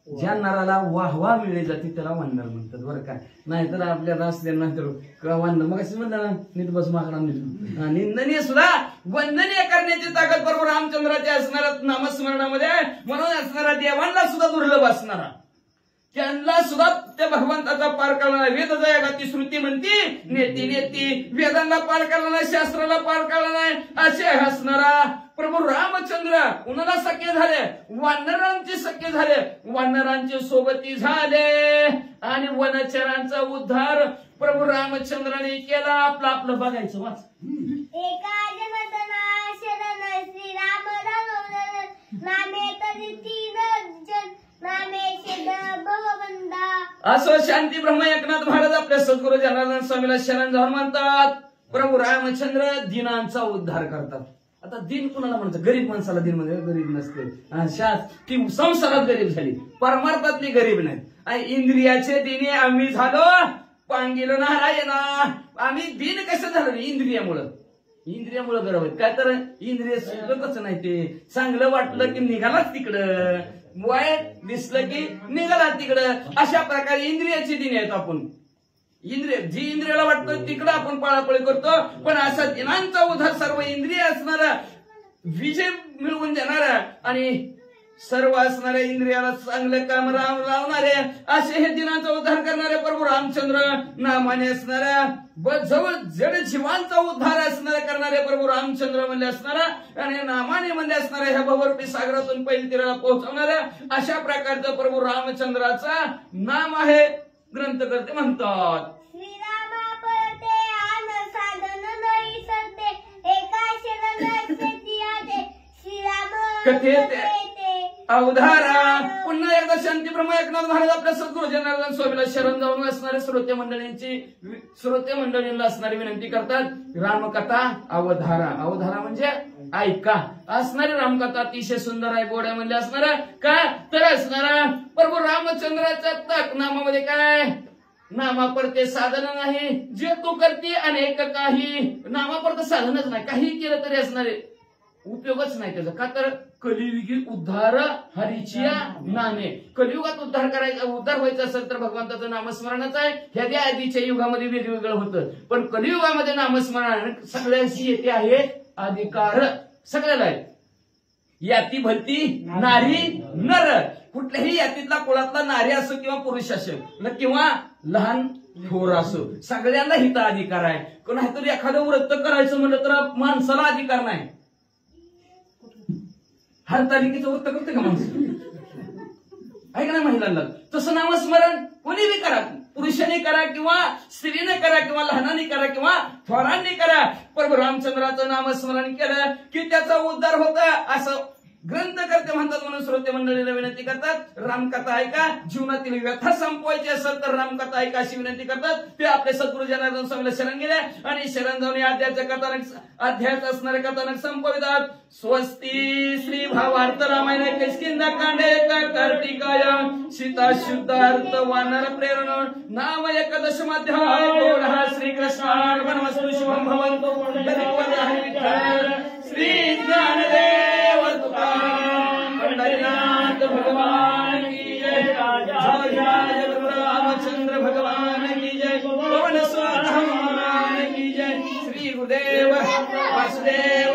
Speaker 5: ज्या नराला वाहवा मिळली जाते त्याला वानर म्हणतात बरं का. नाहीतर आपल्याला असलेला वानर मग असं म्हणतात ना नीट बस मागणार निंदनीय सुद्धा वंदनीय करण्याची ताकद प्रभू रामचंद्राच्या असणाऱ्या नामस्मरणामध्ये. म्हणून असणारा देवांना सुद्धा दुर्लभ असणारा, त्यांना सुद्धा त्या भगवंताचा पार करणारा. वेद जयागाती श्रुती म्हणती नेती नेती, वेदांना पार करणार नाही, शास्त्राला पार करणार नाही असे असणारा प्रभू रामचंद्र कुणाला सख्य झाले, वानरांचे सख्य झाले, वानरांचे सोबती झाले आणि वनचरांचा उद्धार प्रभू रामचंद्राने केला. आपलं बघायचं वाच.
Speaker 7: एका जनार्दना शरण श्रीराम रघुवर, नामे तरी तीन जन, नामे शेद भवबंधा.
Speaker 5: असं शांती ब्रह्म एकनाथ महाराज आपल्या सद्गुरू जनार्दन स्वामीला शरण जाऊन म्हणतात. प्रभू रामचंद्र दिनांचा उद्धार करतात. आता दिन कुणाला म्हणतात, गरीब माणसाला दिन म्हणजे गरीब नसते. ती संसारात गरीब झाली, परमार्थातली गरीब नाही. आणि इंद्रियाचे दिने आम्ही झालो पांगिल नारायणा. आम्ही दिन कसं झालं इंद्रियामुळं. इंद्रियामुळं गरब काय तर इंद्रिय सुचतच नाही. ते चांगलं वाटलं की निघालाच तिकडं, वाईट दिसलं की निघाला तिकडं. अशा प्रकारे इंद्रियाची दिने आहेत. आपण इंद्रिय जी इंद्रियाला वाटतं तिकडं आपण पळापळी करतो. पण असा दिनांचा उद्धार सर्व इंद्रिय असणारा, विजय मिळवून देणारा आणि
Speaker 3: सर्व असणाऱ्या इंद्रियाला चांगलं काम लावणारे असे हे दिनांचा उद्धार करणारे प्रभू रामचंद्र, नामाने असणाऱ्या जवळ जड जीवांचा उद्धार असणारे करणारे प्रभू रामचंद्र म्हणले असणारा आणि नामाने म्हणले असणाऱ्या ह्या भवरूपी सागरातून पहिली तीराला पोहोचवणाऱ्या अशा प्रकारचं प्रभू रामचंद्राचा नाम आहे. ग्रंथकर्ते म्हणतात
Speaker 7: श्रीरामा पळते आन साधन नाही सरते एका शरणाचे जियाते श्रीराम
Speaker 3: कथेते अवधारा. पुन्हा एकदा शांती ब्रह्म एकनाथ महाराज आपल्या सद्गुरू जनार्दन स्वामीला शरण जाऊन असणारे श्रोते मंडळींना असणारी विनंती करतात. रामकथा अवधारा. अवधारा म्हणजे ऐका. असणारी रामकथा अतिशय सुंदर आहे, गोड्या म्हणजे असणारा का तर असणारा प्रभू रामचंद्राच्या तक नामामध्ये काय नामापरते साधन नाही, जे तू करते अनेक काही. नामापरते साधनच नाही, काही केलं तरी असणारे उपयोगच नाही त्याचा. का तर कलियुगी उद्धार हरीचिया नामे. कलियुगात उद्धार करायचा, उद्धार व्हायचा असेल तर भगवंताचं नामस्मरणच आहे. ह्या आधीच्या युगामध्ये वेगवेगळं होतं, पण कलियुगामध्ये नामस्मरण सगळ्यांशी येते आहे अधिकार, सगळ्याला आहे. याती भलती नारी नर. कुठल्याही यातीतला कुळातला नारी असो किंवा पुरुष असो किंवा लहान थोर असो, सगळ्यांना हिताधिकार आहे. नाहीतर एखादं व्रत करायचं म्हणलं तर माणसाला अधिकार नाही. हरतालिकेचं व्रत करते का माणसं? आहे का नाही महिलांना? तसं नामस्मरण कोणी बी करा, पुरुषाने करा किंवा स्त्रीने करा किंवा लहानाने करा किंवा थोरांनी करा. प्रभू रामचंद्राचं नामस्मरण केलं की त्याचा उद्धार होता असं ग्रंथकर्ते म्हणतात. म्हणून श्रोते मंडळीला विनंती करतात, रामकथा ऐका. जीवनातील व्यथा संपवायची असेल तर रामकथा ऐका अशी विनंती करतात. ते आपले सद्गुरू जनार्दन स्वामीला शरण गेले आणि शरण जाऊन अध्यायाचं असणारे कथानक संपवितात. स्वस्ती श्री भावार्थ रामायण किष्किंधा कांडे कार्तिकाय सीता शुद्धार्थ वानर प्रेरण नाम एकदशमाध्याय. श्रीकृष्णार्पणमस्तु. शुभं भवन्तु. श्री ज्ञानदेव पंढरीनाथ भगवान की जय. जय रामचंद्र भगवान की जय. पवन सुत हनुमान की जय. श्री गुरुदेव वासुदेव